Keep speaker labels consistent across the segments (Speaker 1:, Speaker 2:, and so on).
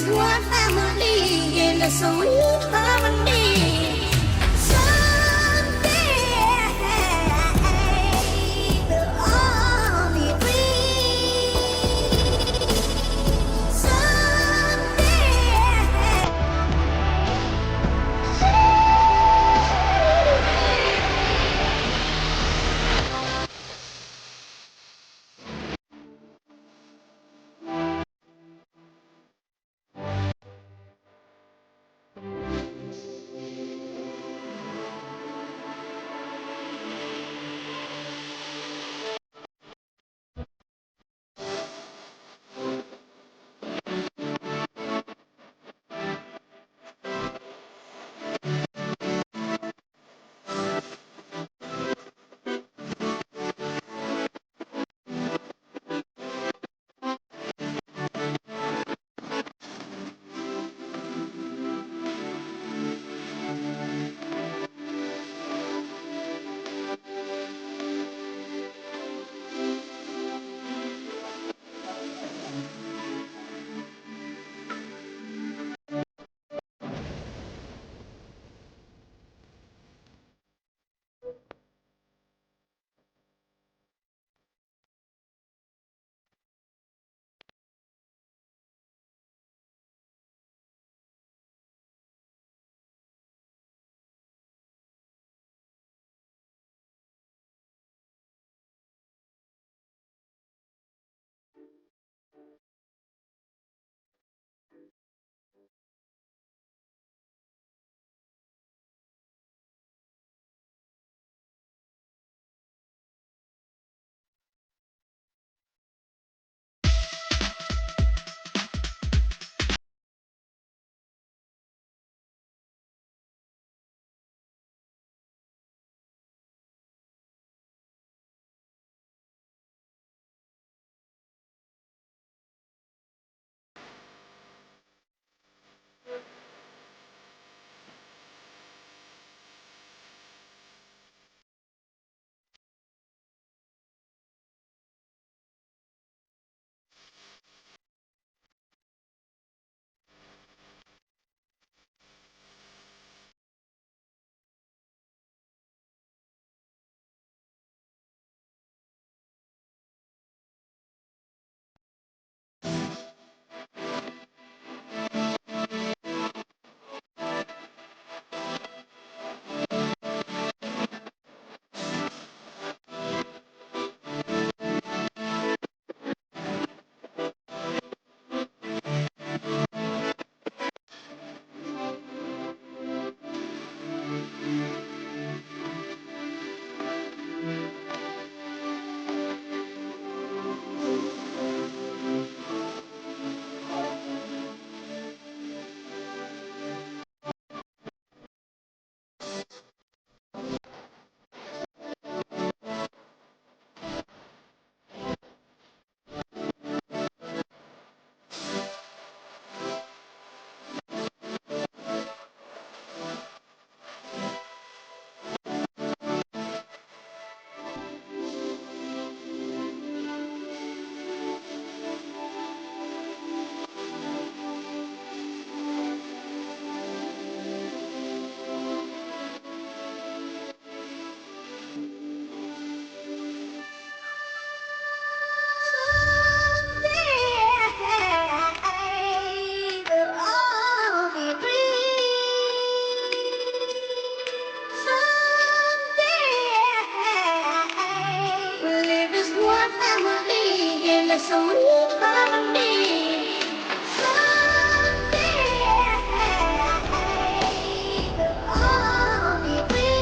Speaker 1: One family in a sweet harmony. Someday we'll all be free. sweet harmony. Someday we'll all be free.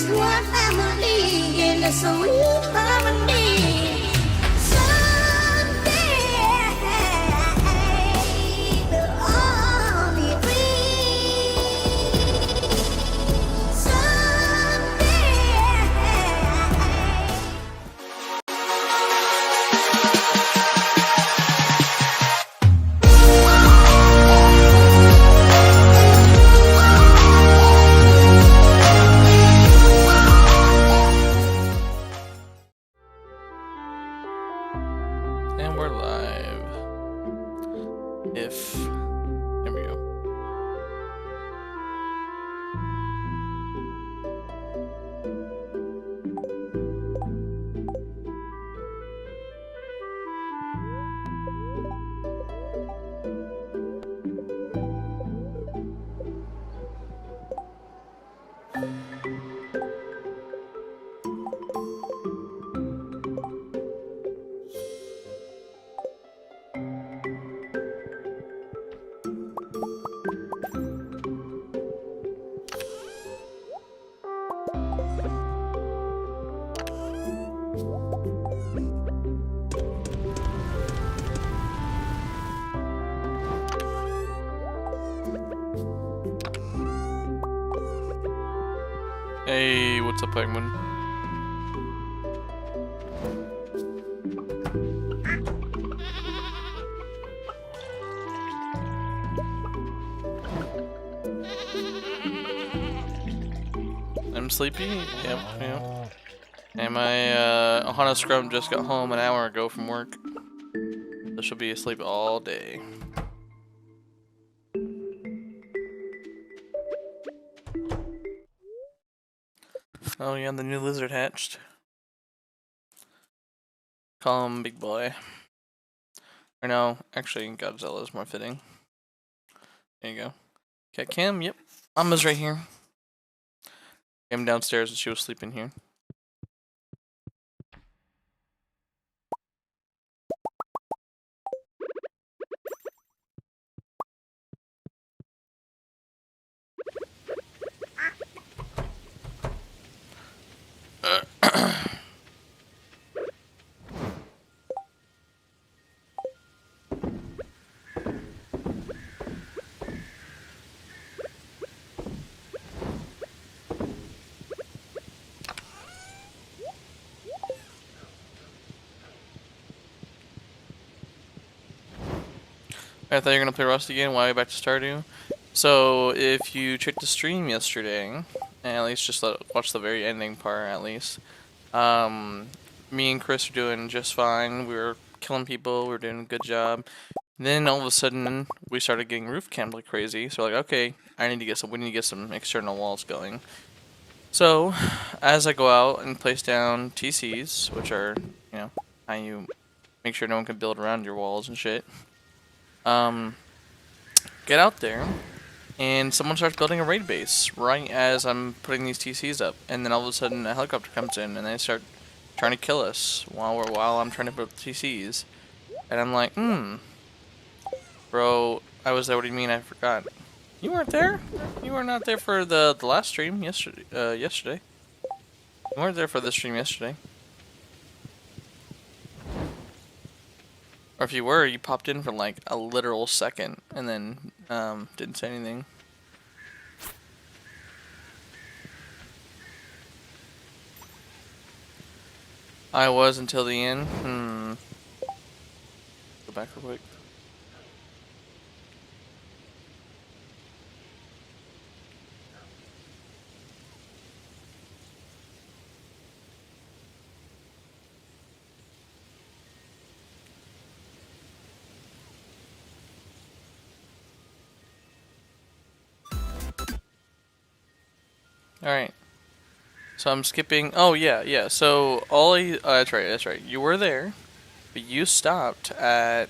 Speaker 1: One family in a sweet harmony. Someday we'll all be free. Someday.
Speaker 2: Hey, what's up, Penguin? I'm sleepy? Yep, yep. And my Ohana Scrum just got home an hour ago from work. So she'll be asleep all day. Oh yeah, the new lizard hatched. Call him Big Boy. Or no, actually Godzilla's more fitting. There you go. Cat Cam, yep. Mama's right here. Came downstairs and she was sleeping here. I thought you were gonna play Rust again. Why are we back to Stardew? So if you checked the stream yesterday, and at least just watch the very ending part at least. Me and Chris are doing just fine. We were killing people. We were doing a good job. Then all of a sudden we started getting roof camped like crazy. So we're like, okay, we need to get some external walls going. So as I go out and place down TCs, which are how you make sure no one can build around your walls and shit. Get out there, and someone starts building a raid base right as I'm putting these TCs up, and then all of a sudden a helicopter comes in and they start trying to kill us while I'm trying to build TCs, and I'm like, bro, I was there. What do you mean? I forgot. You weren't there. You were not there for the last stream yesterday. You weren't there for the stream yesterday. Or if you were, you popped in for like a literal second and then didn't say anything. I was until the end. Go back real quick. Alright. So I'm skipping. Oh, yeah. So, that's right. You were there, but you stopped at.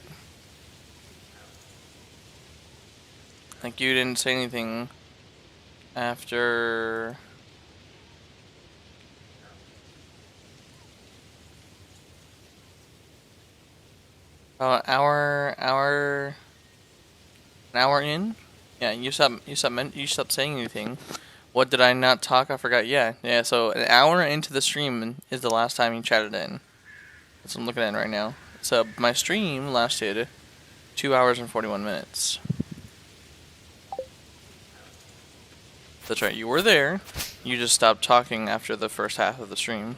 Speaker 2: Like, you didn't say anything after. An hour in? Yeah, you stopped saying anything. What did I not talk? I forgot. Yeah. So an hour into the stream is the last time you chatted in. That's what I'm looking at right now. So my stream lasted 2 hours and 41 minutes. That's right. You were there. You just stopped talking after the first half of the stream.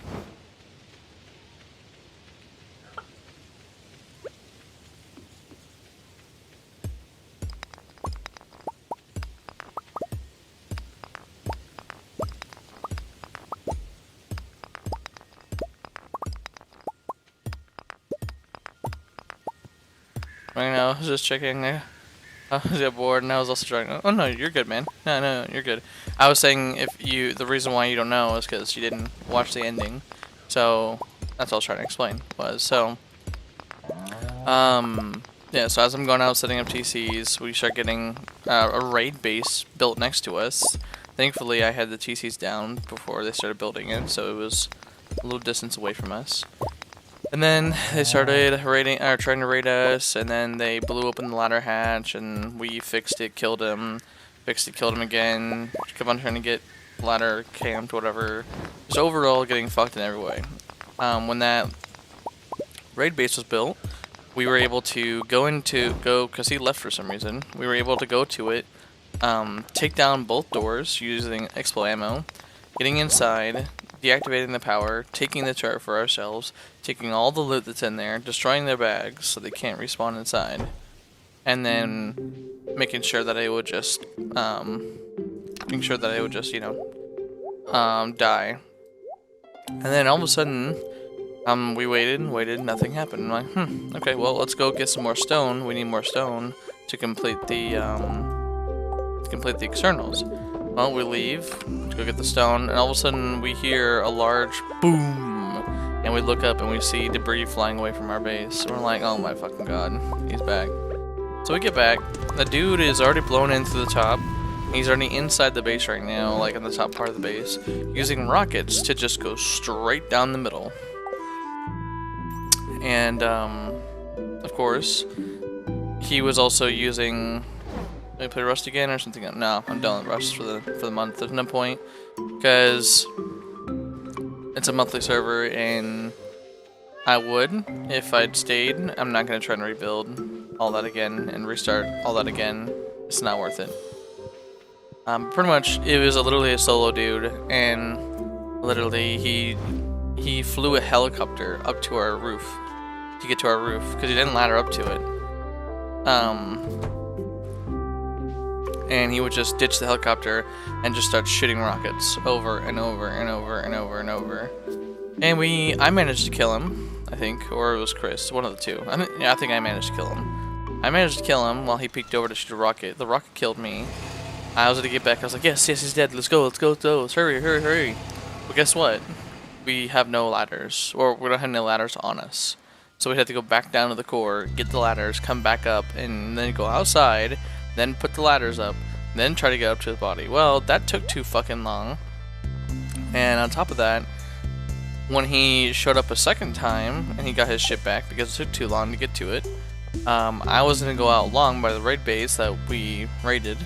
Speaker 2: Right now, I was just checking there. I was get bored, and I was also trying. Oh no, you're good, man. No, you're good. I was saying the reason why you don't know is because you didn't watch the ending. So that's what I was trying to explain. Yeah. So as I'm going out setting up TCs, we start getting a raid base built next to us. Thankfully, I had the TCs down before they started building it, so it was a little distance away from us. And then they started trying to raid us, and then they blew open the ladder hatch, and we fixed it, killed him, again, kept on trying to get ladder camped, whatever. Just overall getting fucked in every way. When that raid base was built, we were able to because he left for some reason, we were able to go to it, take down both doors using expo ammo, getting inside, deactivating the power, taking the turret for ourselves, taking all the loot that's in there, destroying their bags so they can't respawn inside, and then making sure that I would just, you know, die. And then all of a sudden, we waited and waited, nothing happened. I'm like, okay, well, let's go get some more stone. We need more stone to complete the externals. Well, we leave to go get the stone, and all of a sudden we hear a large boom, and we look up and we see debris flying away from our base. We're like, oh my fucking god, he's back. So we get back. The dude is already blown into the top. He's already inside the base right now, like in the top part of the base, using rockets to just go straight down the middle. And, of course, he was also using... Let me play Rust again or something? No, I'm done with Rust for the month. There's no point, because it's a monthly server, and I would if I'd stayed. I'm not going to try and rebuild all that again and restart all that again. It's not worth it. Pretty much, it was literally a solo dude, and literally he flew a helicopter up to our roof to get to our roof because he didn't ladder up to it. And he would just ditch the helicopter and just start shooting rockets over and over and over and over and over. And I managed to kill him, I think, or it was Chris, one of the two. I think I managed to kill him. I managed to kill him while he peeked over to shoot a rocket. The rocket killed me. I was gonna get back. I was like, yes, he's dead. Let's go. Let's hurry. But guess what? We have no ladders, or we don't have no ladders on us. So we had to go back down to the core, get the ladders, come back up, and then go outside, then put the ladders up, then try to get up to the body. Well, that took too fucking long. And on top of that, when he showed up a second time, and he got his shit back because it took too long to get to it, I was gonna go out long by the raid base that we raided,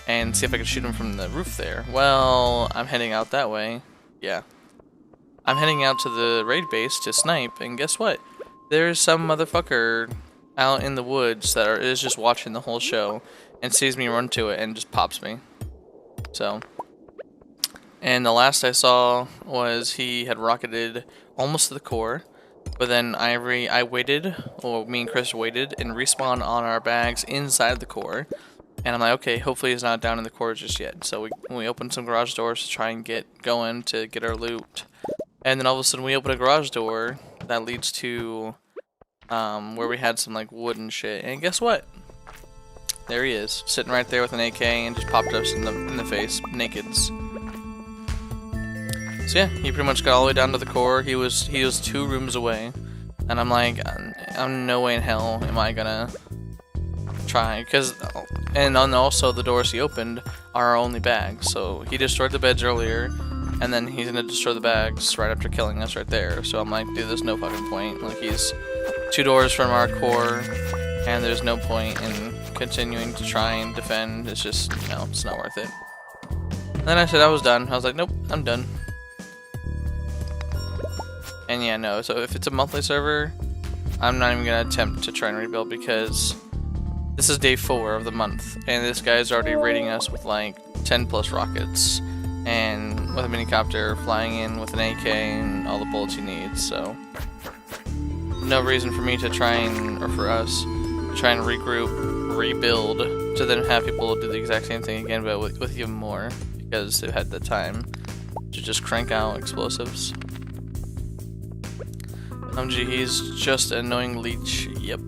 Speaker 2: and see if I could shoot him from the roof there. Well, I'm heading out that way. Yeah. I'm heading out to the raid base to snipe, and guess what? There's some motherfucker out in the woods that is just watching the whole show and sees me run to it and just pops me. So, and the last I saw was he had rocketed almost to the core, but then I waited, or me and Chris waited, and respawned on our bags inside the core. And I'm like, okay, hopefully he's not down in the core just yet. So we opened some garage doors to try and get going to get our loot. And then all of a sudden we open a garage door that leads to where we had some like wood and shit. And guess what? There he is, sitting right there with an AK and just popped us in the face, nakeds. So yeah, he pretty much got all the way down to the core. He was 2 rooms away. And I'm like, I'm no way in hell am I gonna try, and also the doors he opened are our only bags, so he destroyed the beds earlier, and then he's gonna destroy the bags right after killing us right there. So I'm like, dude, there's no fucking point. Like, he's 2 doors from our core, and there's no point in continuing to try and defend. It's just, no, it's not worth it. And then I said I was done. I was like, nope, I'm done. And yeah, no, so if it's a monthly server, I'm not even gonna attempt to try and rebuild, because this is day 4 of the month, and this guy's already raiding us with like 10 plus rockets, and with a minicopter flying in with an AK and all the bullets he needs. So no reason for me to try and, or for us to try and regroup, rebuild, to then have people do the exact same thing again, but with even more, because they've had the time to just crank out explosives. Gee, he's just an annoying leech. Yep.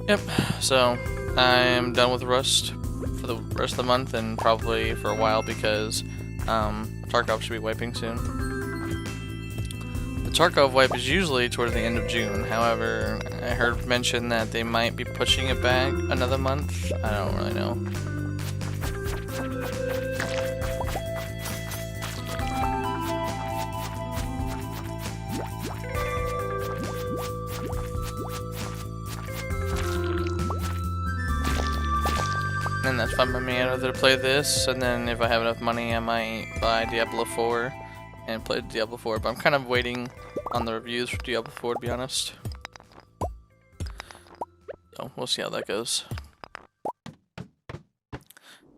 Speaker 2: Yep, so I'm done with Rust for the rest of the month, and probably for a while, because Tarkov should be wiping soon. The Tarkov wipe is usually towards the end of June. However, I heard mention that they might be pushing it back another month. I don't really know. And that's fine by me. I'd rather play this, and then if I have enough money, I might buy Diablo 4 and play Diablo 4. But I'm kind of waiting on the reviews for Diablo 4, to be honest. So we'll see how that goes.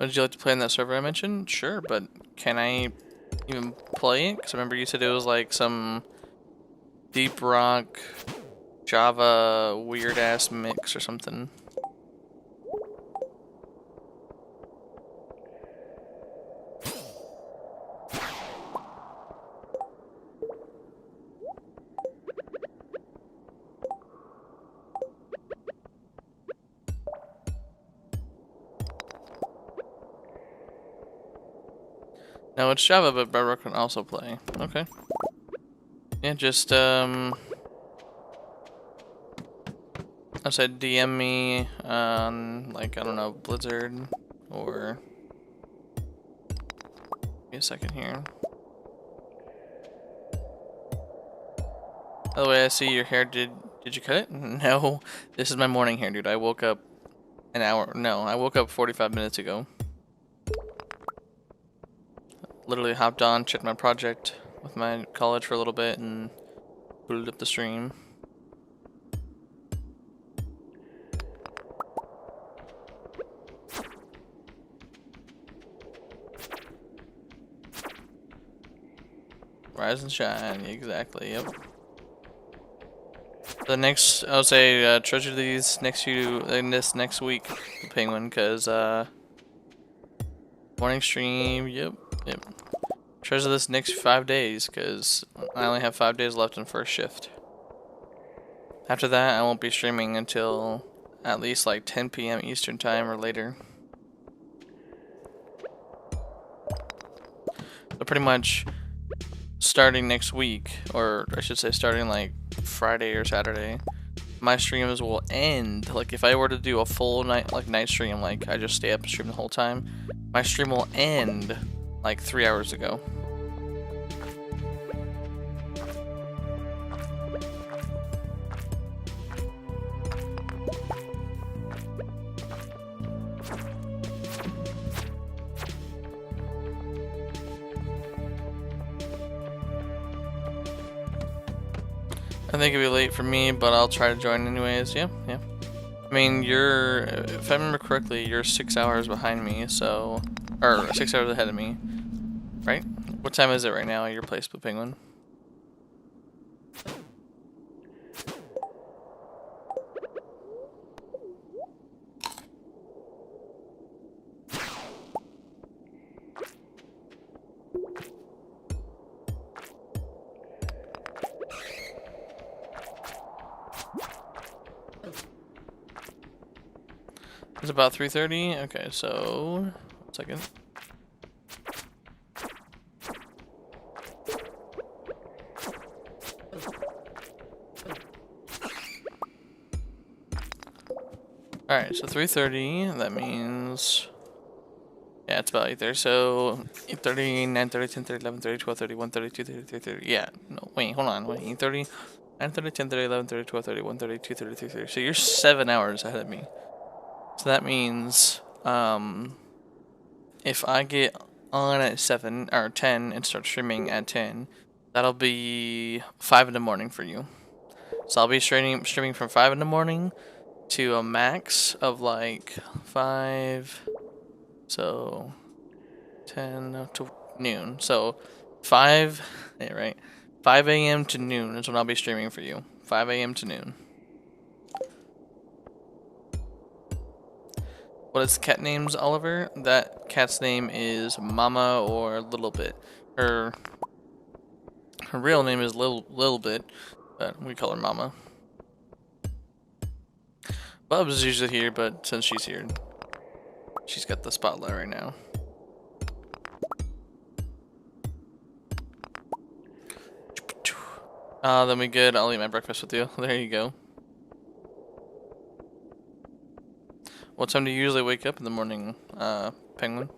Speaker 2: Would you like to play on that server I mentioned? Sure, but can I even play it? Because I remember you said it was like some deep rock Java weird ass mix or something. No, it's Java, but Bedrock can also play. Okay. Yeah, just I said DM me on like I don't know Blizzard or give me a second here. By the way, I see your hair. Did you cut it? No, this is my morning hair, dude. I woke up an hour. No, I woke up 45 minutes ago. Literally hopped on, checked my project with my college for a little bit, and booted up the stream. Rise and shine, exactly. Yep. The next, I would say, treasure these next few in this next week, Penguin, because morning stream. Yep. Treasure this next 5 days, because I only have 5 days left in first shift. After that, I won't be streaming until at least like 10 p.m. Eastern time or later. So pretty much starting next week, or I should say starting like Friday or Saturday, my streams will end. Like if I were to do a full night stream, like I just stay up and stream the whole time, my stream will end like 3 hours ago. I think it'll be late for me, but I'll try to join anyways. Yeah. I mean, if I remember correctly, you're 6 hours behind me, so, or 6 hours ahead of me, right? What time is it right now at your place, Blue Penguin? It's about 3:30. Okay, so 1 second. All right, so 3:30. That means yeah, it's about 8:30. So 8:30, 9:30, 10:30, 11:30, 12:30, 1:30, 2:30, 3:30. Yeah, no, wait, hold on, wait. 8:30, 9:30, 10:30, 11:30, 12:30, 1:30, 2:30, 3:30. So you're 7 hours ahead of me. So that means if I get on at 7 or 10 and start streaming at 10, that'll be 5 in the morning for you. So I'll be streaming from 5 in the morning to a max of like 5, so 10 to noon. So 5, yeah, right? 5 a.m. to noon is when I'll be streaming for you. 5 a.m. to noon. What is the cat name's Oliver? That cat's name is Mama or Little Bit. Her real name is Little Bit, but we call her Mama. Bubs is usually here, but since she's here, she's got the spotlight right now. Then we good. I'll eat my breakfast with you. There you go. What time do you usually wake up in the morning, Penguin?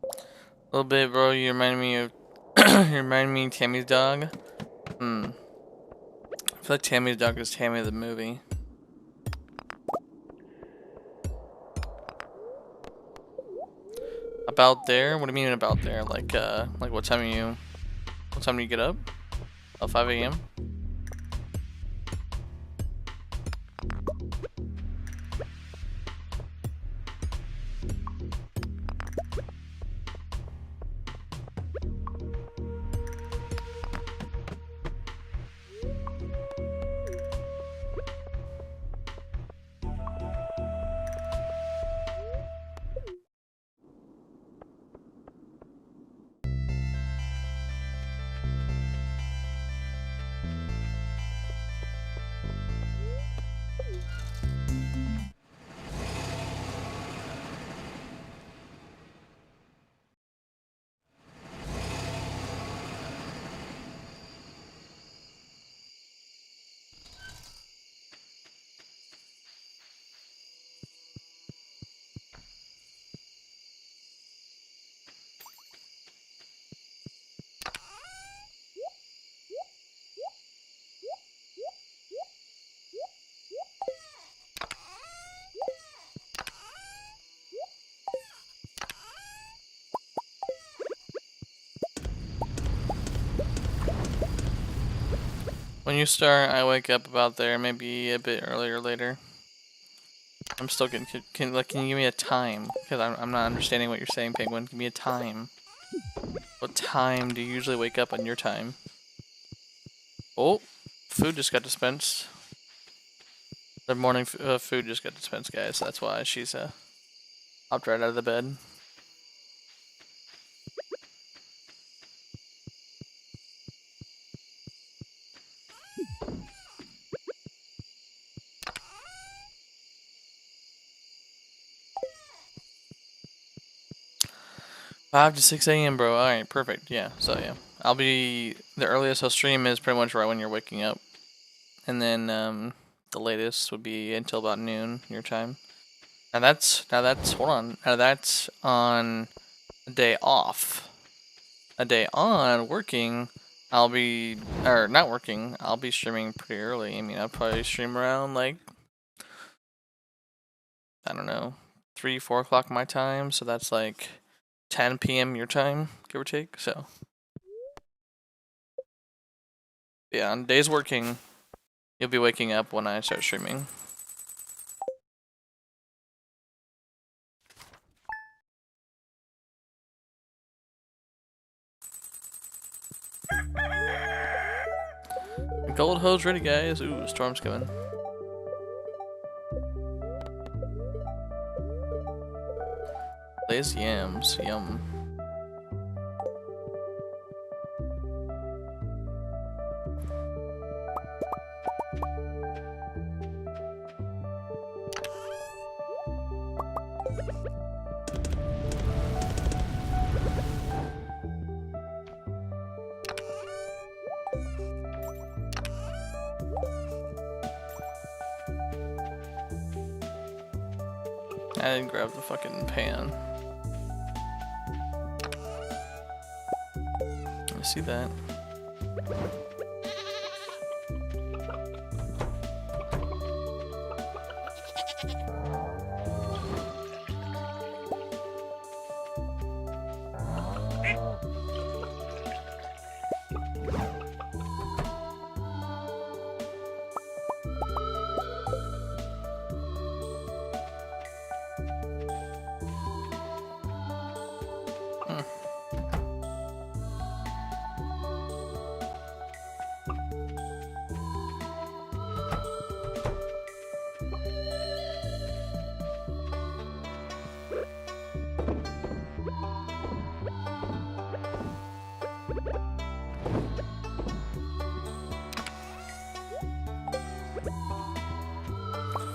Speaker 2: A little bit, bro. You remind me of you remind me of Tammy's dog. I feel like Tammy's dog is Tammy the movie. About there? What do you mean about there? Like what time do you get up? Oh, 5 a.m.? When you start, I wake up about there, maybe a bit earlier later. I'm still getting. Can you give me a time? Because I'm not understanding what you're saying, Penguin. Give me a time. What time do you usually wake up on your time? Oh, food just got dispensed. The morning food just got dispensed, guys. That's why she's hopped right out of the bed. Five to 6 a.m., bro. All right, perfect. Yeah. So yeah, I'll be the earliest I'll stream is pretty much right when you're waking up, and then the latest would be until about noon your time. Now that's hold on. Now that's on a day off. A day on working, I'll be or not working. I'll be streaming pretty early. I mean, I'll probably stream around like I don't know, 3-4 o'clock my time. So that's like 10 p.m. your time, give or take. So yeah, on days working, you'll be waking up when I start streaming. Gold hose ready, guys. Ooh, storm's coming. Lazy yams, yum. I didn't grab the fucking pan. I see that.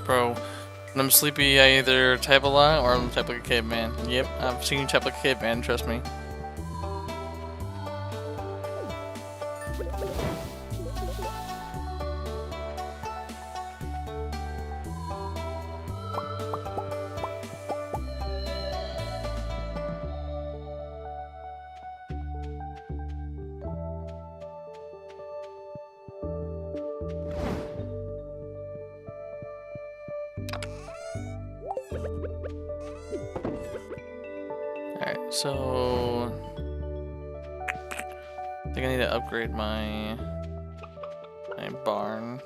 Speaker 2: Bro, when I'm sleepy, I either type a lot or I'm type like a caveman. Yep, I've seen you type like a caveman, trust me. Alright, So I think I need to upgrade my barn.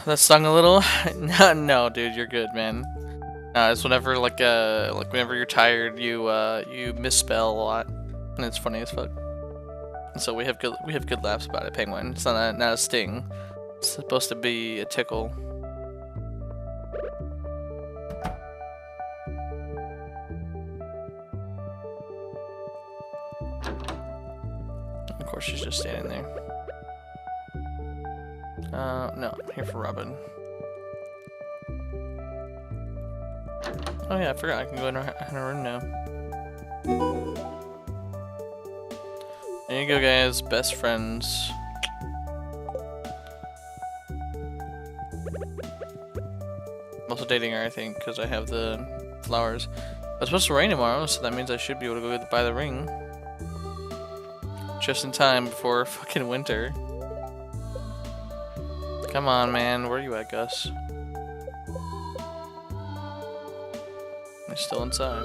Speaker 2: That stung a little. No, dude, you're good, man. It's whenever like whenever you're tired, you misspell a lot, and it's funny as fuck. And so we have good laughs about it, Penguin. It's not a sting. It's supposed to be a tickle. Of course, she's just standing there. No, I'm here for Robin. Oh yeah, I forgot I can go in her room now. There you go, guys. Best friends. I'm also dating her, I think, because I have the flowers. It's supposed to rain tomorrow, so that means I should be able to go buy the ring. Just in time before fucking winter. Come on, man. Where are you at, Gus? He's still inside.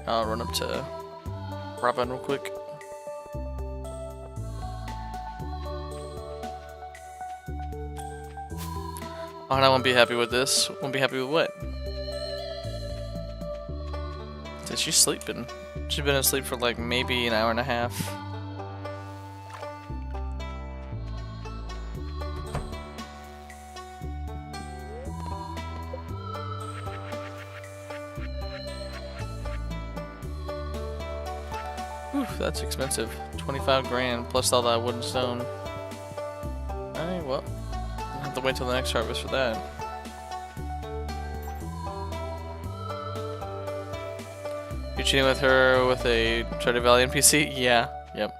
Speaker 2: I'll run up to Robin real quick. Oh, and I won't be happy with this. Won't be happy with what? She's sleeping. She's been asleep for like maybe an hour and a half. Oof, that's expensive. 25 grand plus all that wood and stone. Alright, well, I'll have to wait till the next harvest for that. You cheating with her with a Stardew Valley NPC? Yeah, yep.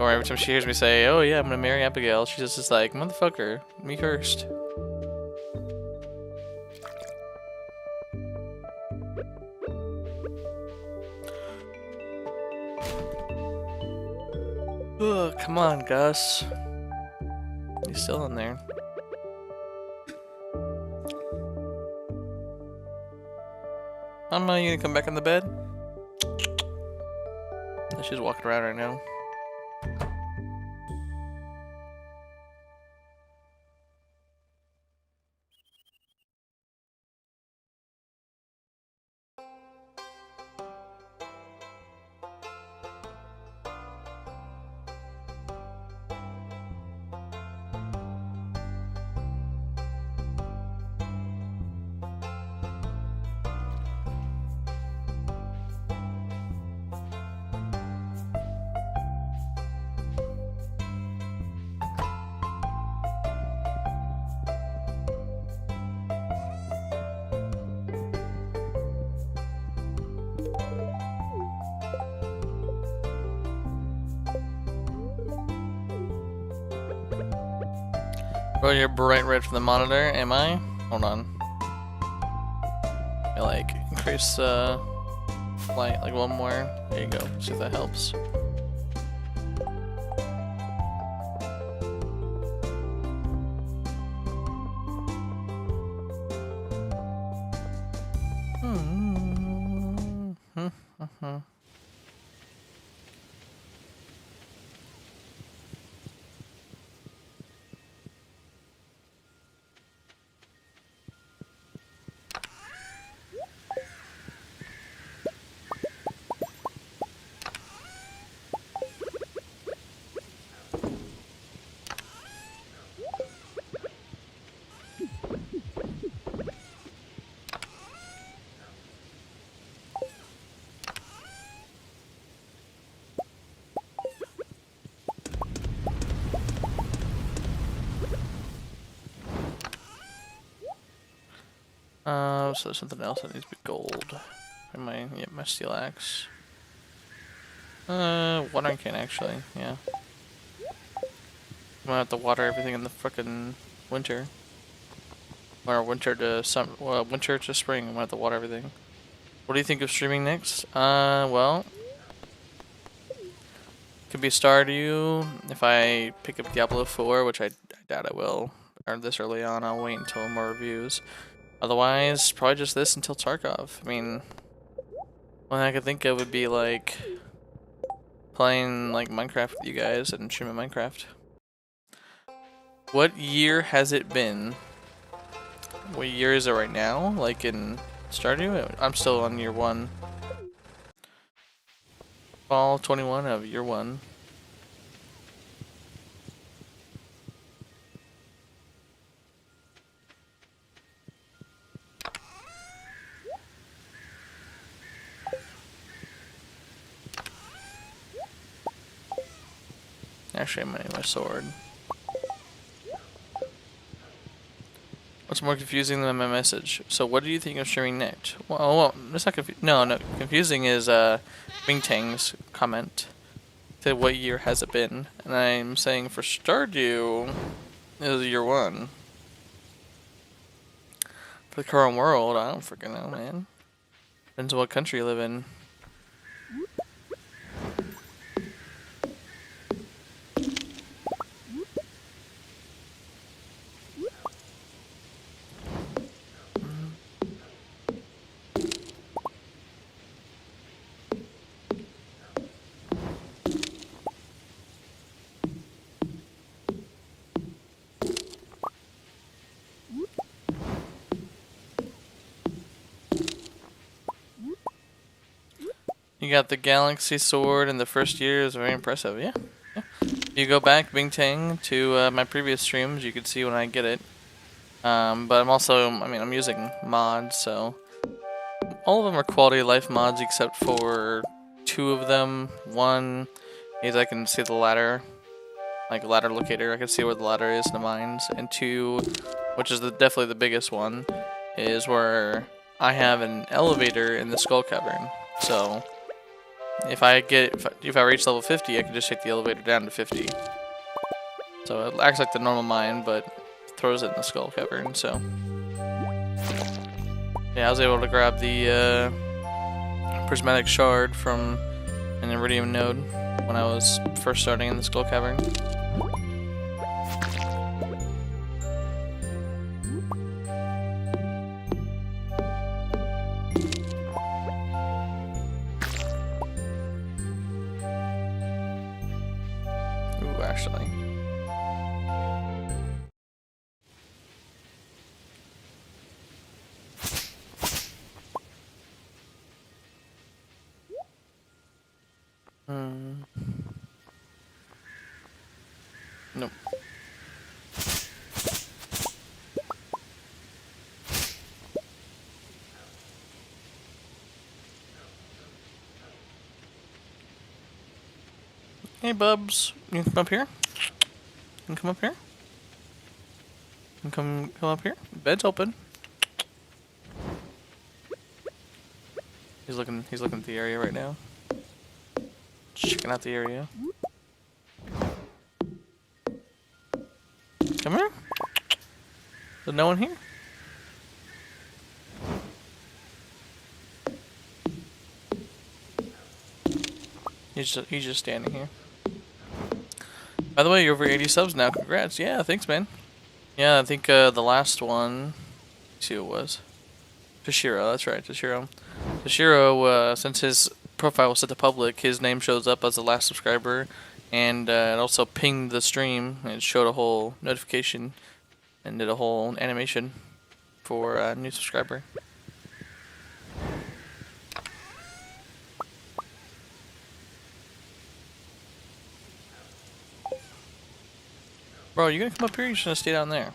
Speaker 2: Or every time she hears me say, oh yeah, I'm gonna marry Abigail, she's just like, motherfucker, me first. Ugh, come on, Gus. He's still in there. Mama, you gonna come back on the bed? She's walking around right now. Oh, you're bright red from the monitor, am I? Hold on. I like increase light like one more. There you go. See if that helps. So there's something else that needs to be gold. And my steel axe. Watering can actually, yeah. I'm gonna have to water everything in the frickin' winter. Or winter to winter to spring. I'm gonna have to water everything. What do you think of streaming next? Well, could be Stardew if I pick up Diablo 4, which I doubt I will. Or this early on, I'll wait until more reviews. Otherwise, probably just this until Tarkov. I mean, one thing I could think of would be like playing like Minecraft with you guys and streaming Minecraft. What year has it been? What year is it right now? Like in Stardew? I'm still on year 1. Fall 21 of year 1. Actually, I'm gonna need my sword. What's more confusing than my message? So what do you think of streaming next? Well, it's not no, confusing is Bing Tang's comment. To what year has it been? And I'm saying for Stardew, it was year 1. For the current world, I don't freaking know, man. Depends on what country you live in. You got the Galaxy Sword in the first year is very impressive, yeah. You go back, Bing Tang, to my previous streams, you can see when I get it. But I'm also, I'm using mods, so all of them are quality of life mods except for 2 of them. One is I can see the ladder, like ladder locator. I can see where the ladder is in the mines. And 2, which is definitely the biggest one, is where I have an elevator in the skull cavern. So if I reach level 50, I can just take the elevator down to 50. So it acts like the normal mine, but throws it in the skull cavern. So yeah, I was able to grab the prismatic shard from an iridium node when I was first starting in the skull cavern. Ooh, actually. Nope. Hey, Bubs. You can come up here? You can come up here? You can come up here? Bed's open. He's looking at the area right now. Checking out the area. Come here. There's no one here? He's just standing here. By the way, you're over 80 subs now. Congrats. Yeah, thanks, man. Yeah, I think the last one. Let's see who it was. Toshiro, that's right, Toshiro. Toshiro, since his profile was set to public, his name shows up as the last subscriber, and it also pinged the stream, and it showed a whole notification, and did a whole animation for a new subscriber. Bro, you gonna come up here or you just gonna stay down there?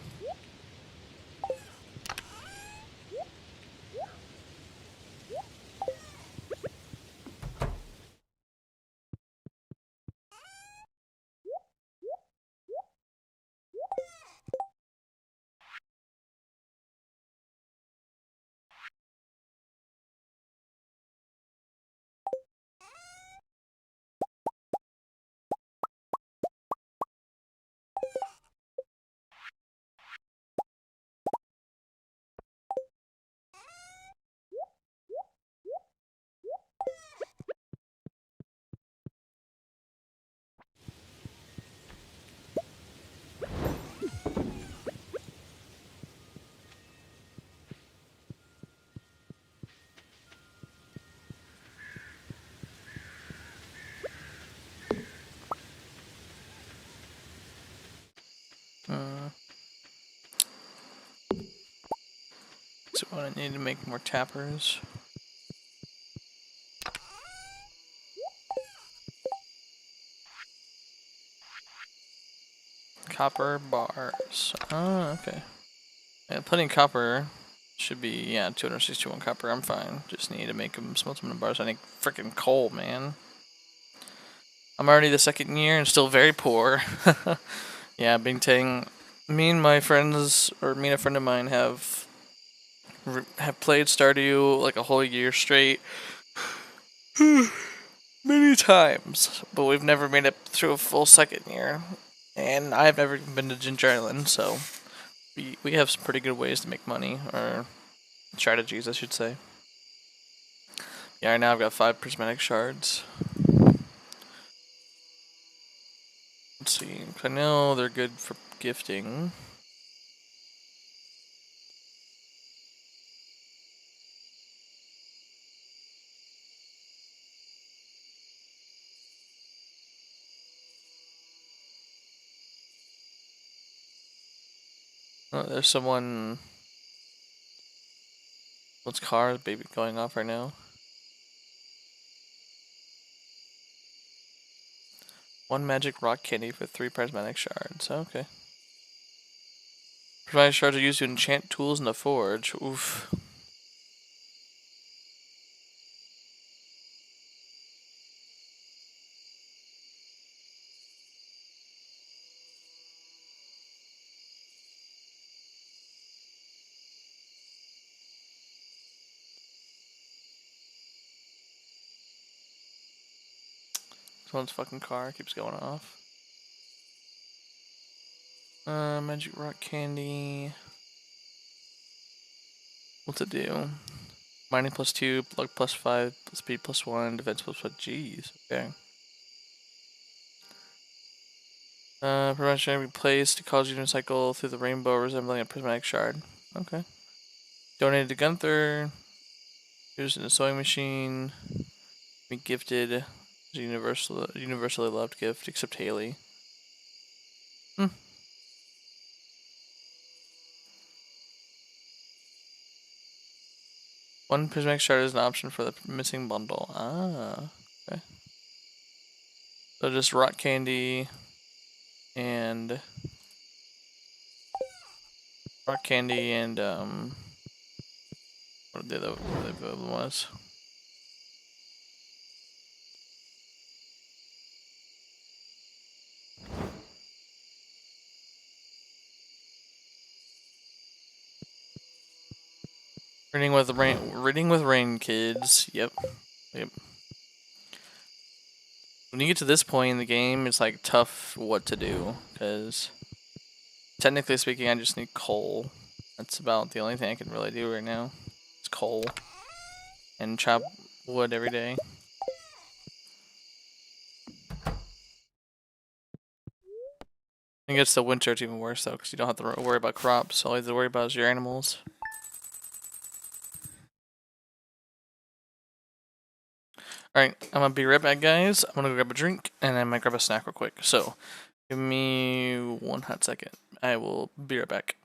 Speaker 2: So I need to make more tappers. Copper bars. Oh, okay. Yeah, putting copper should be, yeah, 261 copper. I'm fine. Just need to make them smelt them in bars. I need freaking coal, man. I'm already the second year and still very poor. Yeah, Bing Tang. Me and my friends, or me and a friend of mine, have played Stardew like a whole year straight. Many times, but we've never made it through a full second year. And I've never even been to Ginger Island, so we have some pretty good ways to make money, or strategies, I should say. Yeah, right now I've got 5 prismatic shards. Let's see, I know they're good for gifting. Oh, there's someone. What's car baby going off right now? One magic rock candy for 3 prismatic shards. Okay. Prismatic shards are used to enchant tools in the forge. Oof. Someone's fucking car keeps going off. Magic rock candy. What's it do? Mining +2, luck +5, speed +1, defense +1. Jeez. Okay. Prevention every place to cause you to cycle through the rainbow resembling a prismatic shard. Okay. Donated to Gunther. Used in a sewing machine. Be gifted. It's a universally loved gift, except Haley. Hmm. One prismatic shard is an option for the missing bundle. Ah. Okay. So just rock candy and what the other one was. Reading with rain, kids. Yep. Yep. When you get to this point in the game, it's like tough what to do, because technically speaking, I just need coal. That's about the only thing I can really do right now. It's coal and chop wood every day. I think it's the winter, it's even worse though, because you don't have to worry about crops. All you have to worry about is your animals. Alright, I'm gonna be right back, guys. I'm gonna go grab a drink, and I might grab a snack real quick. So, give me one hot second. I will be right back.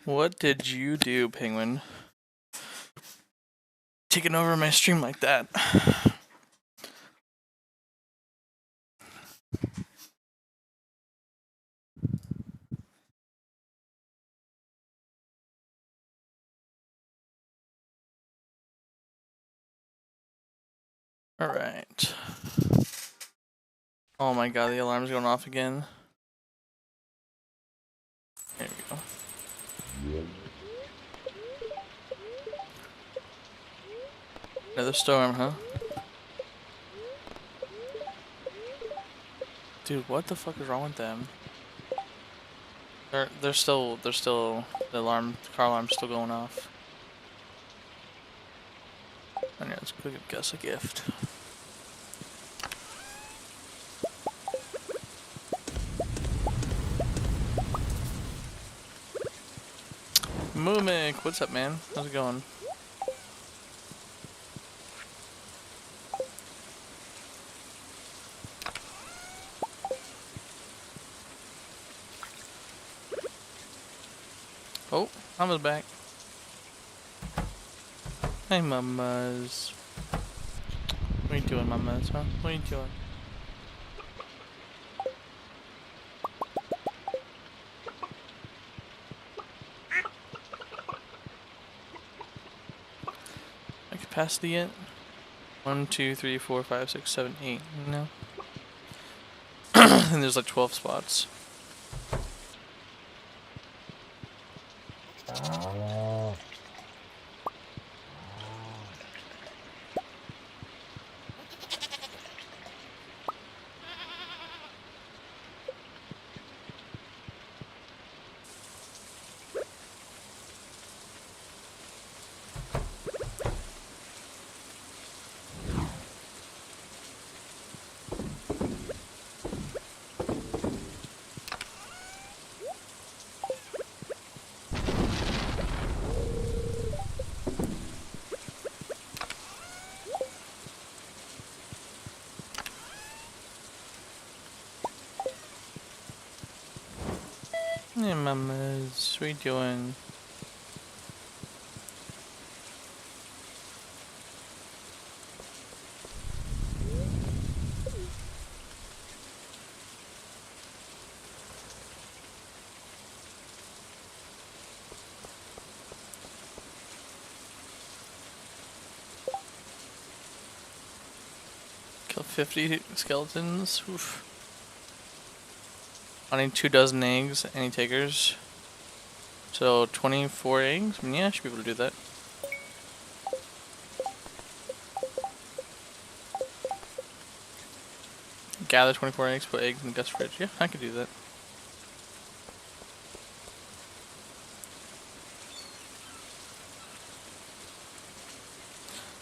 Speaker 2: What did you do, Penguin? Taking over my stream like that. Alright. Oh my god, the alarm's going off again. There we go. Another storm, huh? Dude, what the fuck is wrong with them? They're still, the car alarm's still going off. Alright, let's go give Gus a gift. Moomik, what's up, man? How's it going? Oh, Mama's back. Hey, Mamas. What are you doing, Mamas, huh? What are you doing? My capacity yet? 1, 2, 3, 4, 5, 6, 7, 8. No. And there's like 12 spots. Hey, Mamas. What are you doing? Kill 50 skeletons. Oof. I need 2 dozen eggs. Any takers? So 24 eggs? I mean, yeah, I should be able to do that. Gather 24 eggs, put eggs in the Gus fridge. Yeah, I could do that.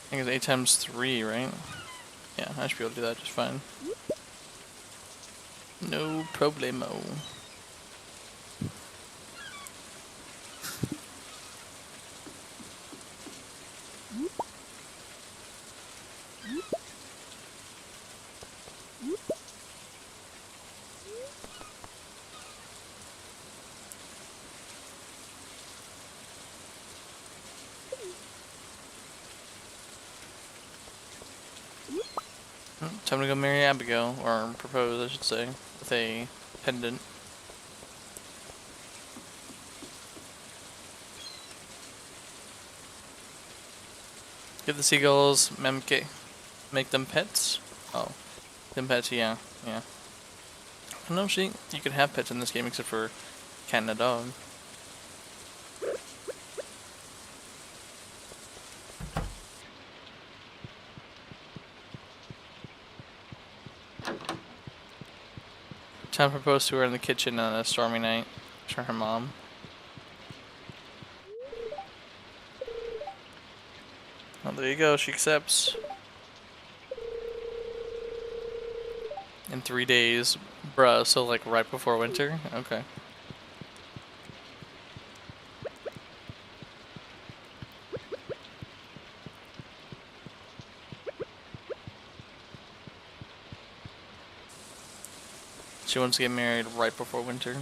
Speaker 2: I think it's 8 times 3, right? Yeah, I should be able to do that just fine. No problemo. Time to go marry Abigail, or propose, I should say, with a pendant. Give the seagulls make them pets? Oh, them pets, yeah, yeah. No, you can have pets in this game except for cat and a dog. Time to propose to her in the kitchen on a stormy night. Show her mom. Oh, there you go, she accepts. In 3 days. Bruh, so like right before winter? Okay. She wants to get married right before winter.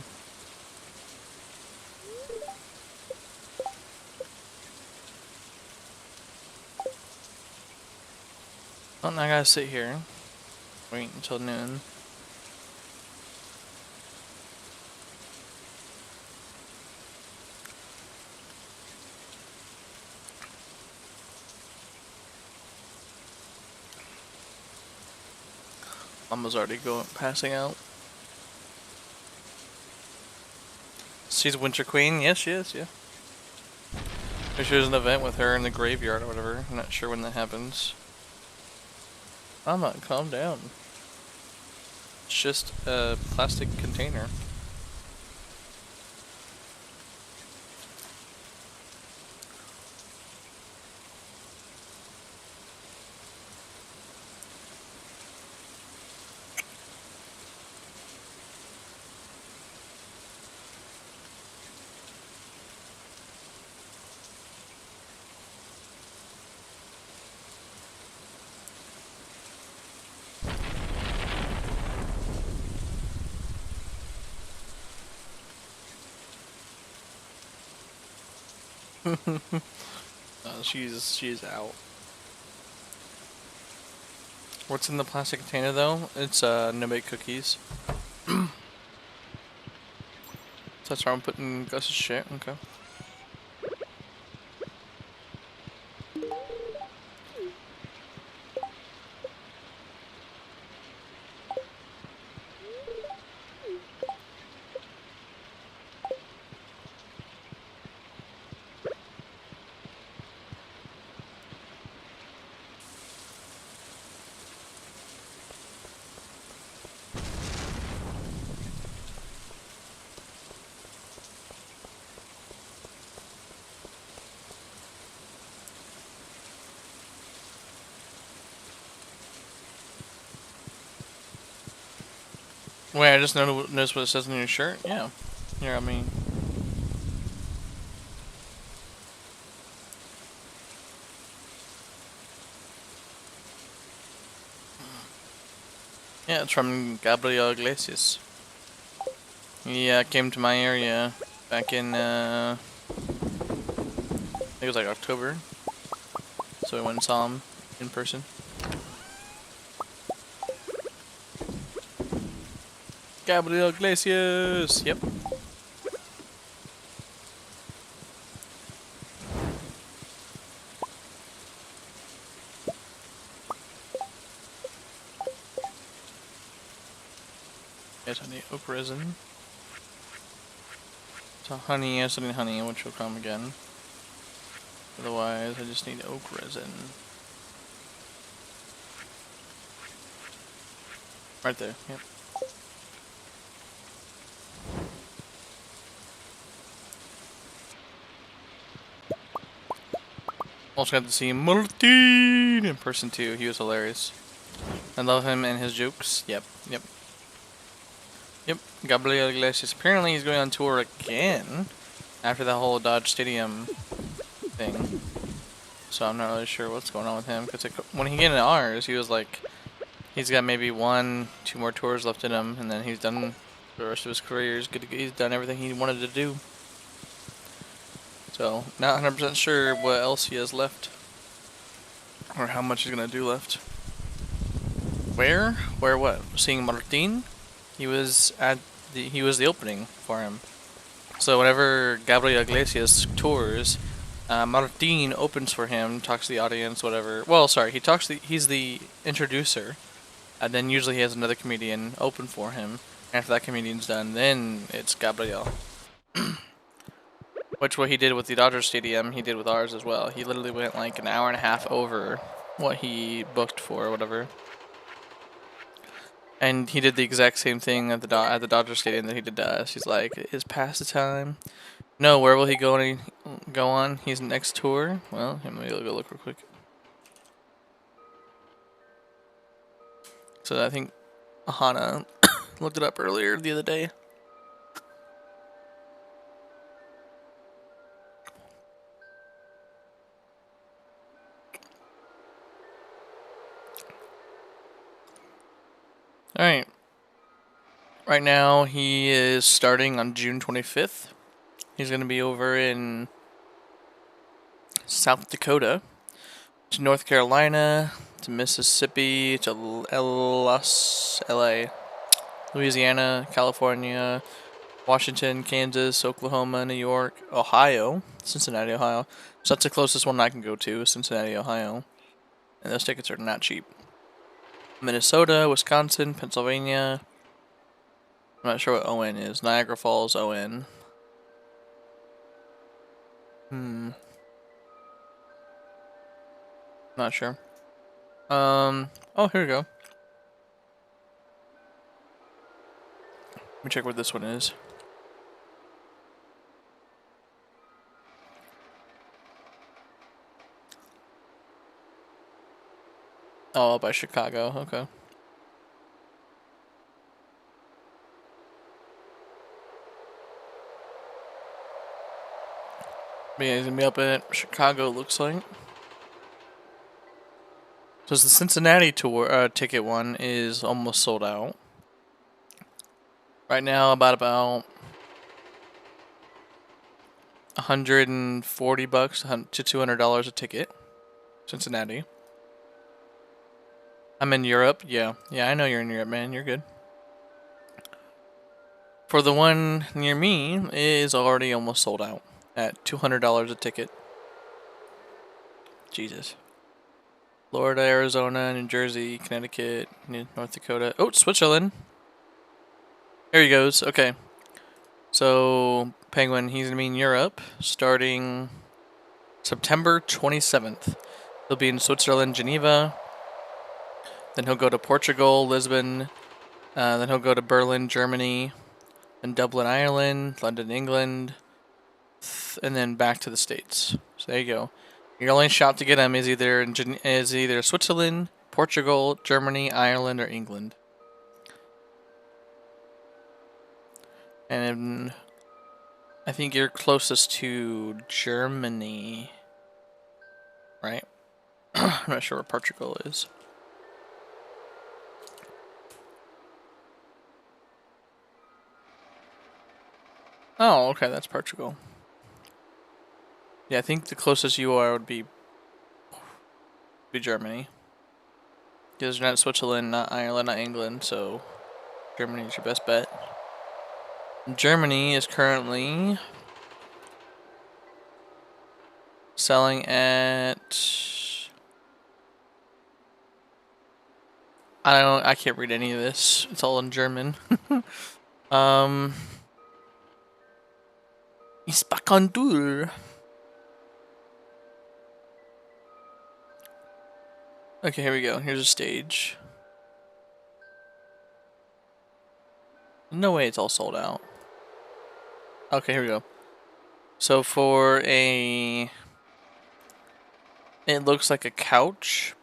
Speaker 2: Oh, now I gotta sit here. Wait until noon. Mama's already passing out. She's Winter Queen? Yes, she is, yeah. There's an event with her in the graveyard or whatever. I'm not sure when that happens. Mama, calm down. It's just a plastic container. She's out. What's in the plastic container though? It's no-bake cookies. So that's why I'm putting Gus's shit. Okay. Wait, I just noticed what it says on your shirt. Yeah. Here, I mean. Yeah, it's from Gabriel Iglesias. He came to my area back in, I think it was like October. So we went and saw him in person. Gabriel Iglesias! Yep. Yes, I need oak resin. So honey, yes, I need honey, which will come again. Otherwise, I just need oak resin. Right there, yep. Also got to see Martin in person too. He was hilarious. I love him and his jokes. Yep. Gabriel Iglesias. Apparently he's going on tour again after that whole Dodge Stadium thing. So I'm not really sure what's going on with him. Because when he got into ours, he was like, he's got maybe 1-2 more tours left in him, and then he's done the rest of his career. He's done everything he wanted to do. So not 100% sure what else he has left, or how much he's gonna do left. Where? Where what? Seeing Martin? He was the opening for him. So whenever Gabriel Iglesias tours, Martin opens for him, talks to the audience, whatever. Well, sorry, he's the introducer, and then usually he has another comedian open for him. After that comedian's done, then it's Gabriel. Which what he did with the Dodger Stadium, he did with ours as well. He literally went like an hour and a half over what he booked for, or whatever. And he did the exact same thing at the Dodger Stadium that he did to us. He's like, "Is past the time? No, where will he go on? He's next tour? Well, maybe I'll go look real quick." So I think Ahana looked it up earlier the other day. Alright. Right now, he is starting on June 25th. He's going to be over in South Dakota to North Carolina, to Mississippi, to LA, Louisiana, California, Washington, Kansas, Oklahoma, New York, Ohio, Cincinnati, Ohio. So that's the closest one I can go to, Cincinnati, Ohio. And those tickets are not cheap. Minnesota, Wisconsin, Pennsylvania. I'm not sure what ON is. Niagara Falls, ON. Not sure. Oh, here we go. Let me check what this one is. Oh, by Chicago. Okay. But yeah, he's gonna be up at Chicago, looks like. So the Cincinnati tour ticket one is almost sold out. Right now, about $140 to $200 a ticket. Cincinnati. I'm in Europe. Yeah, I know you're in Europe, man. You're good. For the one near me, it is already almost sold out at $200 a ticket. Jesus. Florida, Arizona, New Jersey, Connecticut, North Dakota. Oh, Switzerland. There he goes. Okay. So, Penguin, he's going to be in Europe starting September 27th. He'll be in Switzerland, Geneva. Then he'll go to Portugal, Lisbon. Then he'll go to Berlin, Germany. Then Dublin, Ireland. London, England. And then back to the States. So there you go. Your only shot to get him is either Switzerland, Portugal, Germany, Ireland, or England. And I think you're closest to Germany, right? I'm not sure where Portugal is. Oh, okay, that's Portugal. Yeah, I think the closest you are would be Germany. Because you're not Switzerland, not Ireland, not England, so Germany is your best bet. Germany is currently selling at... I can't read any of this. It's all in German. Ist back on tour. Okay, here we go. Here's a stage. No way it's all sold out. Okay, here we go. So for a... It looks like a couch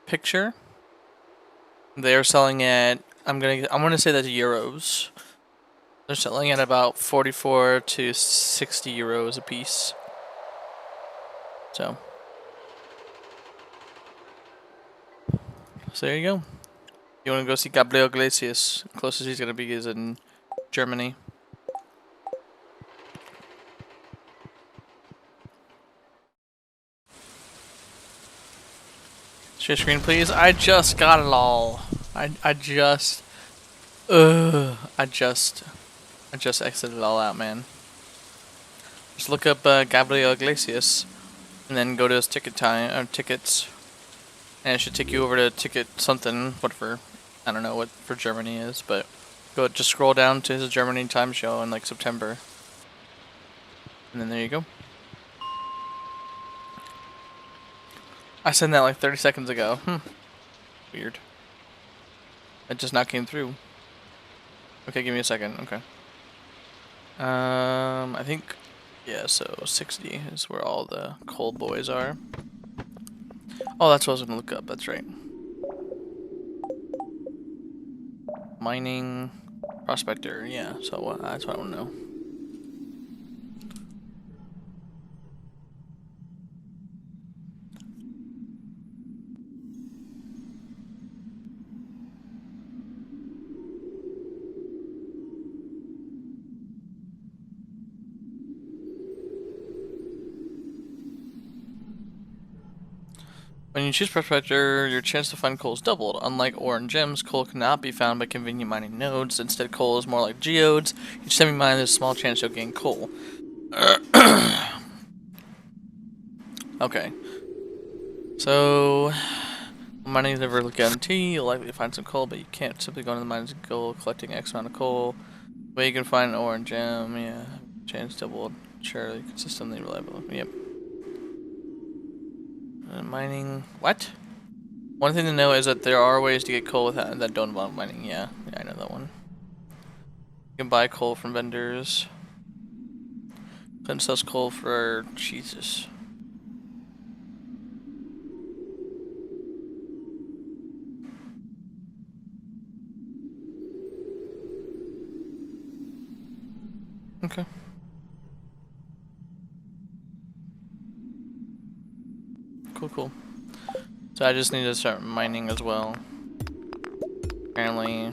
Speaker 2: picture. They're selling at... I'm gonna say that's euros. They're selling at about 44 to 60 euros a piece. So there you go. You want to go see Gabriel Iglesias? Closest he's gonna be is in Germany. Share screen, please. I just got it all. I just exited it all out, man. Just look up Gabriel Iglesias, and then go to his tickets, and it should take you over to ticket something, whatever. I don't know what for Germany is, but just scroll down to his Germany time show in like September, and then there you go. I sent that like 30 seconds ago. Weird. It just not came through. Okay, give me a second. Okay. I think, yeah, so 60 is where all the cold boys are. Oh, that's what I was gonna look up. That's right. Mining prospector. Yeah, so that's what I want to know. When you choose Prospector, your chance to find coal is doubled. Unlike ore and gems, coal cannot be found by convenient mining nodes. Instead, coal is more like geodes. Each time you mine, there's a small chance you'll gain coal. Okay. So, mining is never a guarantee. You'll likely find some coal, but you can't simply go into the mines and go collecting X amount of coal. But you can find an ore and gem, yeah. Chance doubled. Surely, consistently reliable. Yep. Mining. What? One thing to know is that there are ways to get coal without, that don't involve mining. Yeah, I know that one. You can buy coal from vendors. Clinton sells coal for Jesus. Okay. Cool. So I just need to start mining as well. Apparently,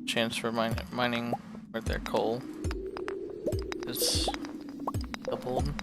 Speaker 2: chance for mining right there, coal is doubled.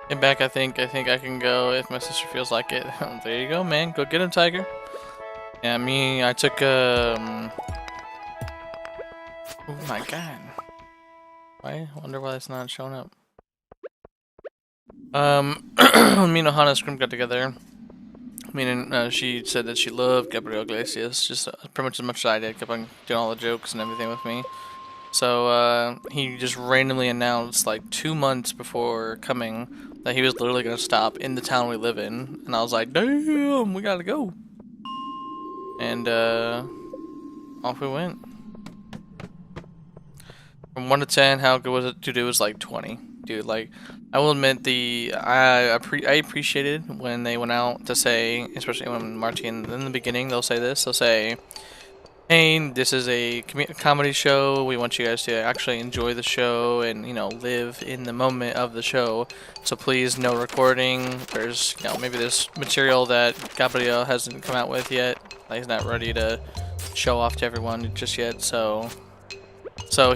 Speaker 2: Get back, I think I can go if my sister feels like it. There you go, man. Go get him, Tiger. Yeah, I took oh my god. Why? I wonder why it's not showing up. When me and Ohana Scrim got together, she said that she loved Gabriel Iglesias just pretty much as much as I did. Kept on doing all the jokes and everything with me. So he just randomly announced like 2 months before coming that he was literally gonna stop in the town we live in, and I was like, damn, we gotta go. And off we went. From 1 to 10, how good was it? Dude, it was like 20. Dude, like, I will admit I appreciated when they went out to say, especially when Martin in the beginning, they'll say, hey, this is a comedy show. We want you guys to actually enjoy the show and, live in the moment of the show. So please, no recording. There's, maybe there's material that Gabriel hasn't come out with yet. Like, he's not ready to show off to everyone just yet, so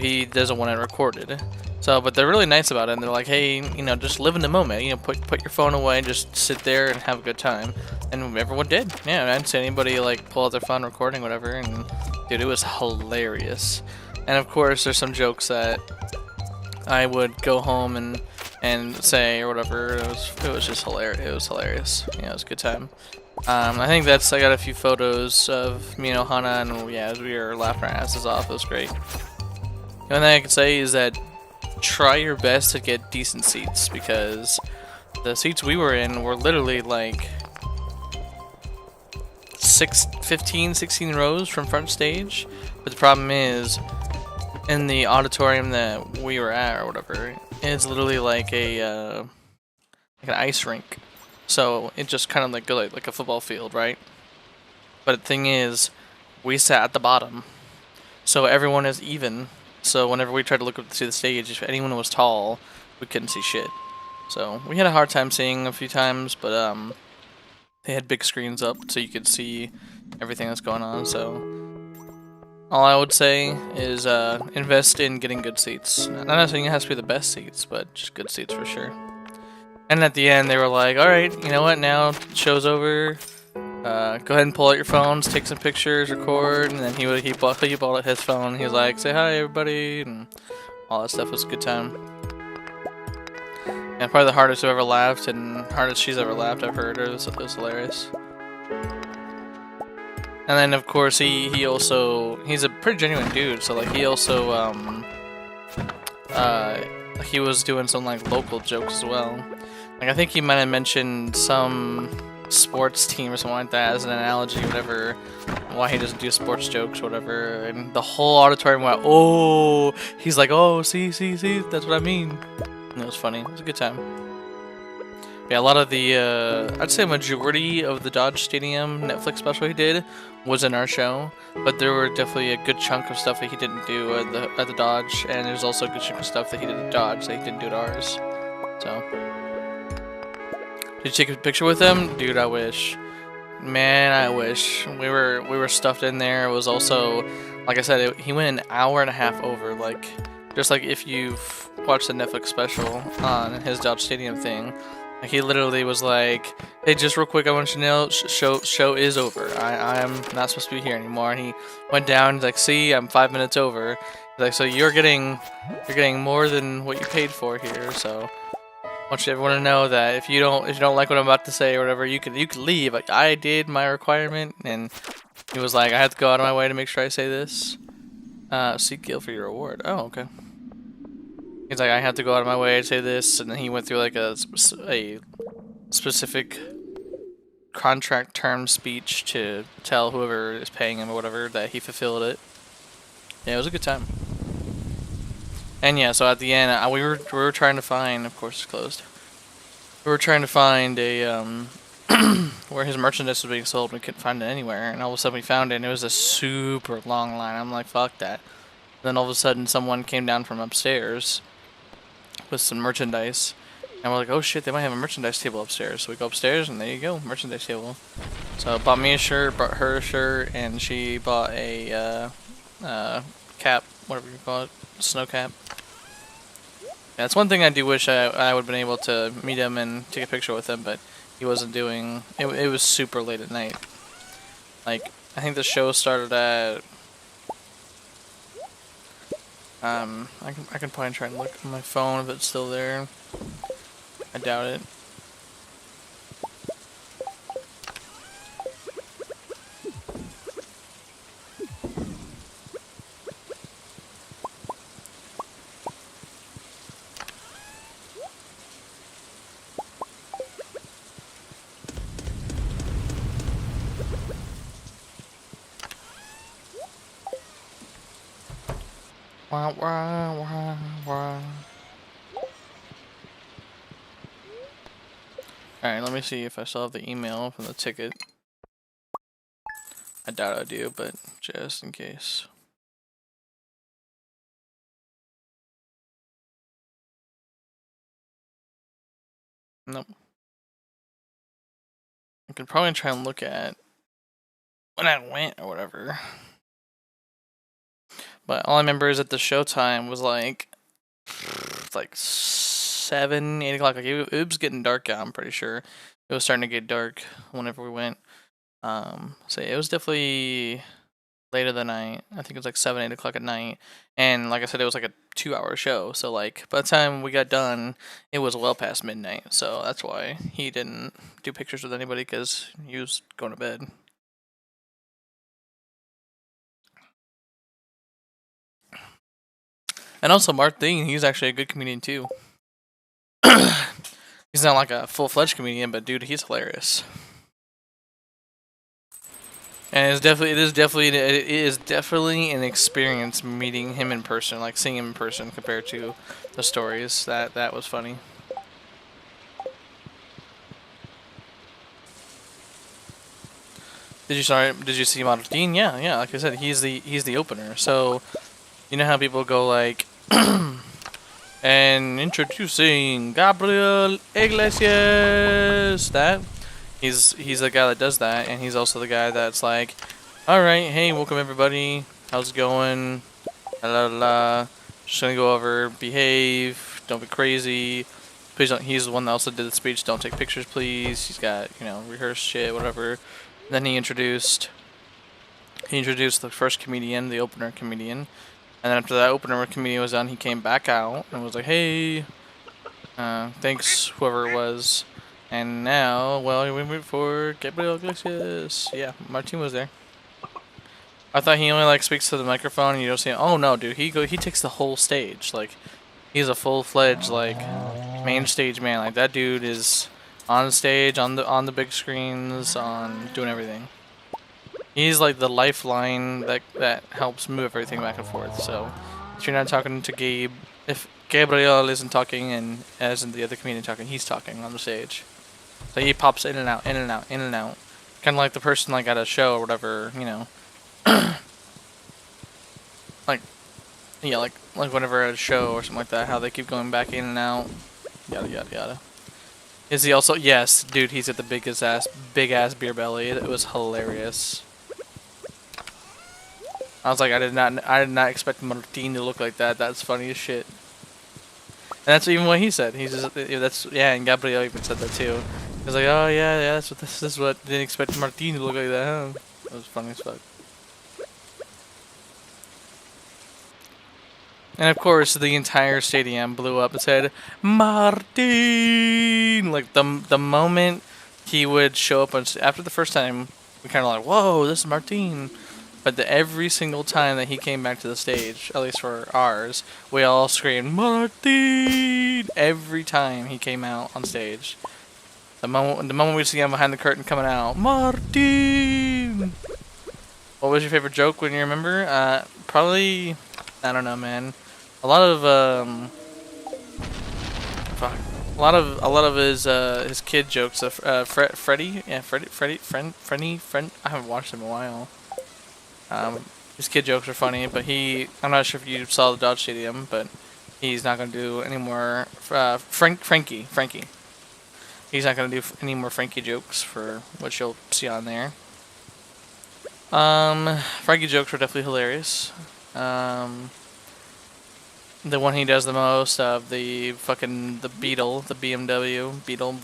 Speaker 2: he doesn't want it recorded. So, but they're really nice about it, and they're like, hey, just live in the moment. Put your phone away and just sit there and have a good time. And everyone did. Yeah, I didn't see anybody like pull out their phone recording, whatever. And dude, it was hilarious. And of course, there's some jokes that I would go home and say or whatever. It was just hilarious. It was hilarious. Yeah, it was a good time. I think I got a few photos of me and Ohana, and yeah, as we were laughing our asses off. It was great. The only thing I can say is that try your best to get decent seats, because the seats we were in were literally like 15, 16 rows from front stage. But the problem is, in the auditorium that we were at or whatever, it's literally like an ice rink. So it just kind of like goes like a football field, right? But the thing is, we sat at the bottom, so everyone is even. So whenever we tried to look up to see the stage, if anyone was tall, we couldn't see shit. So we had a hard time seeing a few times, but they had big screens up so you could see everything that's going on. So all I would say is invest in getting good seats. Not saying it has to be the best seats, but just good seats for sure. And at the end, they were like, "All right, you know what? Now show's over. Go ahead and pull out your phones, take some pictures, record." And then he bought out his phone. He was like, "Say hi, everybody," and all that stuff. It was a good time. And probably the hardest I've ever laughed and hardest she's ever laughed I've heard. It was hilarious. And then of course he's a pretty genuine dude. So like he also he was doing some like local jokes as well. Like I think he might have mentioned some sports team or something like that as an analogy, whatever, why he doesn't do sports jokes or whatever, and the whole auditorium went, "Oh!" He's like, "Oh, see, that's what I mean." And it was funny. It was a good time. Yeah, a lot of the, I'd say a majority of the Dodge Stadium Netflix special he did was in our show, but there were definitely a good chunk of stuff that he didn't do at the Dodge, and there's also a good chunk of stuff that he did at Dodge that he didn't do at ours. So, did you take a picture with him? Dude, I wish. Man, I wish. We were stuffed in there. It was also, like I said, he went an hour and a half over. Like, just like if you've watched the Netflix special on his Dodge Stadium thing, like he literally was like, "Hey, just real quick, I want you to know, show is over. I'm not supposed to be here anymore." And he went down. He's like, "See, I'm 5 minutes over." He's like, "So you're getting more than what you paid for here. So I want everyone to know that if you don't like what I'm about to say or whatever, you could leave. Like, I did my requirement." And he was like, "I have to go out of my way to make sure I say this. Seek Gil for your reward." Oh, okay. He's like, "I have to go out of my way to say this," and then he went through like a specific contract term speech to tell whoever is paying him or whatever that he fulfilled it. Yeah, it was a good time. And yeah, so at the end, we were trying to find, of course, it's closed. We were trying to find a where his merchandise was being sold. We couldn't find it anywhere, and all of a sudden we found it, and it was a super long line. I'm like, "Fuck that!" Then all of a sudden, someone came down from upstairs with some merchandise, and we're like, "Oh shit, they might have a merchandise table upstairs." So we go upstairs, and there you go, merchandise table. So I bought me a shirt, bought her a shirt, and she bought a cap, whatever you call it, snow cap. Yeah, that's one thing I do wish I would have been able to meet him and take a picture with him, but he wasn't doing. It was super late at night. Like, I think the show started at. I can probably try and look on my phone if it's still there. I doubt it. Wah, wah, wah, wah. Alright, let me see if I still have the email from the ticket. I doubt I do, but just in case. Nope. I could probably try and look at when I went or whatever. But all I remember is that the showtime was like 7, 8 o'clock. Like it was getting dark out, I'm pretty sure. It was starting to get dark whenever we went. So it was definitely late of the night. I think it was like 7, 8 o'clock at night. And like I said, it was like a 2-hour show. So like by the time we got done, it was well past midnight. So that's why he didn't do pictures with anybody, because he was going to bed. And also Mark Dean, he's actually a good comedian too. He's not like a full-fledged comedian, but dude, he's hilarious. And it is definitely an experience meeting him in person, like seeing him in person compared to the stories. That was funny. Did you see Mark Dean? Yeah. Like I said, he's the opener. So You know how people go like, and introducing Gabriel Iglesias. That he's the guy that does that, and he's also the guy that's like, all right, hey, welcome everybody. How's it going? La la la. Just gonna go over, behave, don't be crazy. Please don't. He's the one that also did the speech. Don't take pictures, please. He's got rehearsed shit, whatever. Then he introduced the first comedian, the opener comedian. And then after that opener comedian was done, he came back out and was like, hey, thanks, whoever it was. And now, well, we wait for Gabriel Iglesias. Yeah, Martin was there. I thought he only, like, speaks to the microphone and you don't see him. Oh, no, dude, he takes the whole stage. Like, he's a full-fledged, like, main stage man. Like, that dude is on stage, on the big screens, on doing everything. He's like the lifeline that helps move everything back and forth. So if you're not talking to Gabe, if Gabriel isn't talking and as in the other comedian talking, he's talking on the stage. So he pops in and out, in and out, in and out. Kind of like the person like at a show or whatever, like yeah, like whenever at a show or something like that, how they keep going back in and out, yada yada yada. Is he also? Yes, dude. He's got the big ass beer belly. It was hilarious. I was like, I did not expect Martin to look like that. That's funny as shit. And that's even what he said. He's just and Gabriel even said that too. He was like, oh yeah, that's what this is what didn't expect Martin to look like that. Huh? That was funny as fuck. And of course, the entire stadium blew up and said, Martin! Like the moment he would show up after the first time, we kind of like, whoa, this is Martin. But every single time that he came back to the stage, at least for ours, we all screamed, Martin! Every time he came out on stage. The moment we see him behind the curtain coming out, Martin! What was your favorite joke when you remember? Probably, I don't know, man. A lot of his kid jokes. Freddy, yeah, friend. I haven't watched him in a while. His kid jokes are funny, but I'm not sure if you saw the Dodge Stadium, but he's not gonna do any more Frankie. He's not gonna do any more Frankie jokes for what you'll see on there. Frankie jokes were definitely hilarious. The one he does the most of the Beetle, the BMW Beetle.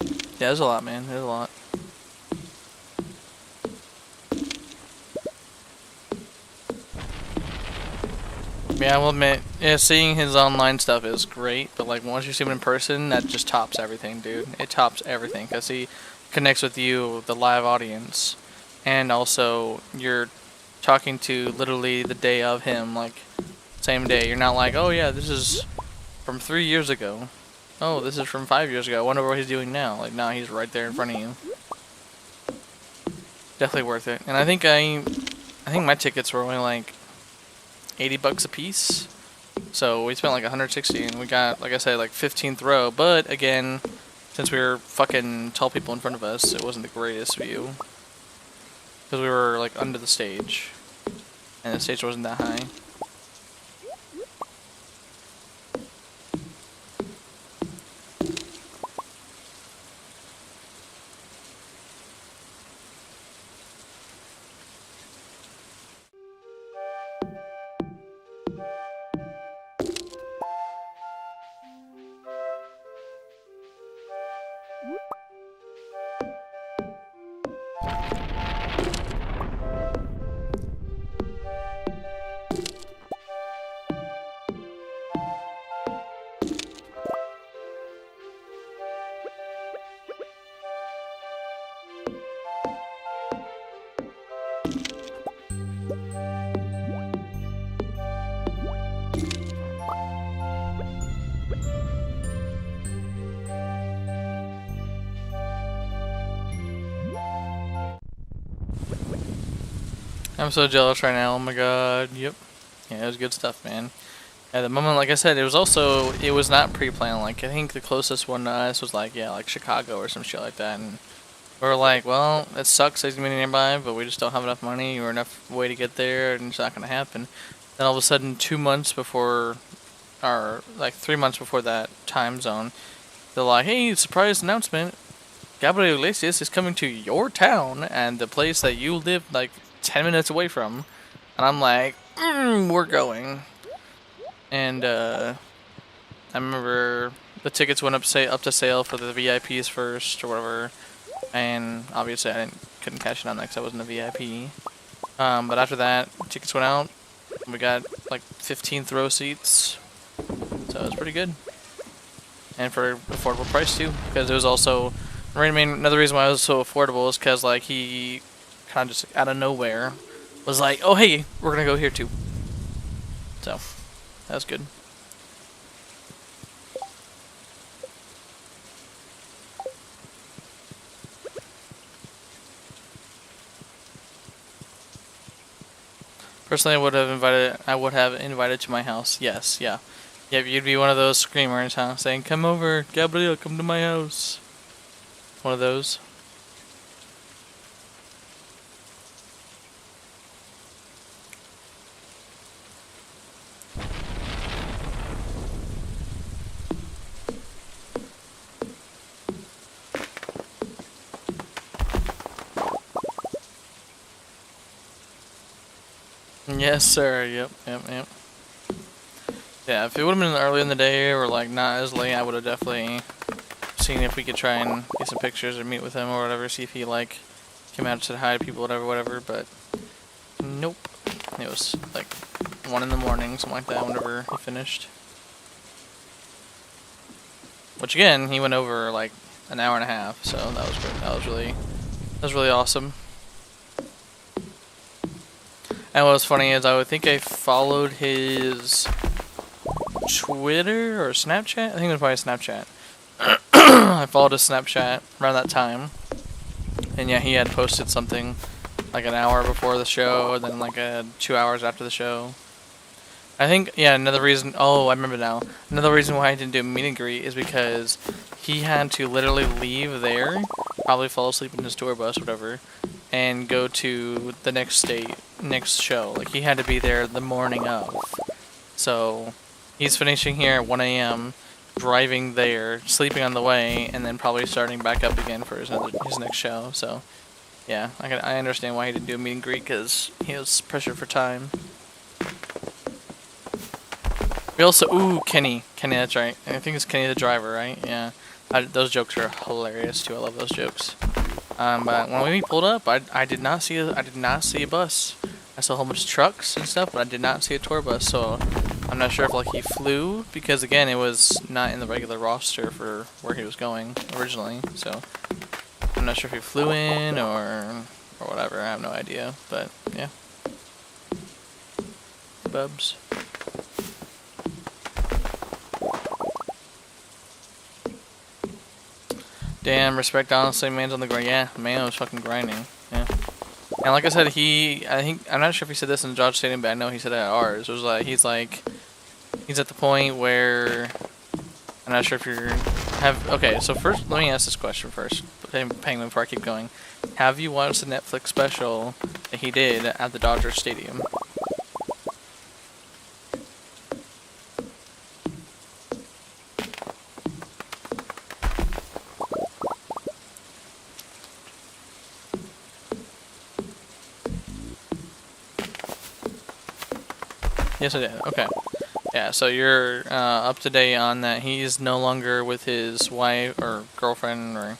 Speaker 2: Yeah, there's a lot, man. There's a lot. Yeah, I will admit, yeah, seeing his online stuff is great, but like once you see him in person, that just tops everything, dude. It tops everything because he connects with you, the live audience, and also you're talking to literally the day of him, like same day. You're not like, oh yeah, this is from 3 years ago. Oh, this is from 5 years ago. I wonder what he's doing now. Like, no, he's right there in front of you. Definitely worth it. And I think my tickets were only like $80 a piece. So we spent like 160 and we got, like I said, like 15th row. But again, since we were fucking tall people in front of us, it wasn't the greatest view. Because we were like under the stage. And the stage wasn't that high. I'm so jealous right now. Oh my god. Yep. Yeah, it was good stuff, man. At the moment, like I said, it was not pre-planned. Like, I think the closest one to us was like, yeah, like Chicago or some shit like that. And we're like, well, it sucks that he's gonna be nearby, but we just don't have enough money or enough way to get there, and it's not gonna happen. Then all of a sudden, 2 months before, or like 3 months before that time zone, they're like, hey, surprise announcement. Gabriel Iglesias is coming to your town and the place that you live like 10 minutes away from. And I'm like, we're going. And I remember the tickets went up to sale for the VIPs first or whatever. And obviously couldn't cash it on that because I wasn't a VIP. But after that, tickets went out. We got like 15th row seats. So it was pretty good. And for affordable price too, because it was also... another reason why it was so affordable is because like he kind of just out of nowhere was like, oh hey, we're gonna go here too. So that was good. Personally, I would have invited to my house. Yes, yeah. Yeah, you'd be one of those screamers, huh? Saying, come over, Gabriel, come to my house. One of those. Yes, sir. Yep. Yeah, if it would have been early in the day or like not as late, I would have definitely seen if we could try and get some pictures or meet with him or whatever, see if he like came out and said hi to people, whatever, but nope. It was like 1 in the morning, something like that, whenever he finished. Which again, he went over like an hour and a half, so that was good. That was really awesome. And what was funny is I think I followed his Twitter or Snapchat. I think it was probably Snapchat. I followed his Snapchat around that time, and yeah, he had posted something like an hour before the show, and then like 2 hours after the show. I think, yeah, another reason, oh, I remember now. Another reason why I didn't do a meet and greet is because he had to literally leave there, probably fall asleep in his tour bus, whatever, and go to the next show. Like, he had to be there the morning of. So, he's finishing here at 1 a.m., driving there, sleeping on the way, and then probably starting back up again for his next show. So, yeah, I understand why he didn't do a meet and greet, because he was pressured for time. We also, ooh, Kenny, that's right. I think it's Kenny the driver, right? Yeah, those jokes are hilarious too. I love those jokes. But when we pulled up, I did not see a bus. I saw a whole bunch of trucks and stuff, but I did not see a tour bus. So I'm not sure if like he flew, because again, it was not in the regular roster for where he was going originally. So I'm not sure if he flew in or whatever. I have no idea. But yeah, Bubs. Damn, respect, honestly, man's on the grind. Yeah, man was fucking grinding. Yeah. And like I said, I'm not sure if he said this in the Dodge Stadium, but I know he said it at ours. It was like, he's at the point where, I'm not sure if okay, so first, let me ask this question first, Penguin, before I keep going. Have you watched the Netflix special that he did at the Dodger Stadium? Yes, I did. Okay. Yeah, so you're up to date on that. He's no longer with his wife or girlfriend, or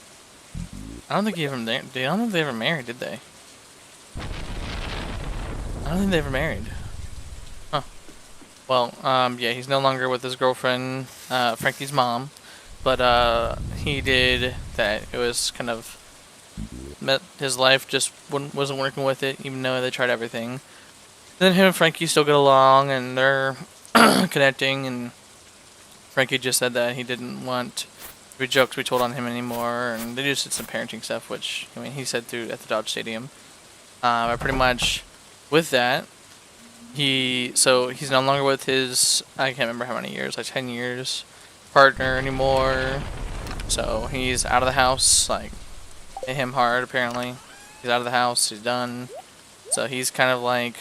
Speaker 2: I don't think I don't think they ever married, did they? I don't think they ever married. Huh. Well, yeah, he's no longer with his girlfriend, Frankie's mom, but he did that. It was kind of his life just wasn't working with it, even though they tried everything. Then him and Frankie still get along, and they're connecting, and Frankie just said that he didn't want the jokes we told on him anymore, and they just did some parenting stuff, which, I mean, he said at the Dodge Stadium. But pretty much with that, he's no longer with his, I can't remember how many years, like 10 years, partner anymore. So he's out of the house, like, hit him hard. Apparently, he's out of the house. He's done. So he's kind of like,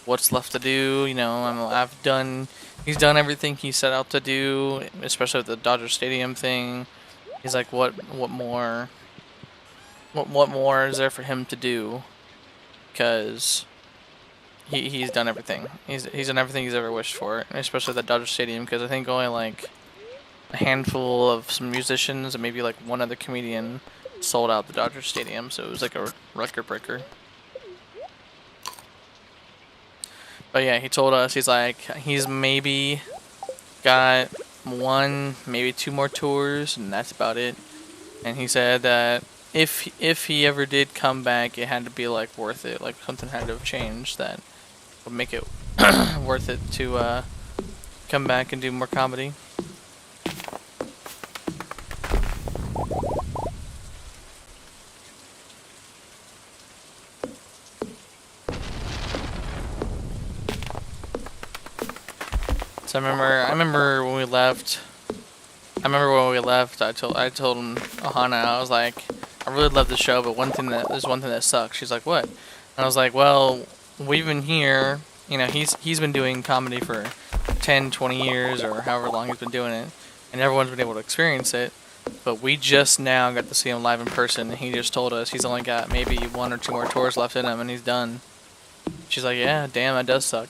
Speaker 2: what's left to do? You know, I've done. He's done everything he set out to do, especially with the Dodger Stadium thing. He's like, what more? What more is there for him to do? Because he's done everything. He's done everything he's ever wished for, especially the Dodger Stadium. Because I think only like a handful of some musicians and maybe like one other comedian sold out the Dodger Stadium, so it was like a record breaker. But yeah, he told us he's maybe got one, maybe two more tours, and that's about it. And he said that if he ever did come back, it had to be like worth it, like something had to have changed that would make it worth it to come back and do more comedy. So I remember when we left. I told Ohana, I was like, I really love the show, but there's one thing that sucks. She's like, what? And I was like, well, we've been here. You know, he's been doing comedy for 10, 20 years or however long he's been doing it, and everyone's been able to experience it. But we just now got to see him live in person, and he just told us he's only got maybe one or two more tours left in him, and he's done. She's like, yeah, damn, that does suck.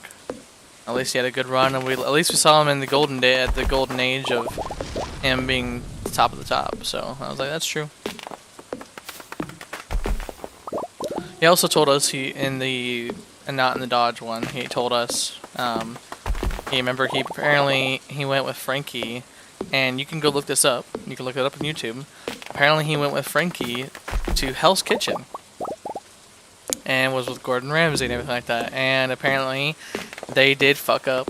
Speaker 2: At least he had a good run, and at least we saw him in the golden age of him being the top of the top. So I was like, that's true. He also told us and not in the Dodge one. He told us he apparently went with Frankie, and you can go look this up. You can look it up on YouTube. Apparently he went with Frankie to Hell's Kitchen and was with Gordon Ramsay and everything like that. And apparently they did fuck up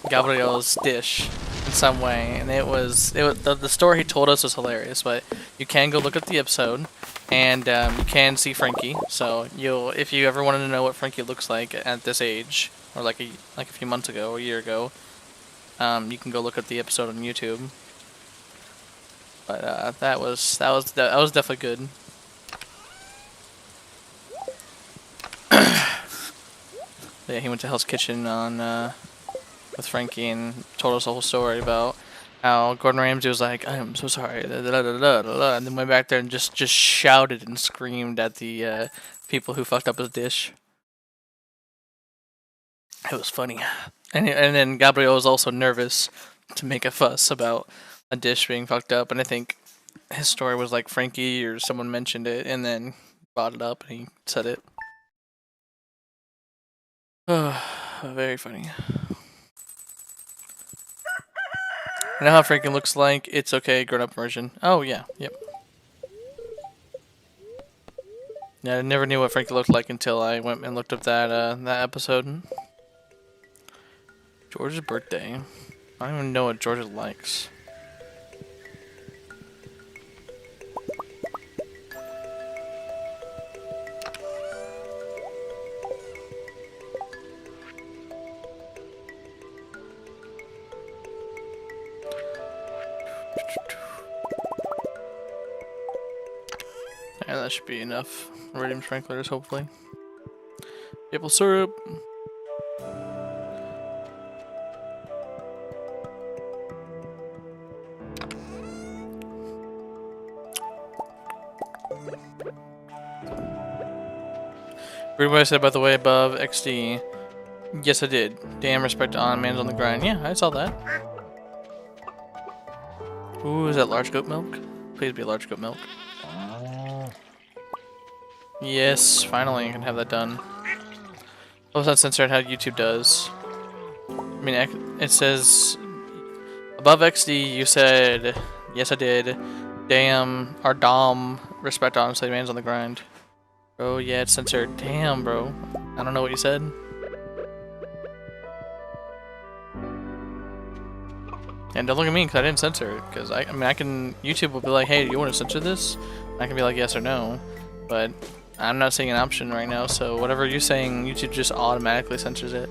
Speaker 2: Gabriel's dish in some way, and the story he told us was hilarious. But you can go look at the episode, and you can see Frankie. So if you ever wanted to know what Frankie looks like at this age, or like a few months ago, a year ago, you can go look at the episode on YouTube. But that was definitely good. Yeah, he went to Hell's Kitchen with Frankie and told us the whole story about how Gordon Ramsay was like, I'm so sorry, and then went back there and just shouted and screamed at the people who fucked up his dish. It was funny. And then Gabriel was also nervous to make a fuss about a dish being fucked up, and I think his story was like Frankie or someone mentioned it and then brought it up and he said it. Very funny. I know how Frankie looks like. It's okay, grown-up version. Oh yeah, yep. Yeah, I never knew what Frankie looked like until I went and looked up that episode. George's birthday. I don't even know what George likes. Yeah, that should be enough. Radium sprinklers, hopefully. Maple syrup. Read what I said about the way above XD. Yes, I did. Damn respect on man's on the grind. Yeah, I saw that. Ooh, is that large goat milk? Please be large goat milk. Yes, finally I can have that done. Oh, it's not censored how YouTube does. I mean, it says above XD. You said yes, I did. Damn, our Dom respect honestly, man's on the grind. Oh yeah, it's censored. Damn, bro. I don't know what you said. And don't look at me because I didn't censor it. Because I mean, I can. YouTube will be like, hey, do you want to censor this? And I can be like, yes or no. But I'm not seeing an option right now. So whatever you're saying, YouTube just automatically censors it.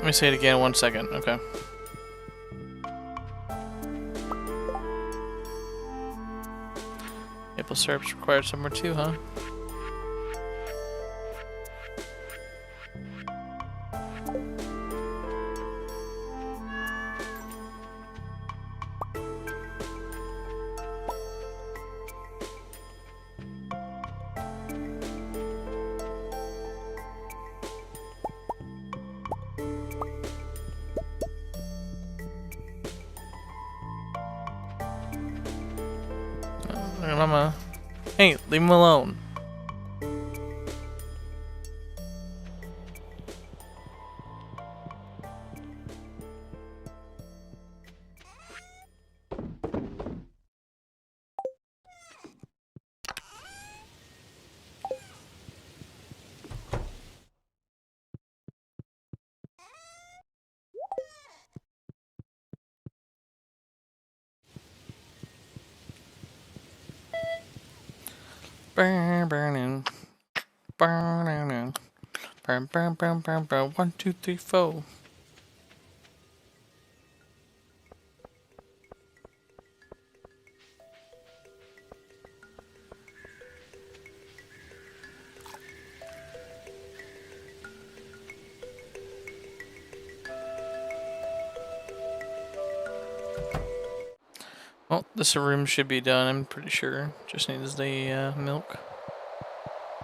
Speaker 2: Let me say it again, 1 second, okay. Maple syrup's required somewhere too, huh? Mama. Hey, leave him alone. Burning. 1, 2, 3, 4. Well, this room should be done, I'm pretty sure. Just needs the milk.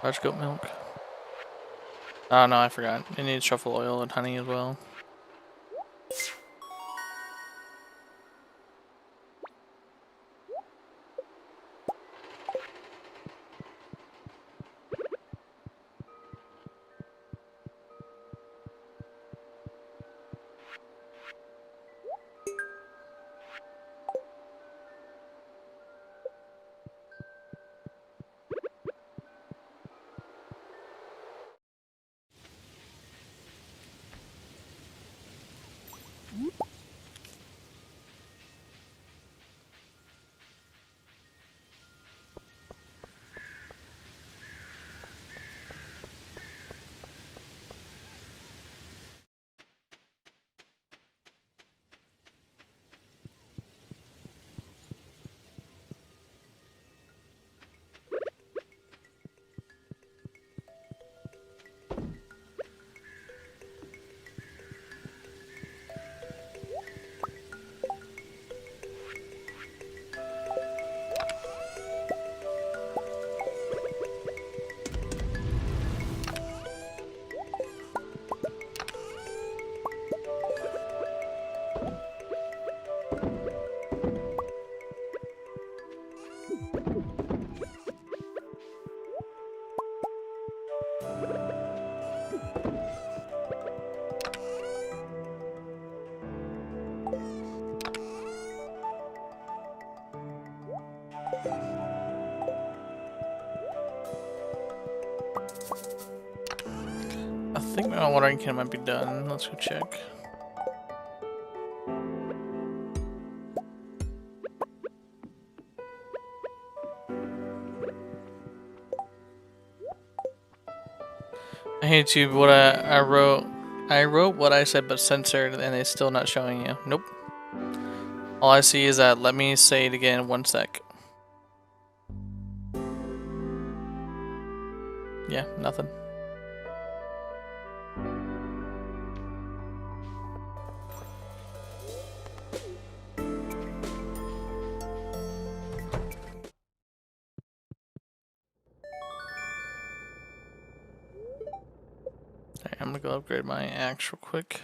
Speaker 2: Large goat milk. Oh no, I forgot. It needs truffle oil and honey as well. I think my watering can might be done. Let's go check. I hate you, but I wrote what I said but censored and it's still not showing you. Nope. All I see is that let me say it again 1 sec. Yeah, nothing. Alright, I'm gonna go upgrade my axe real quick.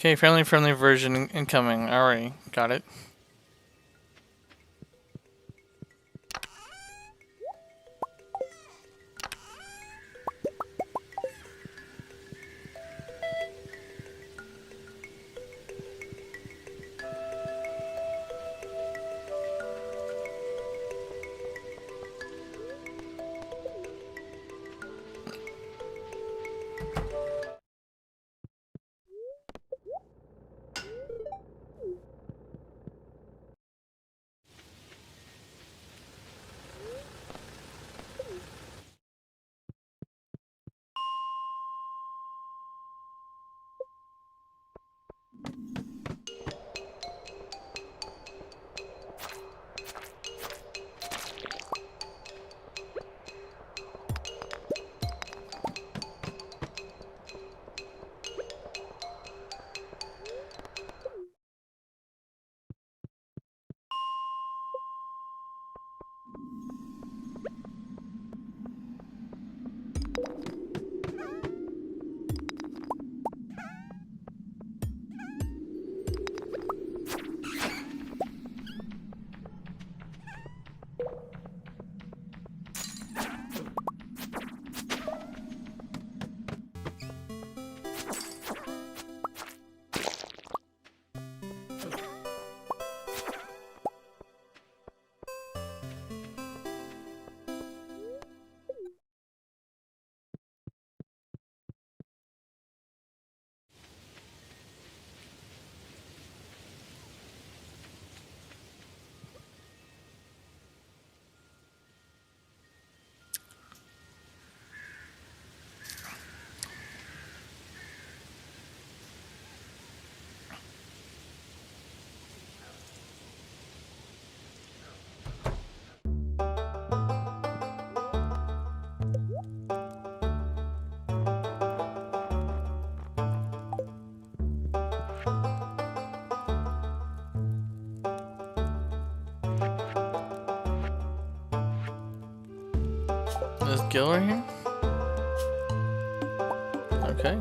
Speaker 2: Okay, family-friendly version incoming. Alright, got it. Is Gil right here? Okay.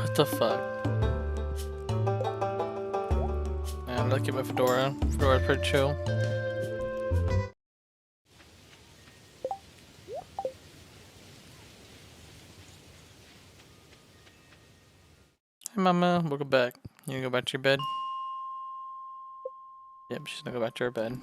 Speaker 2: What the fuck? Man, look at my fedora. Fedora's pretty chill. Hey mama, welcome back. You gonna go back to your bed? Yep, she's gonna go back to her bed.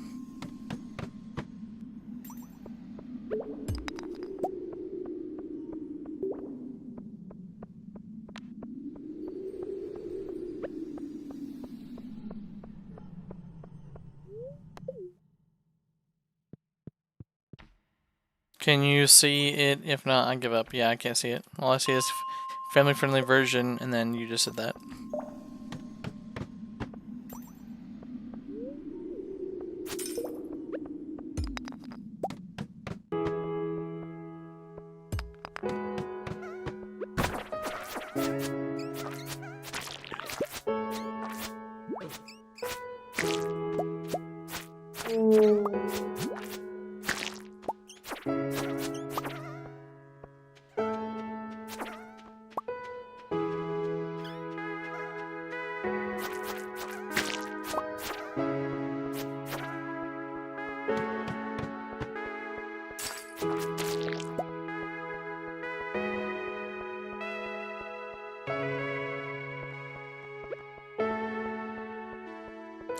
Speaker 2: Can you see it? If not, I give up. Yeah, I can't see it. All I see is family-friendly version, and then you just said that.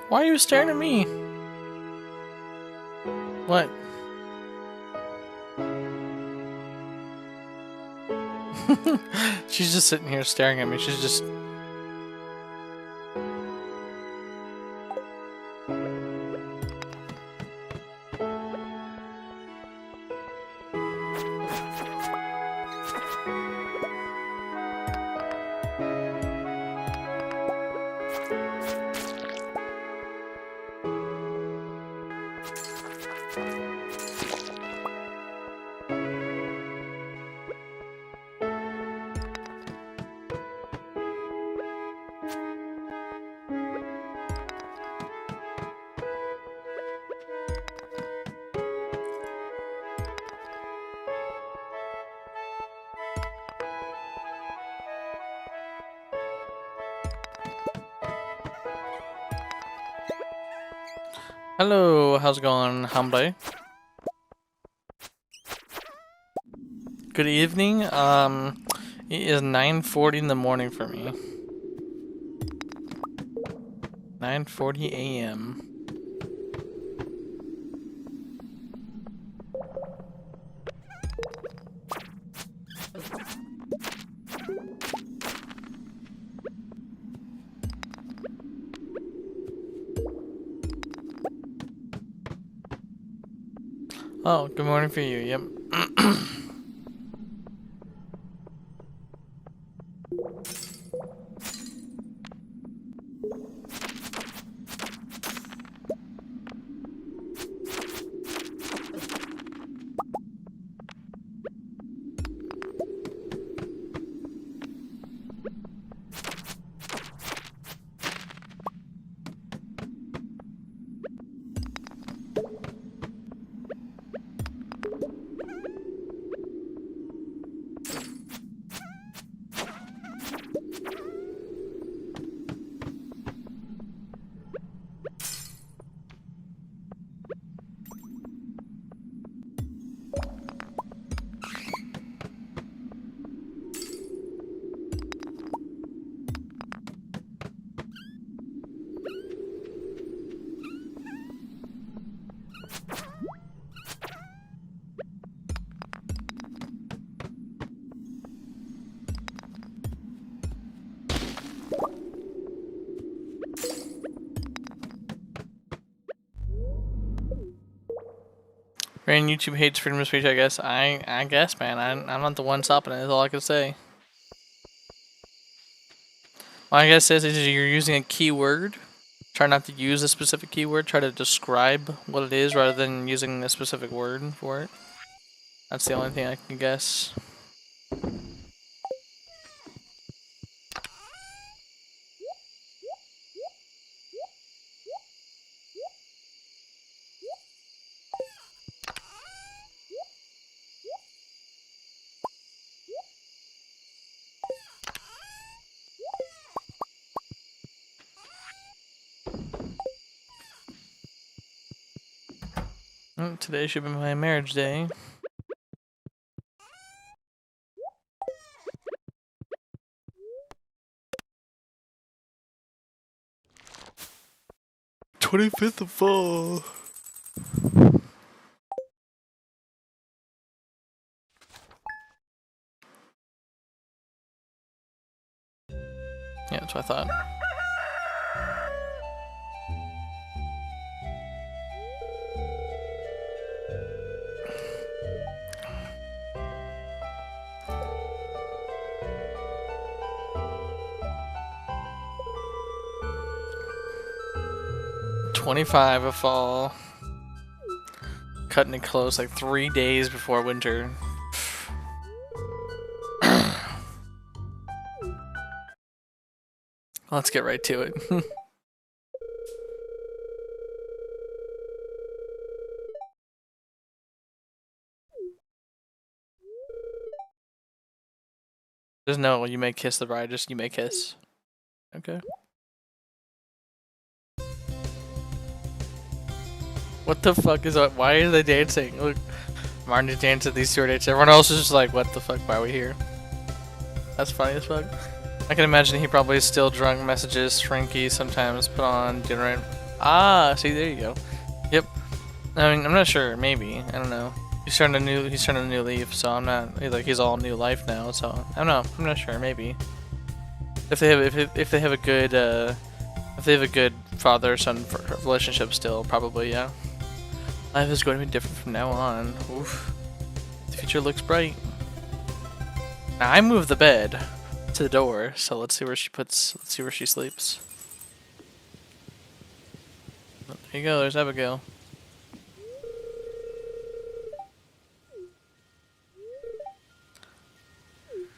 Speaker 2: Why are you staring at me? What? She's just sitting here staring at me. She's just... Hello, how's it going, Hambre? Good evening. It is 9:40 in the morning for me. 9:40 a.m. Oh, good morning for you, yep. Rain YouTube hates freedom of speech, I guess. I guess, man. I'm not the one stopping it. That's all I can say. All I guess is you're using a keyword. Try not to use a specific keyword. Try to describe what it is rather than using a specific word for it. That's the only thing I can guess. Today should be my marriage day. "25th of fall." Yeah, that's what I thought. "25 of fall." Cutting it close, like 3 days before winter. Let's get right to it. There's no "you may kiss the bride," just "you may kiss." Okay. What the fuck is that? Why are they dancing? Look, Martin dancing, these two are dancing. Everyone else is just like, what the fuck, why are we here? That's funny as fuck. I can imagine he probably is still drunk, messages Shrinky sometimes, put on deodorant. Ah, see, there you go. Yep. I mean, I'm not sure, maybe. I don't know. He's turning a new leaf, so I'm not, he's all new life now, so I don't know. I'm not sure, maybe. If they have a good father-son relationship still, probably, yeah. Life is going to be different from now on. Oof. The future looks bright. Now I moved the bed to the door, so let's see where she sleeps. There you go, there's Abigail.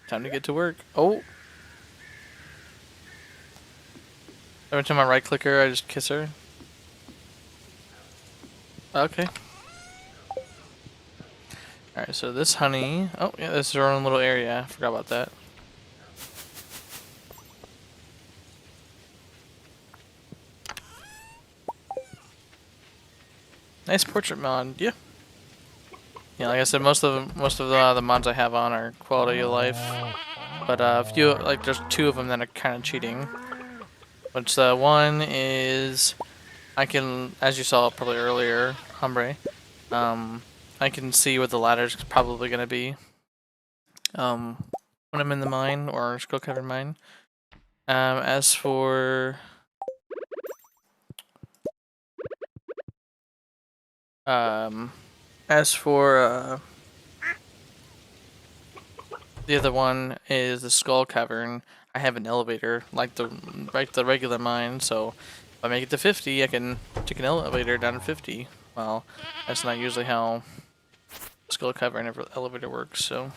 Speaker 2: Time to get to work. Oh! Every time I right click her, I just kiss her. Okay. Alright, so this honey... Oh, yeah, this is her own little area. I forgot about that. Nice portrait mod, yeah. Yeah, like I said, most of the mods I have on are quality of life. But there's 2 of them that are kind of cheating. Which one is... I can, as you saw probably earlier, Hombre, I can see what the ladder's probably going to be when I'm in the mine or skull covered mine. As for the other one is the skull cavern. I have an elevator like the regular mine, so if I make it to 50, I can take an elevator down to 50. Well, that's not usually how skull cavern elevator works, so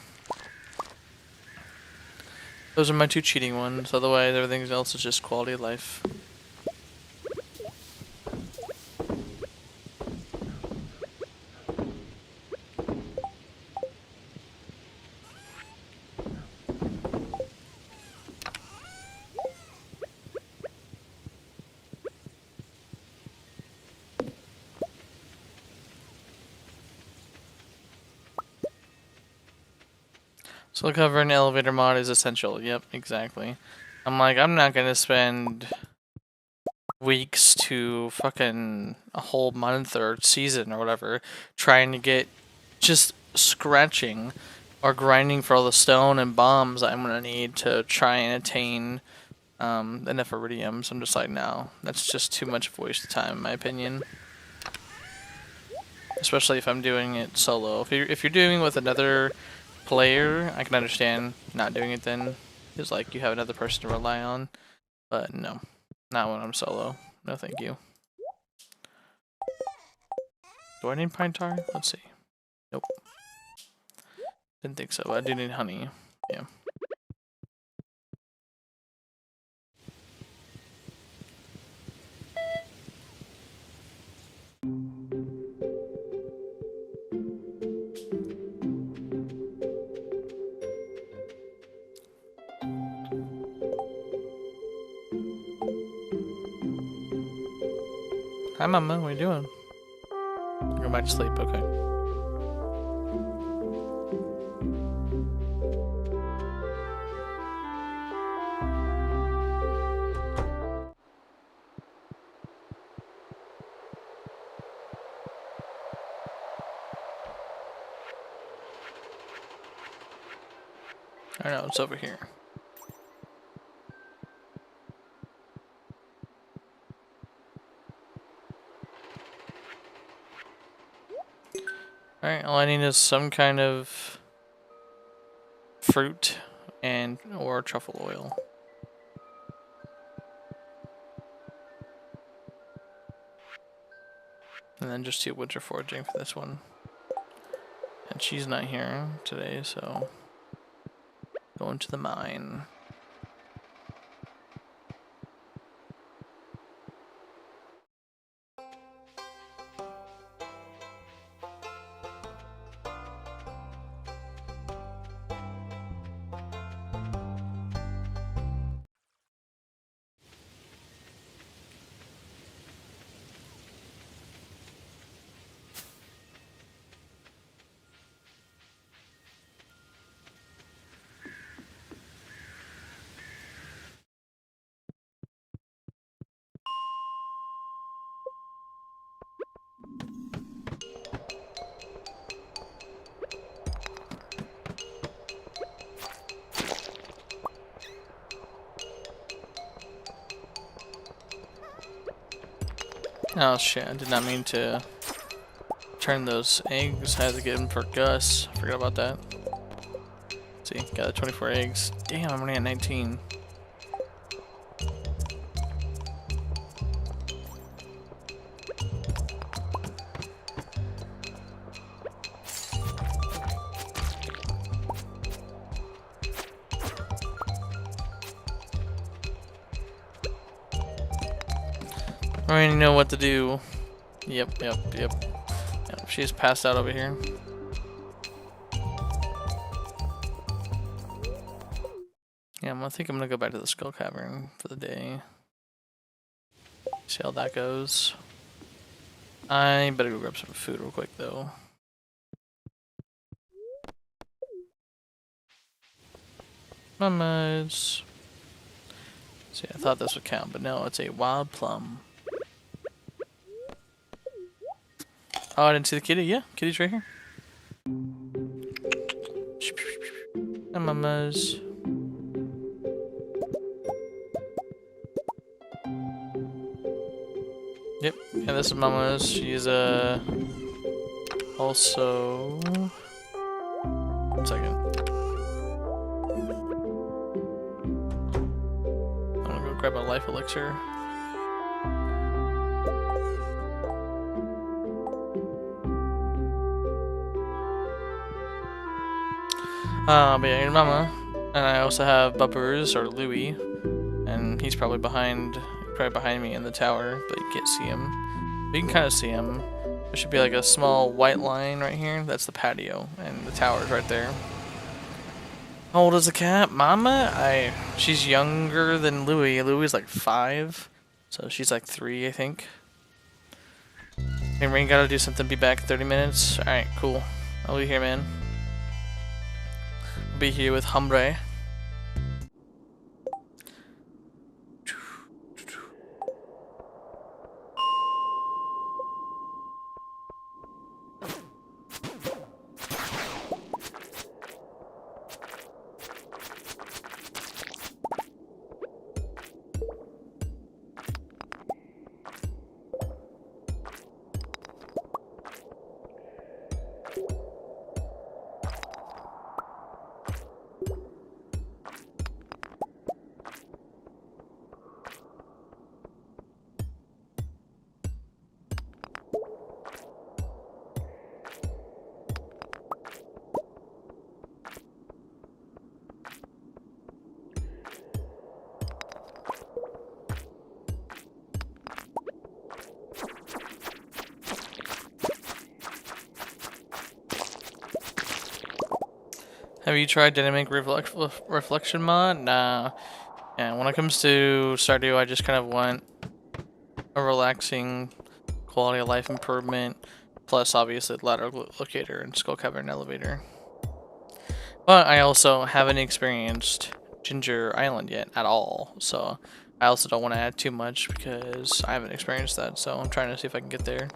Speaker 2: those are my 2 cheating ones. Otherwise, everything else is just quality of life. So cover an elevator mod is essential. Yep, exactly. I'm not gonna spend weeks to fucking a whole month or season or whatever trying to get just scratching or grinding for all the stone and bombs I'm gonna need to try and attain enough iridium. So I'm just like, no, that's just too much of a waste of time in my opinion. Especially if I'm doing it solo. If you're doing it with another player, I can understand not doing it then. Because like you have another person to rely on. But no. Not when I'm solo. No thank you. Do I need pine tar? Let's see. Nope. Didn't think so, but I do need honey. Yeah. Hi mama, what are you doing? go back to sleep. Okay. I know it's over here. Alright, all I need is some kind of fruit and or truffle oil. And then just 2 winter foraging for this one. And she's not here today, so going to the mine. Oh shit, I did not mean to turn those eggs. I had to get them for Gus. Forgot about that. Let's see, got 24 eggs. Damn, I'm only at 19. I already know what to do. Yep. She's passed out over here. Yeah, I think I'm gonna go back to the Skull Cavern for the day. See how that goes. I better go grab some food real quick though. Mamas. See, I thought this would count, but no, it's a wild plum. Oh, I didn't see the kitty. Yeah, kitty's right here. Hi, mamas. Yep, yeah, this is Mama's. She's also. 1 second. I'm gonna go grab a life elixir. But yeah, your Mama. And I also have Buppers or Louie, and he's probably behind me in the tower, but you can't see him. But you can kind of see him. There should be like a small white line right here. That's the patio, and the tower's right there. How old is the cat? Mama? She's younger than Louie. Louie's like 5, so she's like 3, I think. Hey, Rain, gotta do something. Be back in 30 minutes. All right, cool. I'll be here, man. I'll be here with Humbre. Have you tried dynamic reflection mod? Nah. Yeah, when it comes to Stardew, I just kind of want a relaxing quality of life improvement Plus, obviously, the ladder locator and skull cavern elevator. But I also haven't experienced Ginger Island yet at all, so I also don't want to add too much because I haven't experienced that, so I'm trying to see if I can get there.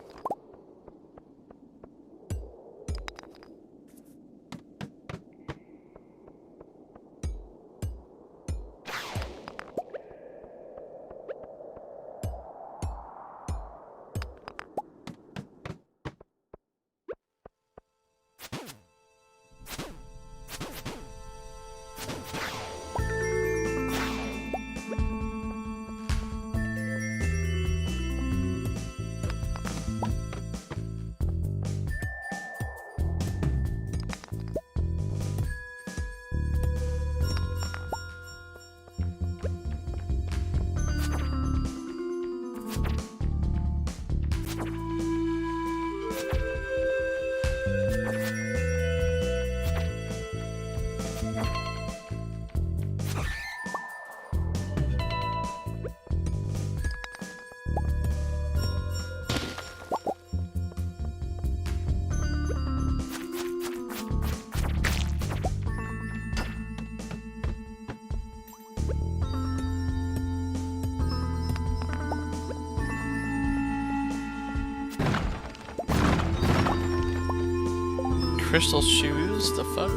Speaker 2: Crystal shoes? The fuck?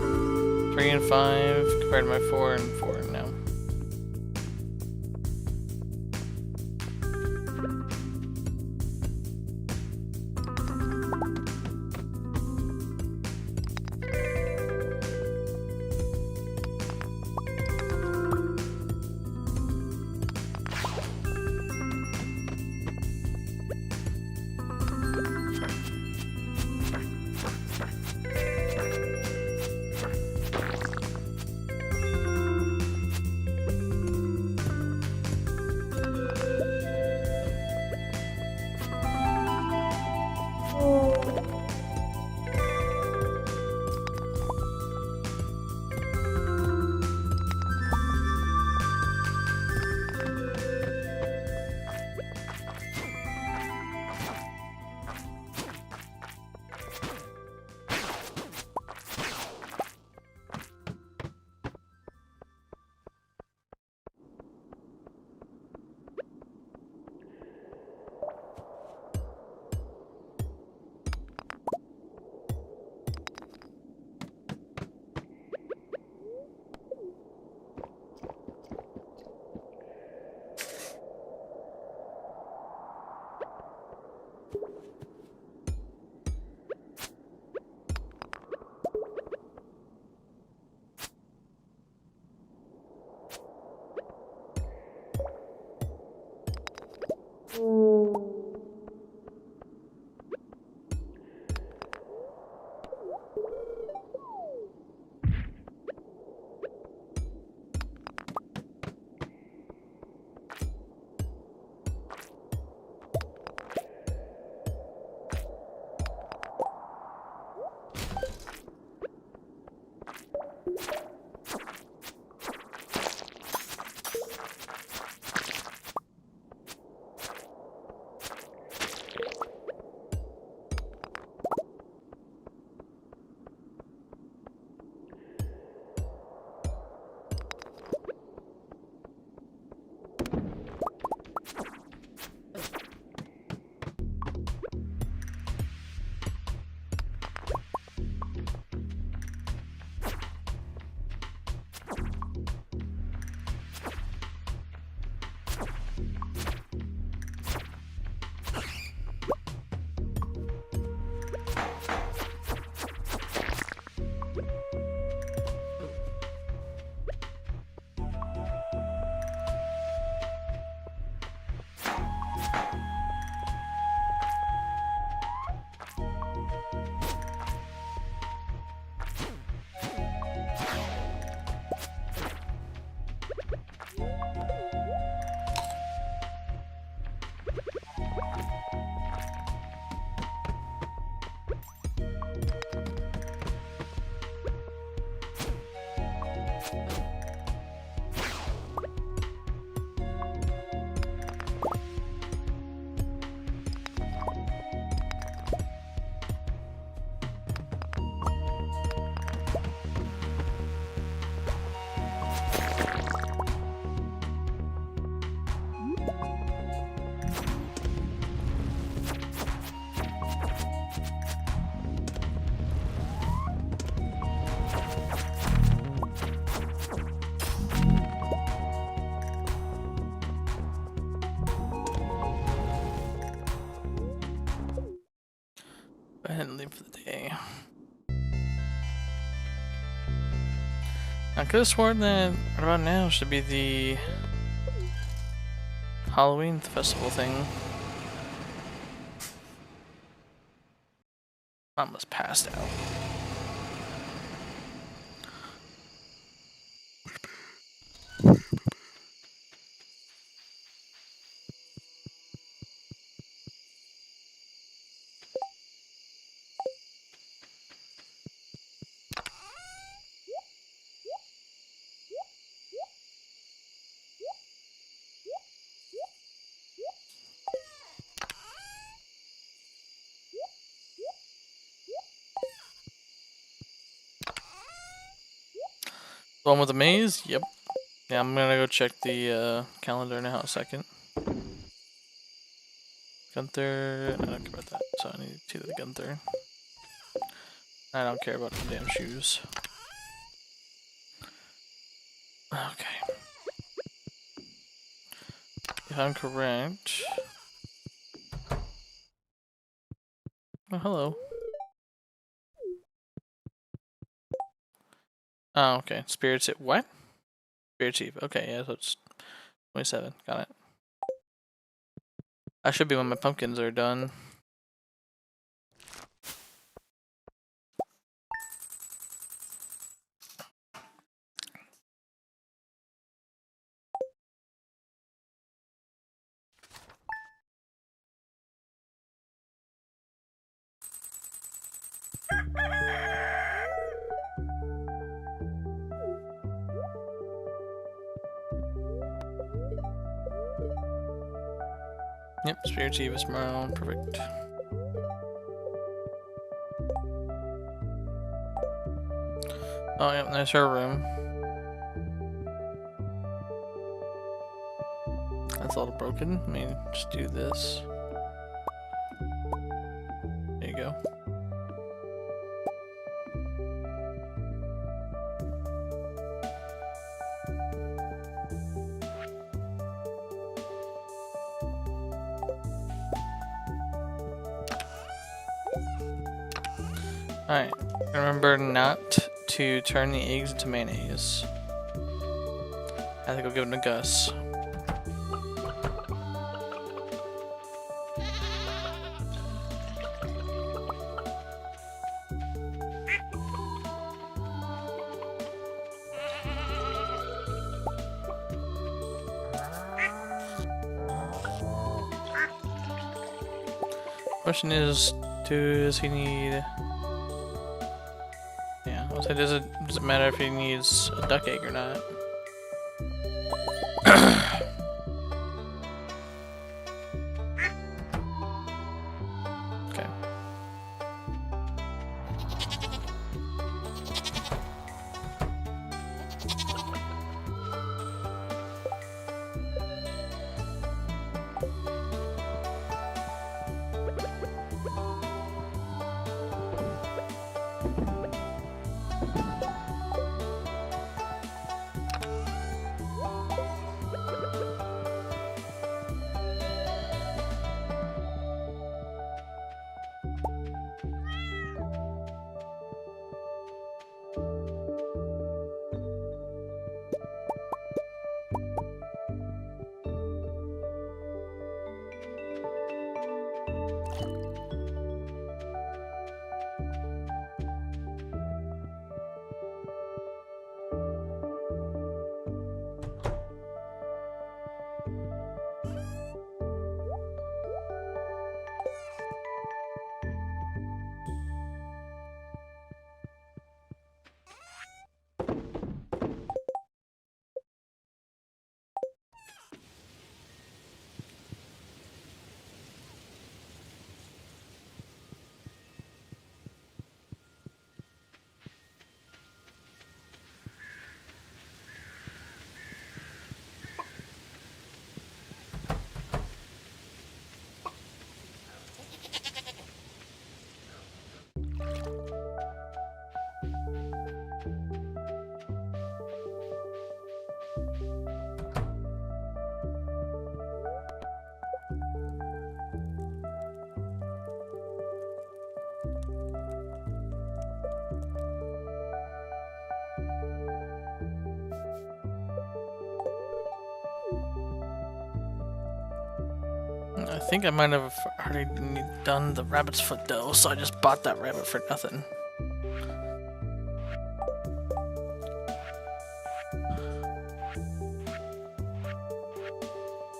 Speaker 2: 3 and 5 compared to my 4 and 4 now. I could have sworn that right about now should be the Halloween festival thing. I almost passed out. The one with the maze? Yep. Yeah, I'm gonna go check the calendar now in a second. Gunther, I don't care about that, so I need to see the Gunther. I don't care about the damn shoes. Okay. If I'm correct... Oh, hello. Oh, okay. Spirits at what? Spirit Chief. Okay, yeah, so it's 27. Got it. I should be when my pumpkins are done. Yep, Spirit Chief is tomorrow. Perfect. Oh, yep, there's her room. That's a little broken. I mean, just do this. There you go. Alright, remember not to turn the eggs into mayonnaise. I think I'll give it to Gus. Question is, does he need... Yeah, I'll say, does it matter if he needs a duck egg or not? Okay. I think I might have already done the rabbit's foot though, so I just bought that rabbit for nothing.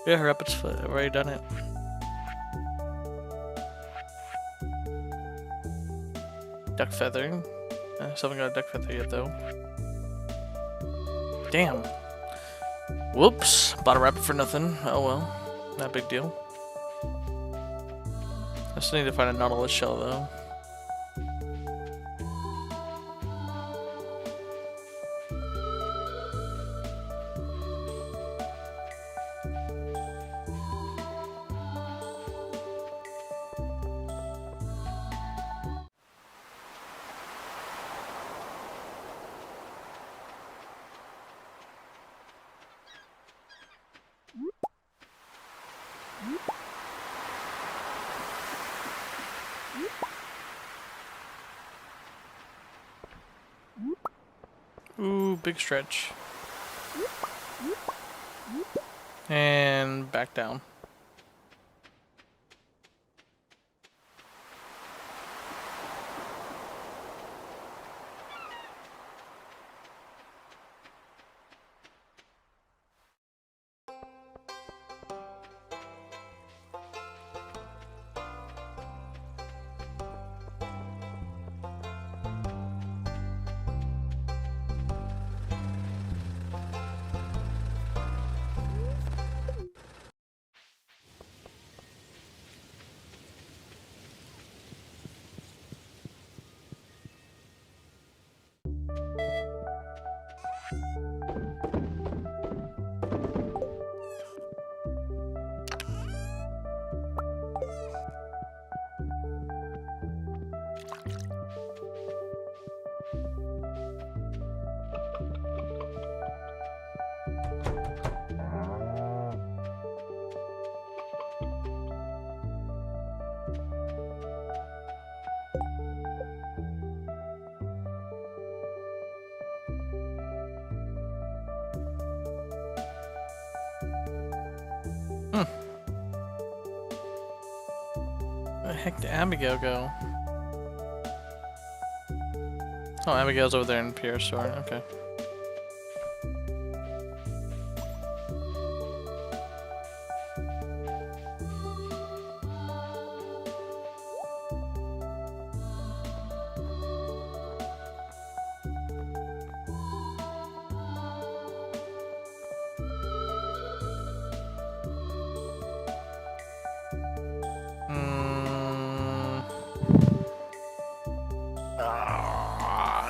Speaker 2: Yeah, rabbit's foot. I've already done it. Duck feather. I still haven't got a duck feather yet though. Damn. Whoops. Bought a rabbit for nothing. Oh well. Not a big deal. I still need to find a nautilus shell though. Ooh, big stretch. And back down. Where the heck did Abigail go? Oh, Abigail's over there in Pierre's store. Okay.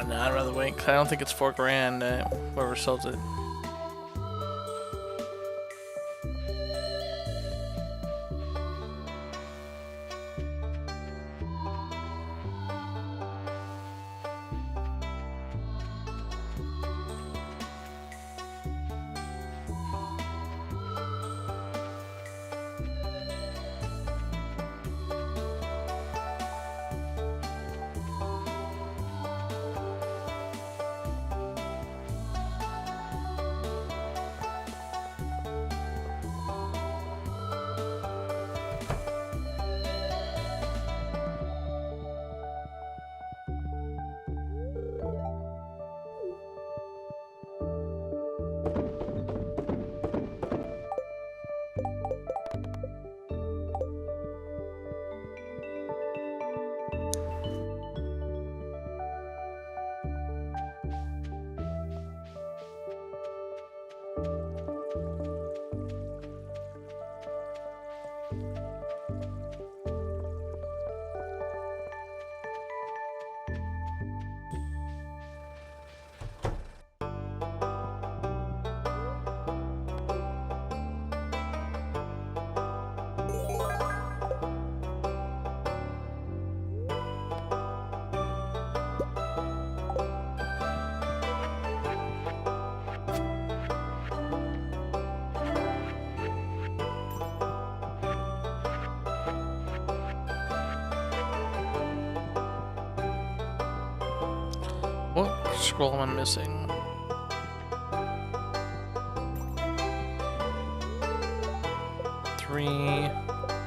Speaker 2: No, I'd rather wait. 'Cause I don't think it's $4,000. Whoever sells it. What scroll am I missing? Three.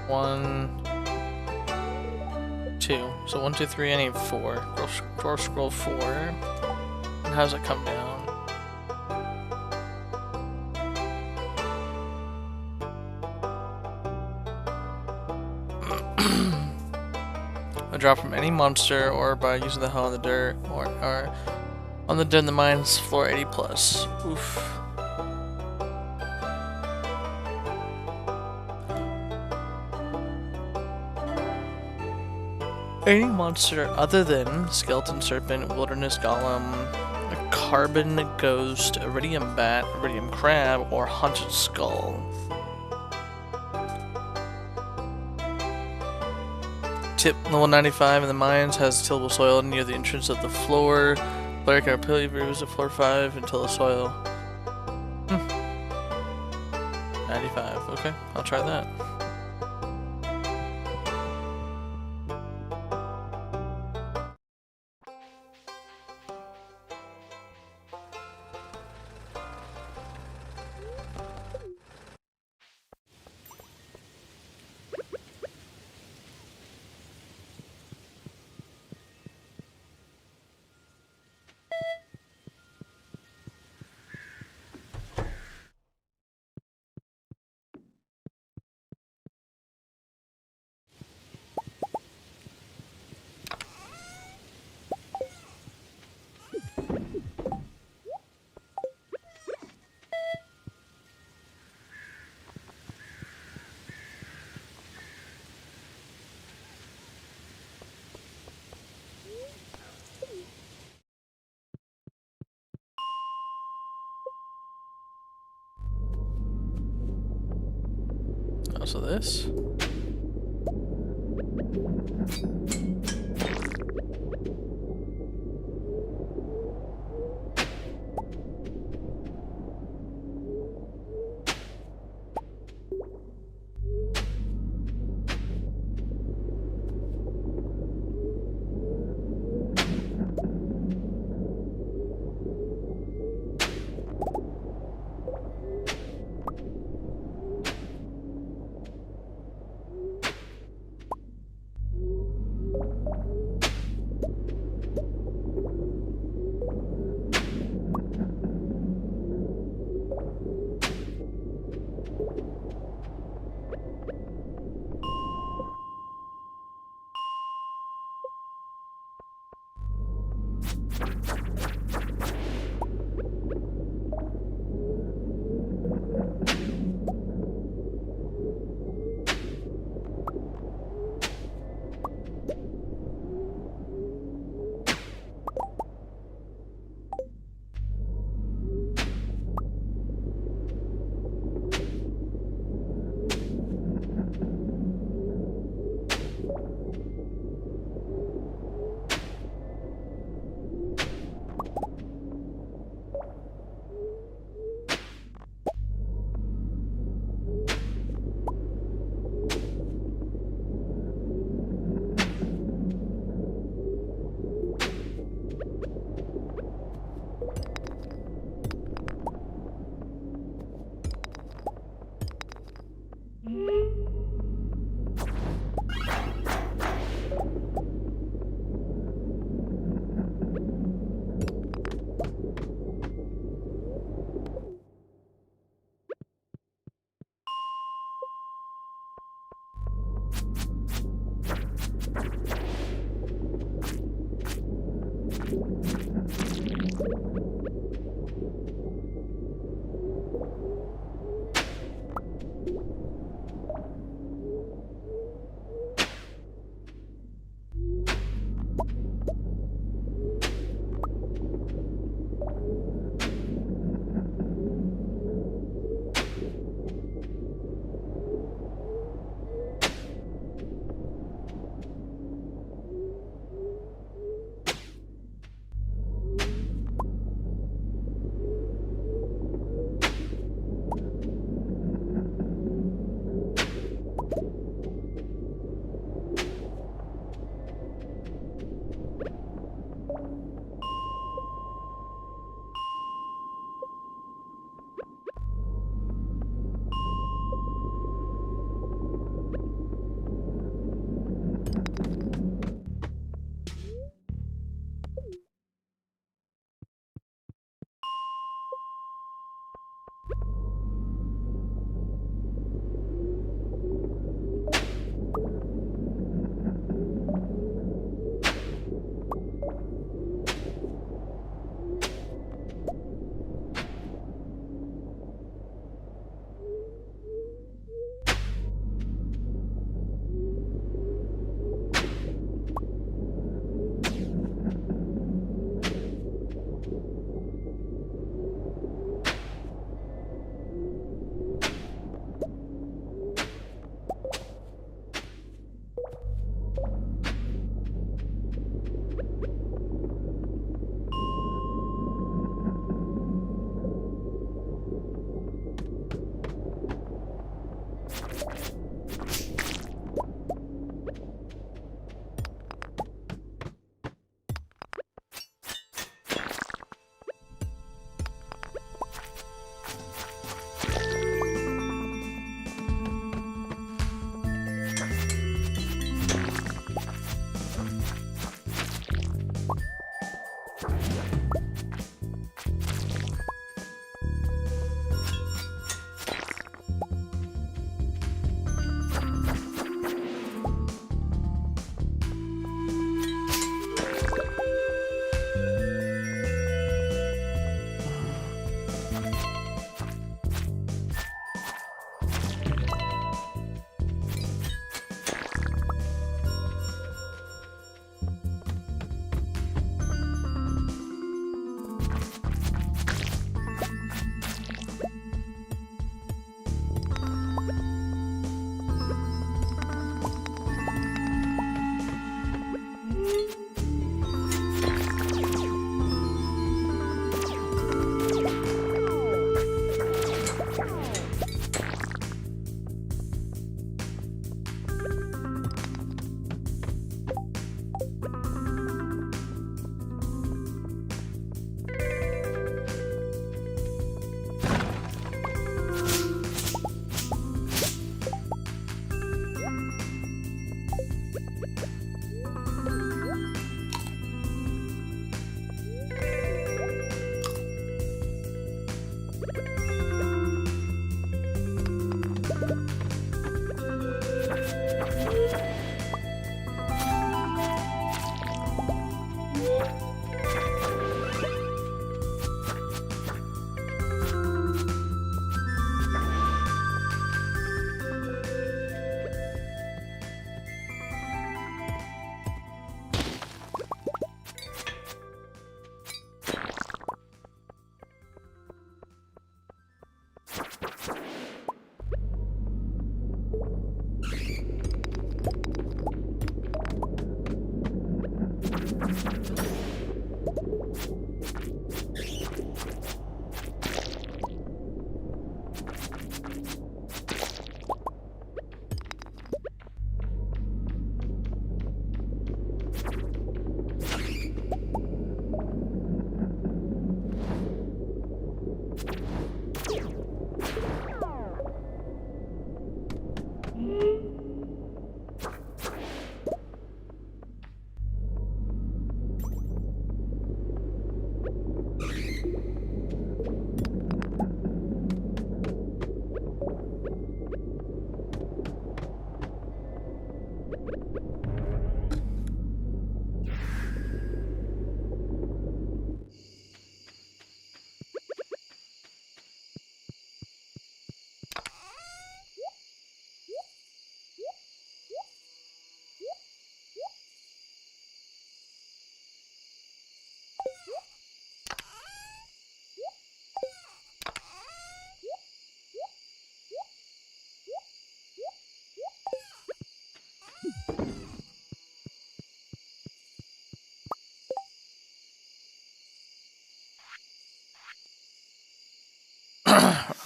Speaker 2: 1, 2. So 1, 2, 3, I need 4. Scroll 4. And how does it come down? A drop from any monster or by using the hell in the dirt or on the dead in the mines floor 80 plus. Oof. Any monster other than skeleton serpent, wilderness golem, a carbon ghost, iridium bat, iridium crab, or haunted skull. Tip, level 95 in the mines has tillable soil near the entrance of the floor. Player can repeatedly visit floor 5 until the soil. 95, okay, I'll try that. Also this.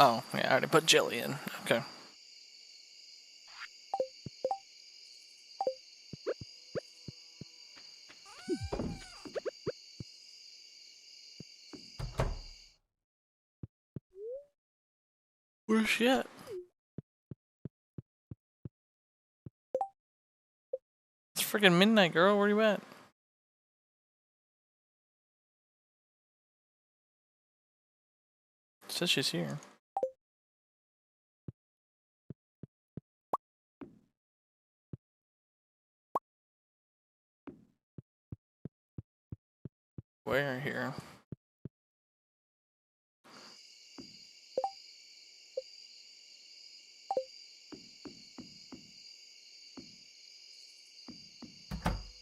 Speaker 2: Oh, yeah, I already put jelly in. Okay. Where's she at? It's freaking midnight, girl. Where you at? It says she's here. Where here?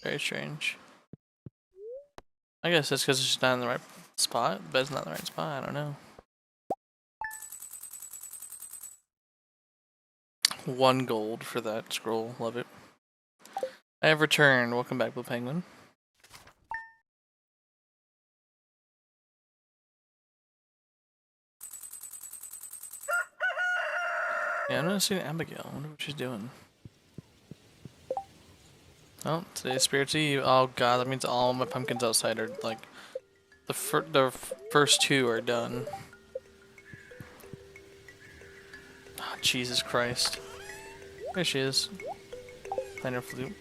Speaker 2: Very strange. I guess that's because it's not in the right spot, but it's not in the right spot. I don't know. 1 gold for that scroll. Love it. I have returned. Welcome back, Blue Penguin. Yeah, I'm not seeing Abigail. I wonder what she's doing. Oh, today's Spirit's Eve. Oh god, that means all my pumpkins outside are like the first 2 are done. Oh, Jesus Christ. There she is. Playing her flute.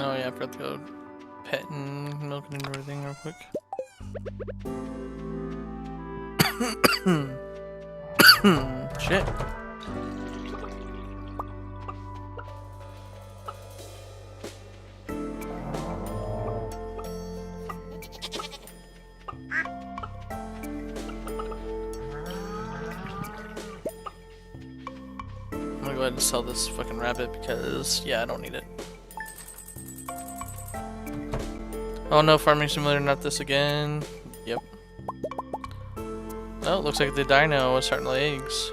Speaker 2: Oh yeah, I forgot to go petting, milking and everything real quick. Shit. I'm gonna go ahead and sell this fucking rabbit because, yeah, I don't need it. Oh no, Farming Simulator, not this again. Yep. Oh, looks like the dino is starting to lay eggs.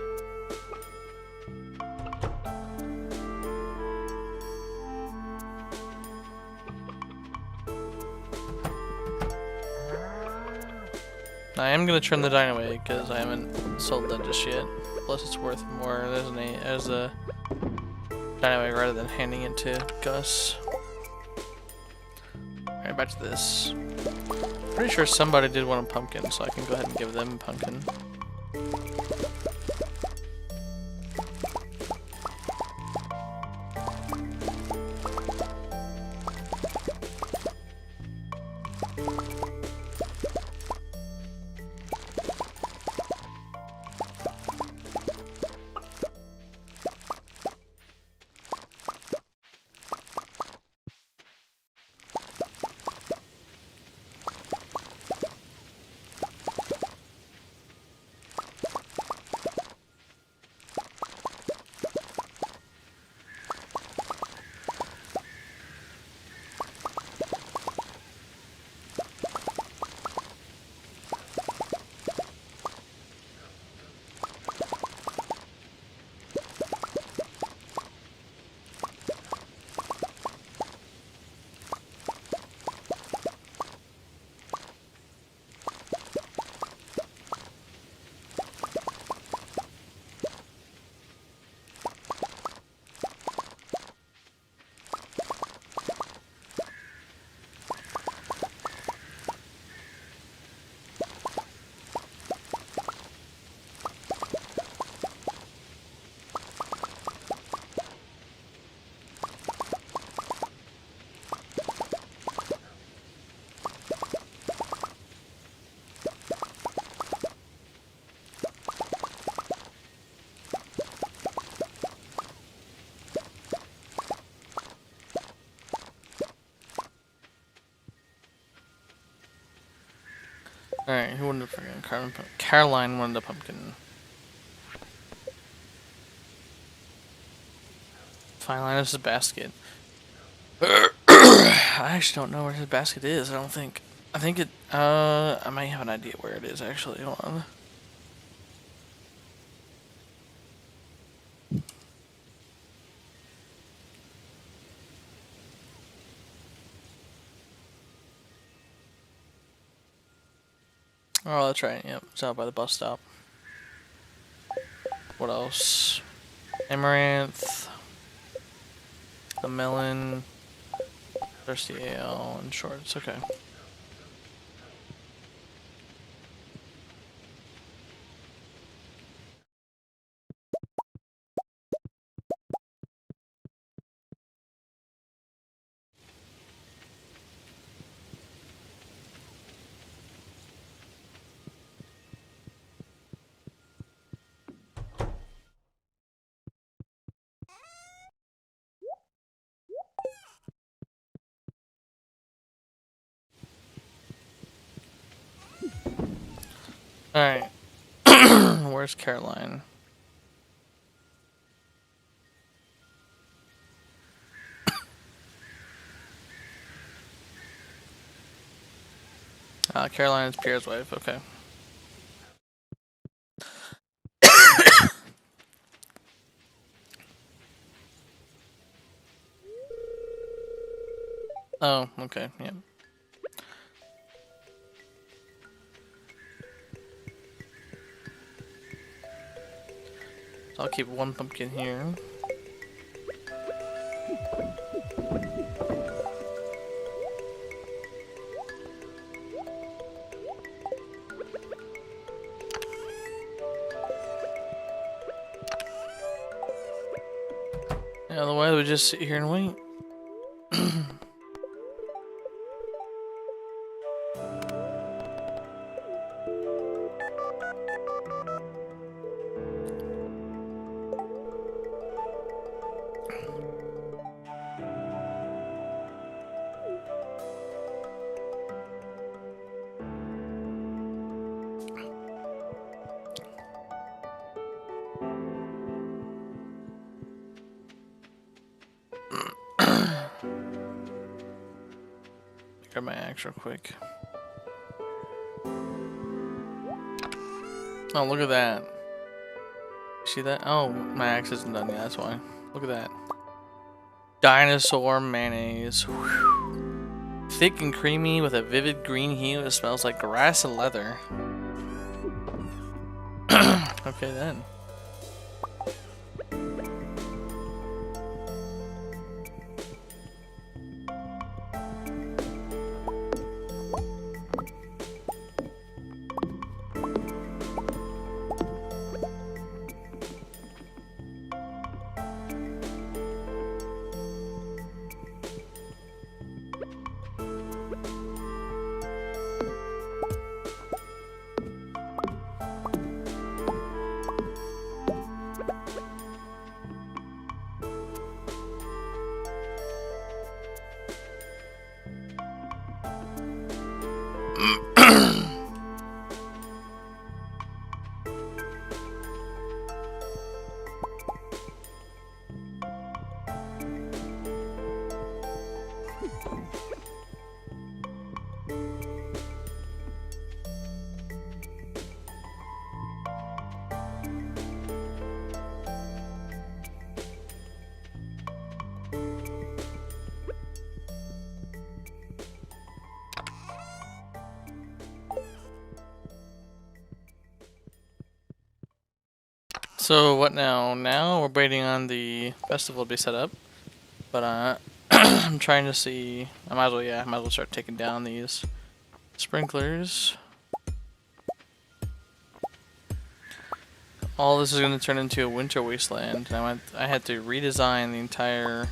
Speaker 2: I am gonna turn the dino egg because I haven't sold that just yet. Plus, it's worth more as a dino egg rather than handing it to Gus. Alright, back to this. Pretty sure somebody did want a pumpkin, so I can go ahead and give them a pumpkin. Alright, who wanted the freaking Caroline wanted the pumpkin. Fine, Linus' basket. I actually don't know where his basket is, I don't think. I think it, I might have an idea where it is actually, hold on. Oh, that's right, yep, it's out by the bus stop. What else? Amaranth, a melon, thirsty ale, and shorts, okay. Alright. Where's Caroline? Caroline is Pierre's wife, okay. Oh, okay, yeah. I'll keep one pumpkin here. Yeah, otherwise we just sit here and wait. Grab my axe real quick. Oh, look at that. See that? Oh, my axe isn't done yet, that's why. Look at that. Dinosaur mayonnaise. Whew. Thick and creamy with a vivid green hue. It smells like grass and leather. Okay then. So what now? Now we're waiting on the festival to be set up, but I'm trying to see. I might as well start taking down these sprinklers. All this is going to turn into a winter wasteland, and I had to redesign the entire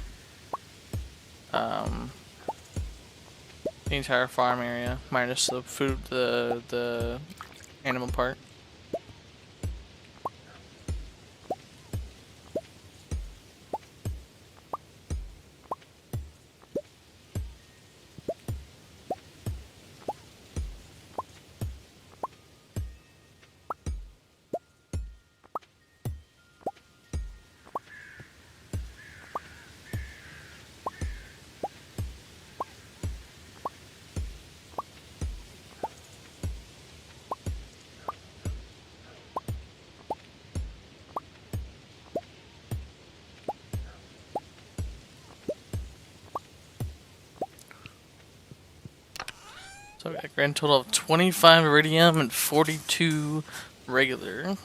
Speaker 2: farm area, minus the food, the animal part. So I got a grand total of 25 iridium and 42 regular.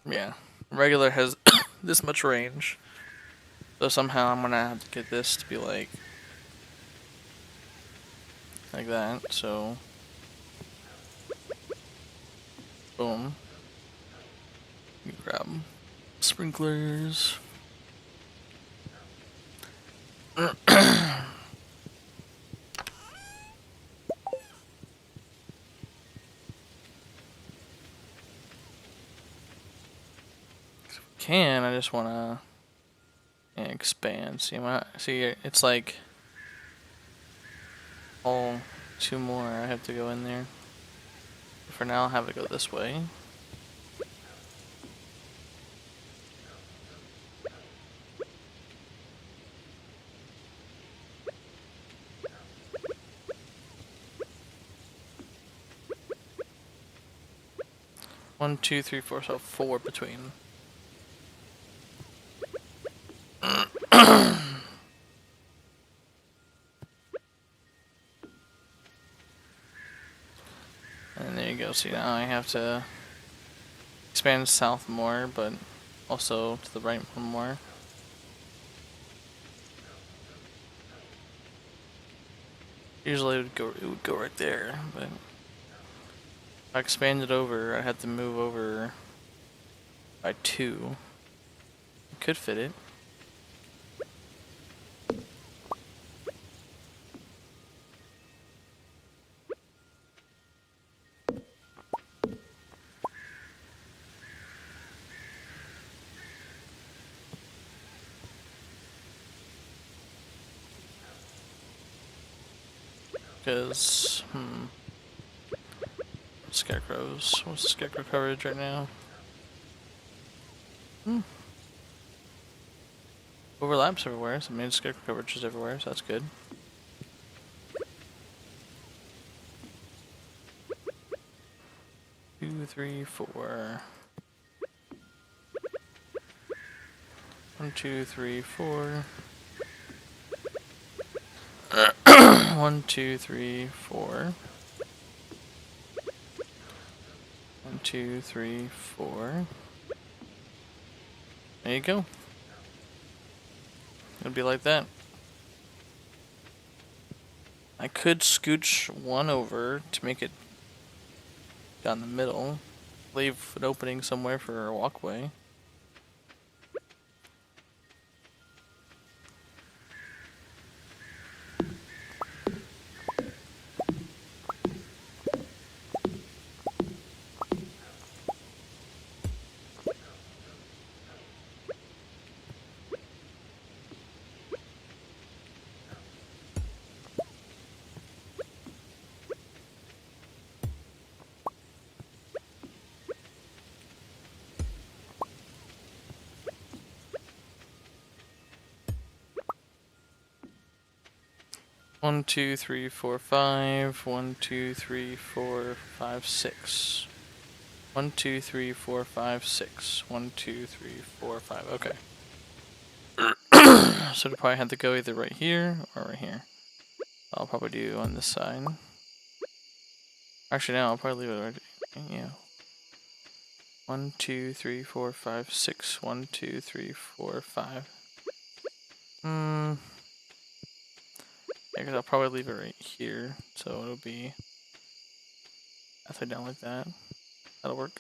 Speaker 2: Yeah, regular has this much range. So somehow I'm gonna have to get this to be like that. So boom. You grab sprinklers. I just wanna expand. See, it's like all two more. I have to go in there. For now, I'll have it go this way. One, two, three, four, so 4 between. And there you go. See, now I have to expand south more, but also to the right one more. Usually it would go right there, but if I expand it over, I have to move over by 2. I could fit it. Because, scarecrows. What's the scarecrow coverage right now? Overlaps everywhere, so maybe scarecrow coverage is everywhere, so that's good. Two, three, 4. 1, 2, 3, 4. 1, 2, 3, 4. 1, 2, 3, 4. There you go. It'll be like that. I could scooch one over to make it down the middle. Leave an opening somewhere for a walkway. One, two, three, four, 5. 1, 2, 3, 4, 5, 6. 1, 2, 3, 4, 5, 6. 1, 2, 3, 4, 5. Okay. So it'll probably have to go either right here or right here. I'll probably do on this side. Actually, no, I'll probably leave it right. Yeah. 1, 2, 3, 4, 5, 6. 1, 2, 3, 4, 5. Yeah, because I'll probably leave it right here, so it'll be upside down like that. That'll work.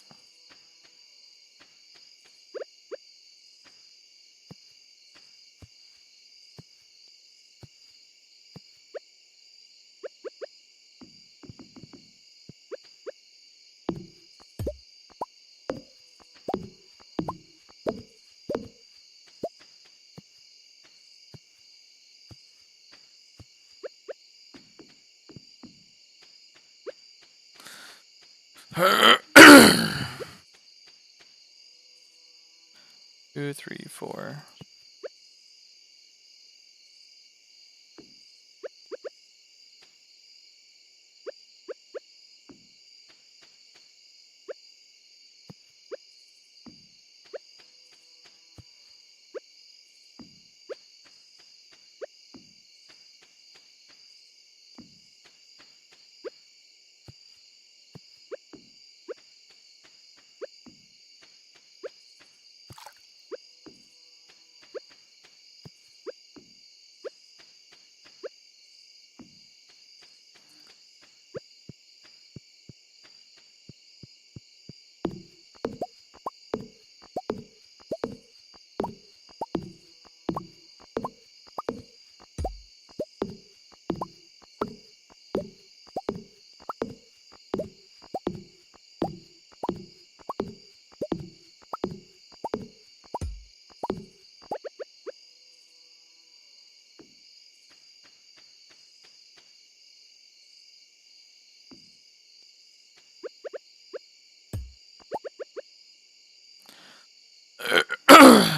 Speaker 2: Two, three, four.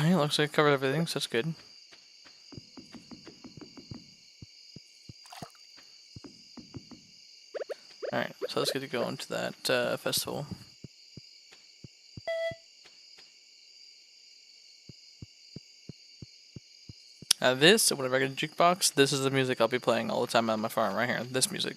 Speaker 2: It looks like I covered everything, so that's good. Alright, so let's get to go into that festival. This, whenever I get a jukebox, this is the music I'll be playing all the time on my farm right here. This music.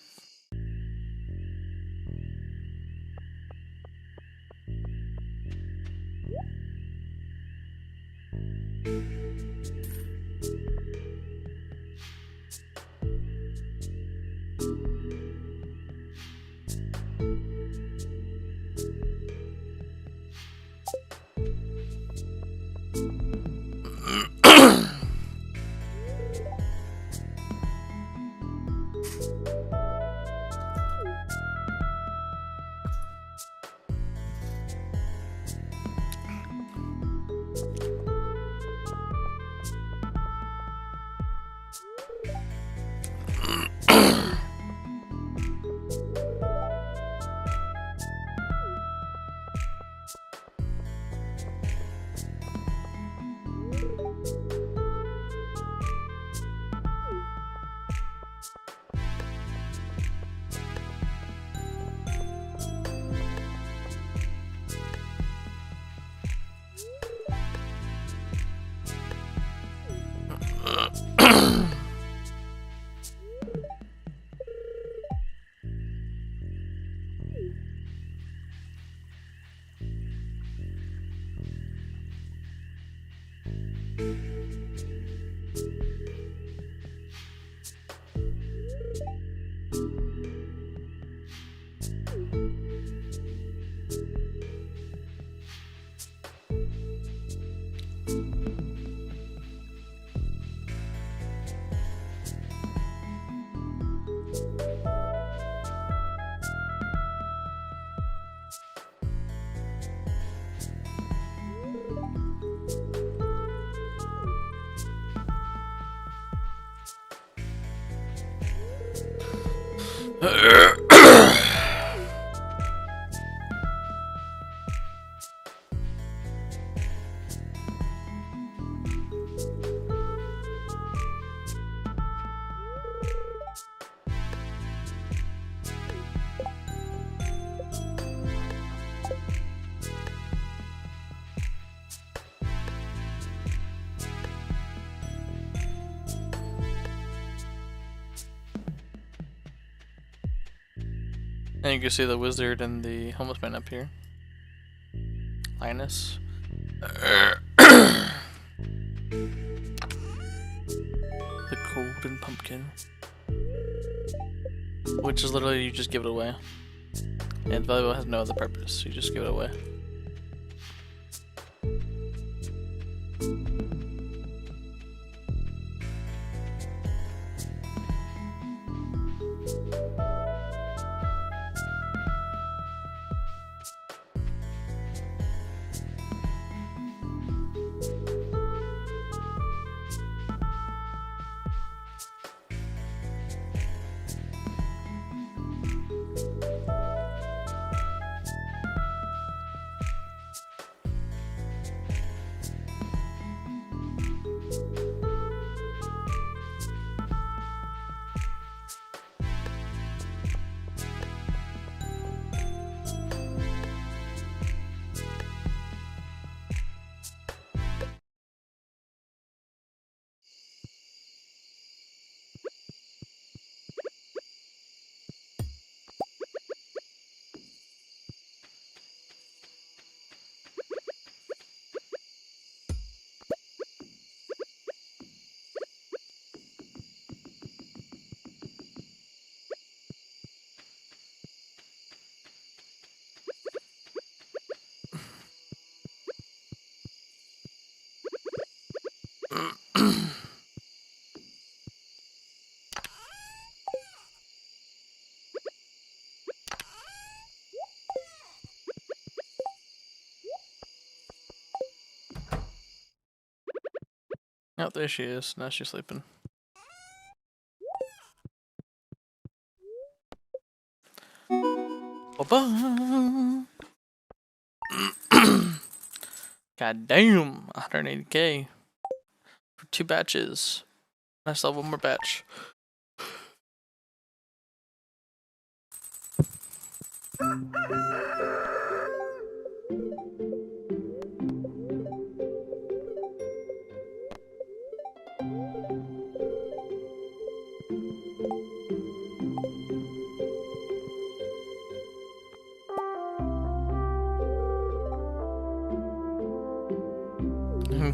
Speaker 2: And you can see the wizard and the homeless man up here. Linus. The golden pumpkin. Which is literally you just give it away. And valuable has no other purpose, you just give it away. Oh, there she is. Now she's sleeping. Ba-ba. God damn, 180k for 2 batches. I still have one more batch.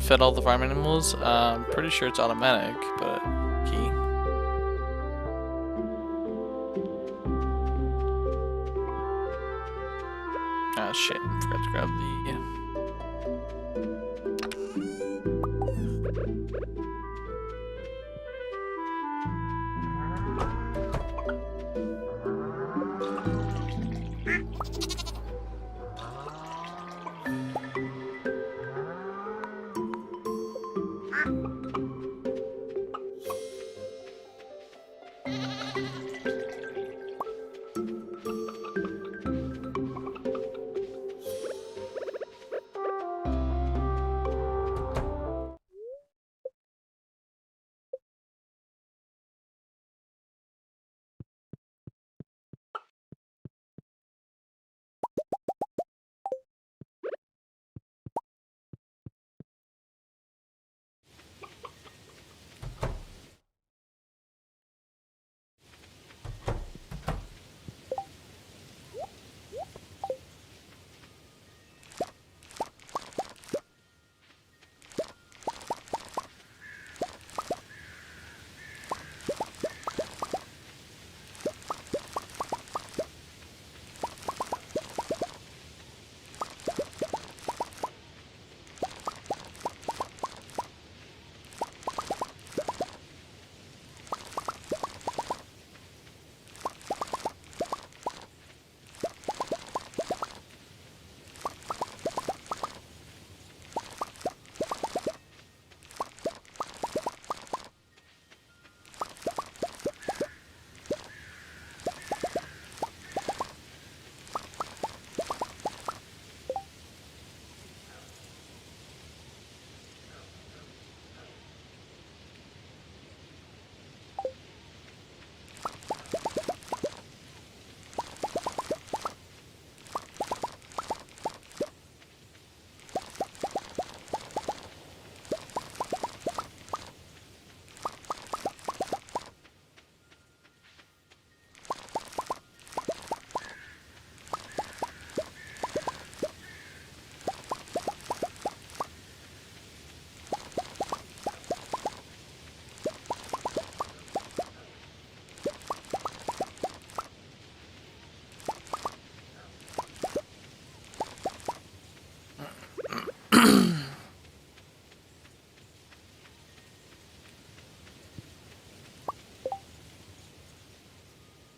Speaker 2: Fed all the farm animals. Pretty sure it's automatic, but key. Ah shit, forgot to grab the.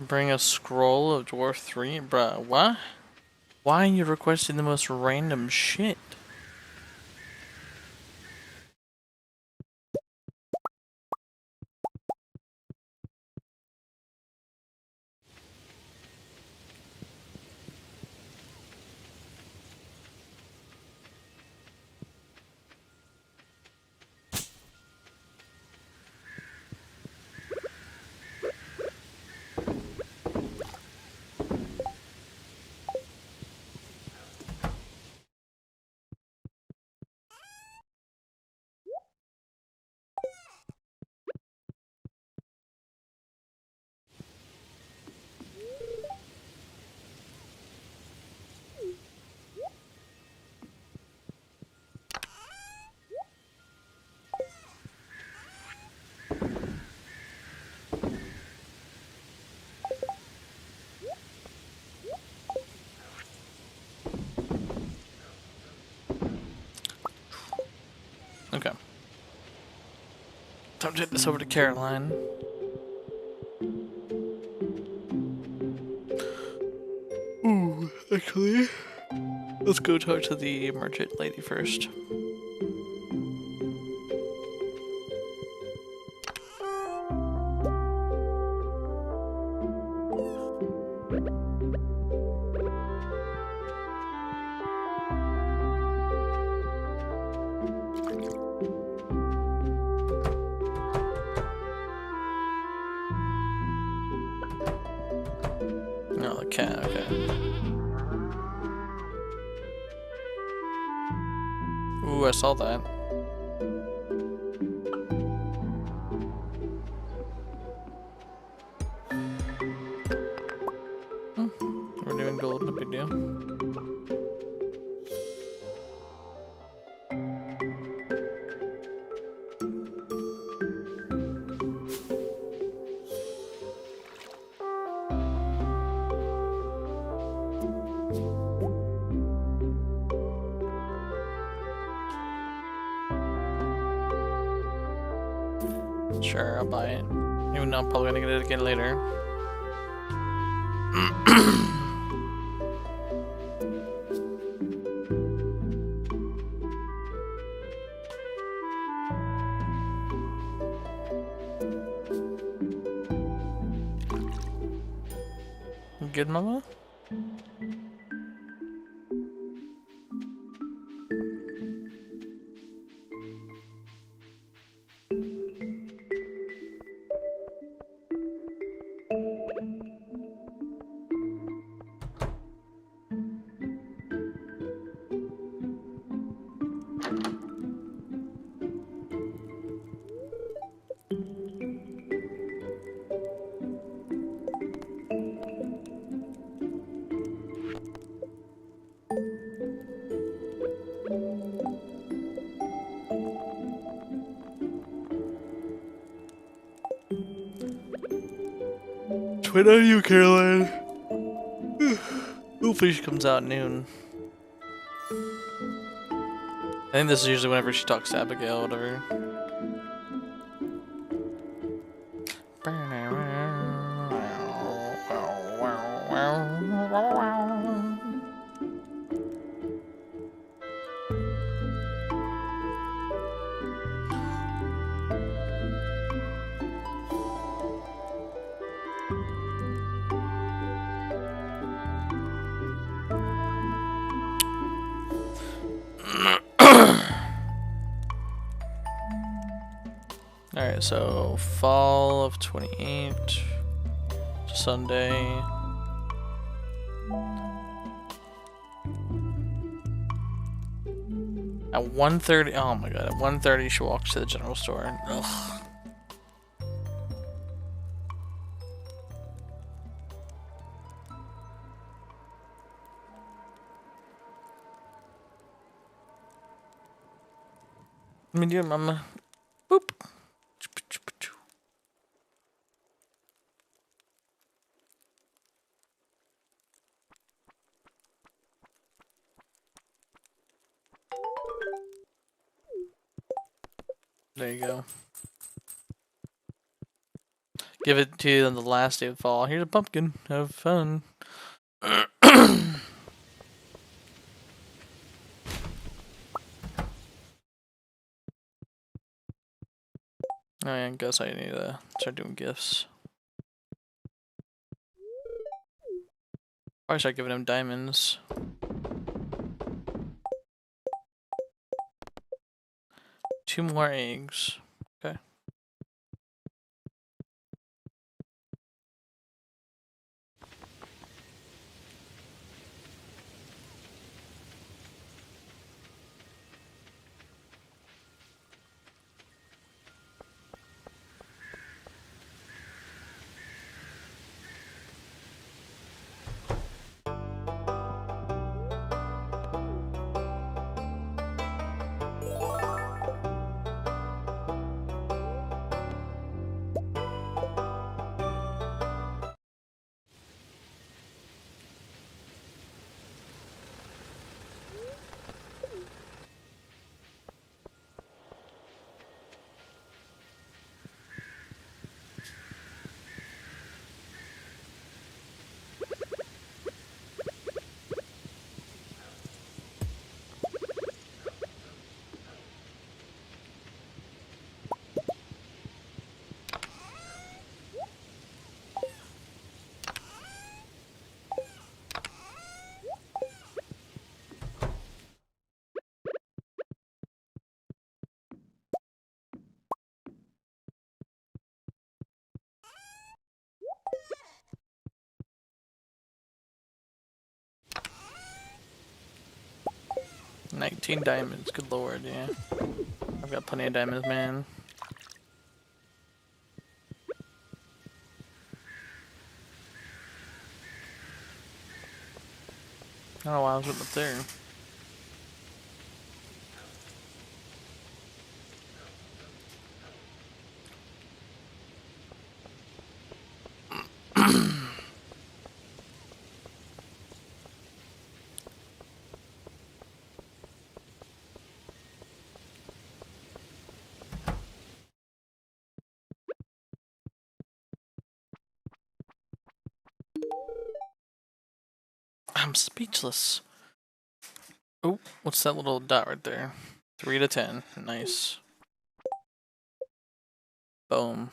Speaker 2: Bring a scroll of Dwarf 3? Bruh, what? Why are you requesting the most random shit? Okay. Time to take this over to Caroline. Ooh, actually, let's go talk to the merchant lady first. No, the cat, okay. Ooh, I saw that. We're doing gold, no big deal. Sure, I'll buy it. Even though I'm probably gonna get it again later. Good, mama? Wait on you, Caroline. Hopefully she comes out at noon. I think this is usually whenever she talks to Abigail or whatever. Alright, so fall of 28, Sunday. At 1:30, oh my god, at 1:30 she walks to the general store. Ugh. Let me do it, mama. Boop. There you go. Give it to you on the last day of fall. Here's a pumpkin. Have fun. Oh yeah, I guess I need to start doing gifts. Probably start giving him diamonds. Two more eggs. Okay. $19 diamonds. Good lord, yeah. I've got plenty of diamonds, man. I don't know why I was up there. I'm speechless. Oh, what's that little dot right there? 3 to 10. Nice. Boom.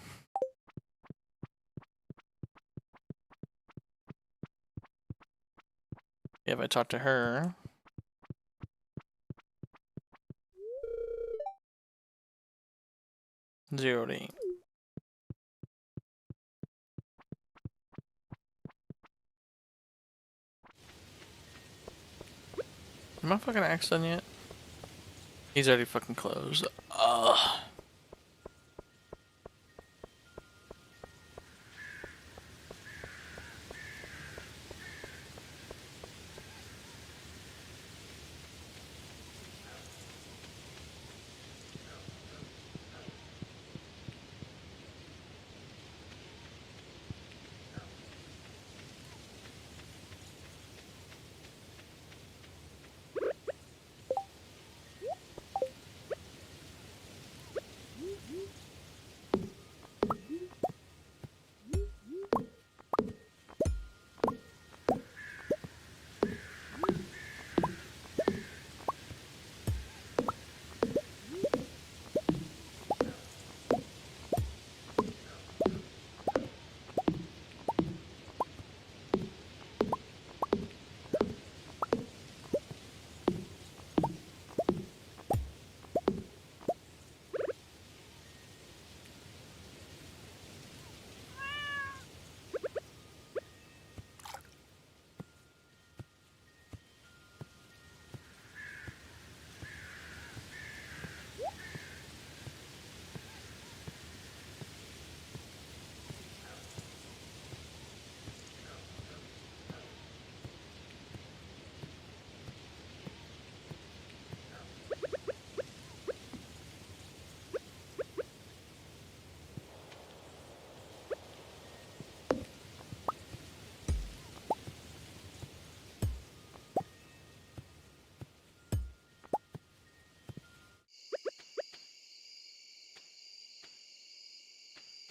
Speaker 2: If I talk to her. 0 to 8. Am I fucking axe done yet? He's already fucking closed. Ugh.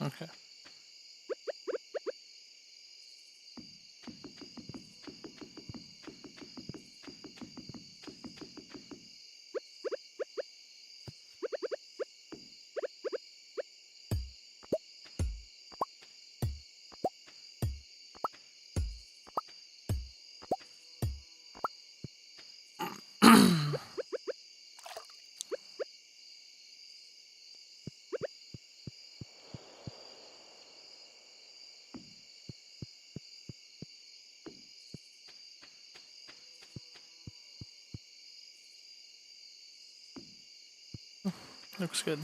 Speaker 2: Okay. Looks good.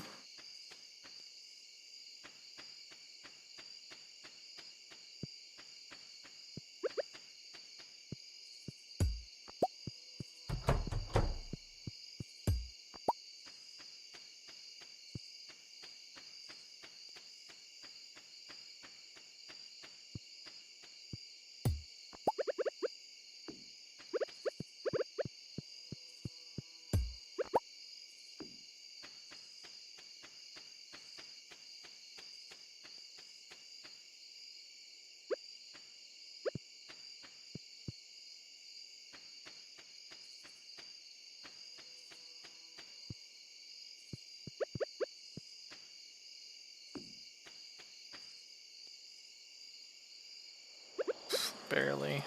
Speaker 2: Barely.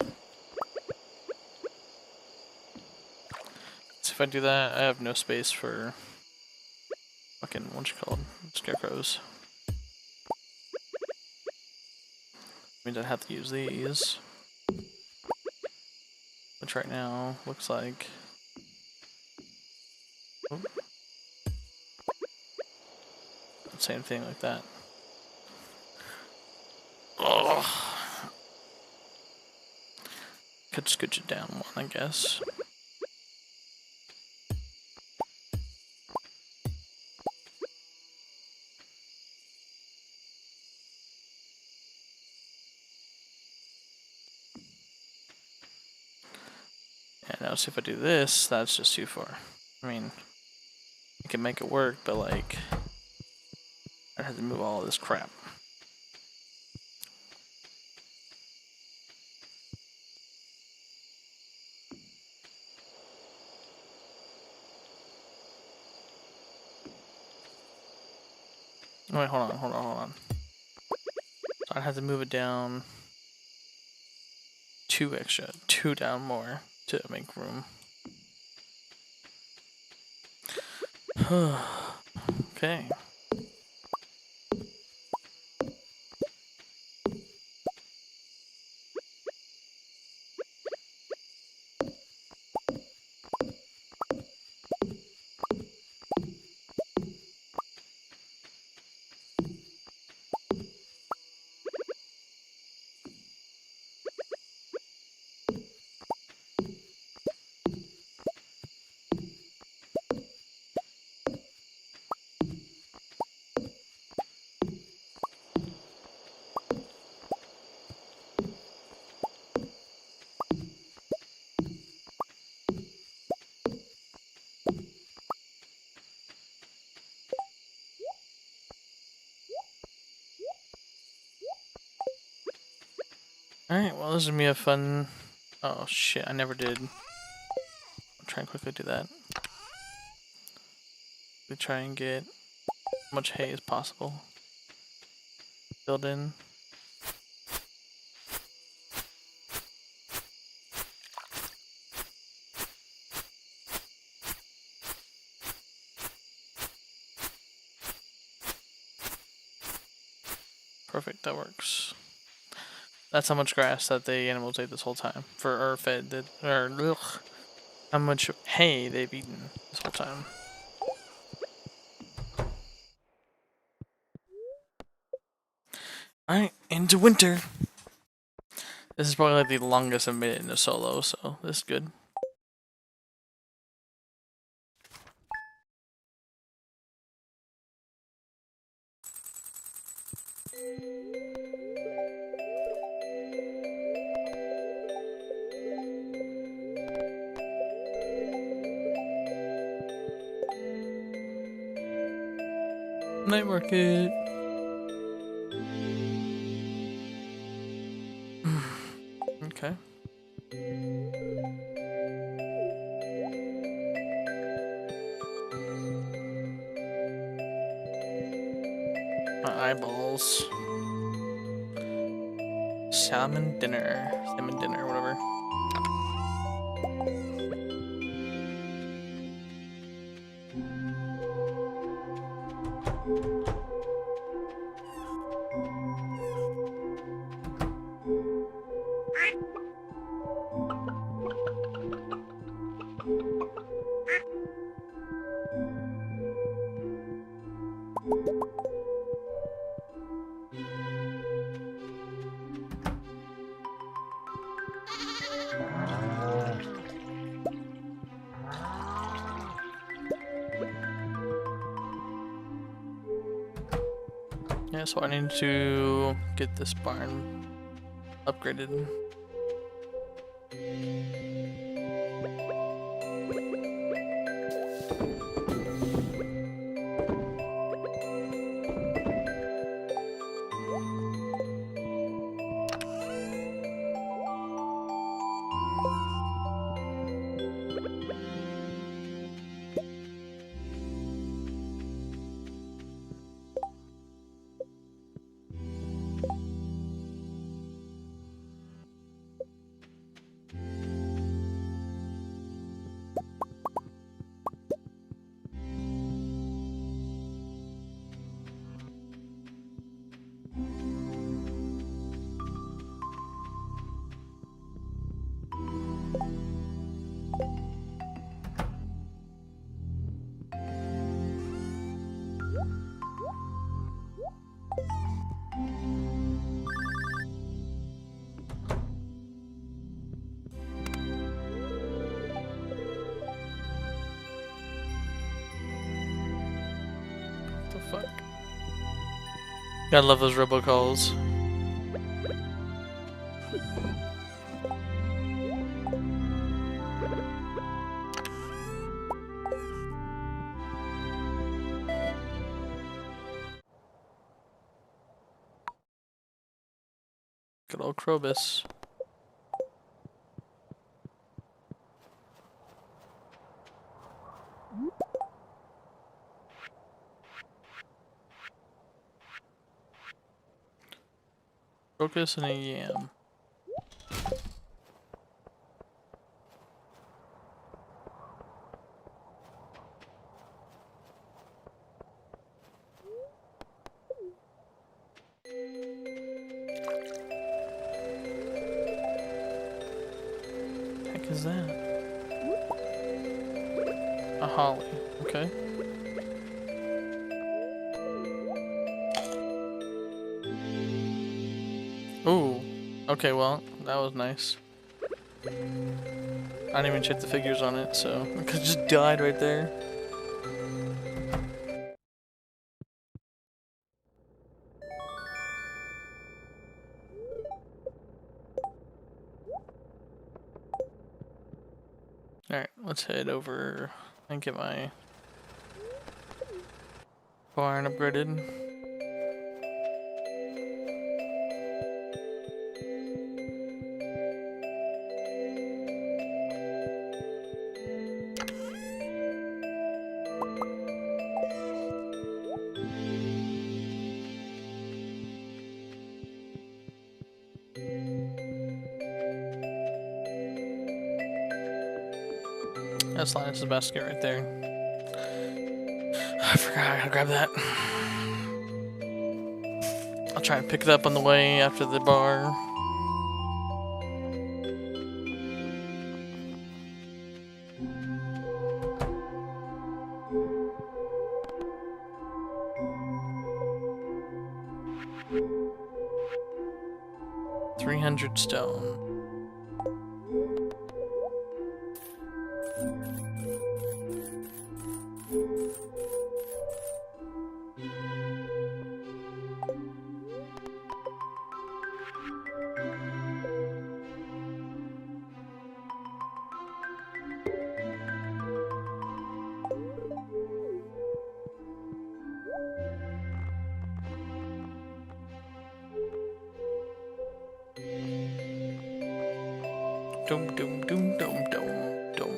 Speaker 2: So if I do that, I have no space for fucking, what's it called? Scarecrows. Means I have to use these. Which right now looks like... Oh. Same thing like that. Ugh. Could scooch it down one, I guess. And now see if I do this, that's just too far. I mean, I can make it work, but like, I have to move all of this crap. Oh, wait, hold on. So I have to move it down two down more to make room. Okay. Alright, well this is gonna be a fun... Oh shit, I never did. I'll try and quickly do that. We try and get as much hay as possible. Build in. Perfect, that works. That's how much grass that the animals ate this whole time. Or fed, how much hay they've eaten this whole time. Alright, into winter. This is probably like the longest I've made it in a solo, so this is good. Night market. Okay. My eyeballs. Salmon dinner, whatever. Yeah, so I need to get this barn upgraded. What the fuck? Gotta love those robocalls. Good old Krobus. Crocus and a yam. Heck is that? A holly. Okay. Ooh. Okay, well, that was nice. I didn't even check the figures on it, so I could've just died right there. Alright, let's head over and get my barn upgraded. That's Linus's basket right there. I forgot I gotta grab that. I'll try and pick it up on the way after the bar. $300 stone. Dum dum dum dum dum dum.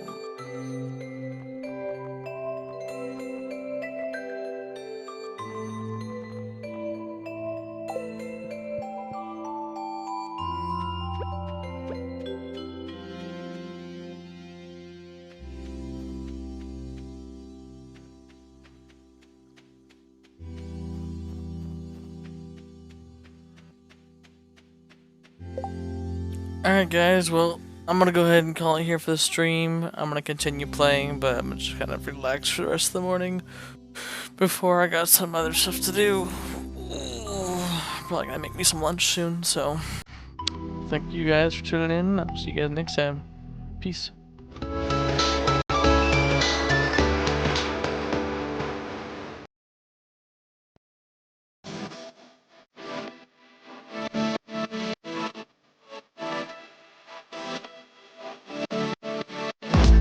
Speaker 2: Alright guys, well, I'm gonna go ahead and call it here for the stream. I'm gonna continue playing, but I'm just kind of relax for the rest of the morning before I got some other stuff to do. Probably gonna make me some lunch soon, so thank you guys for tuning in. I'll see you guys next time. Peace.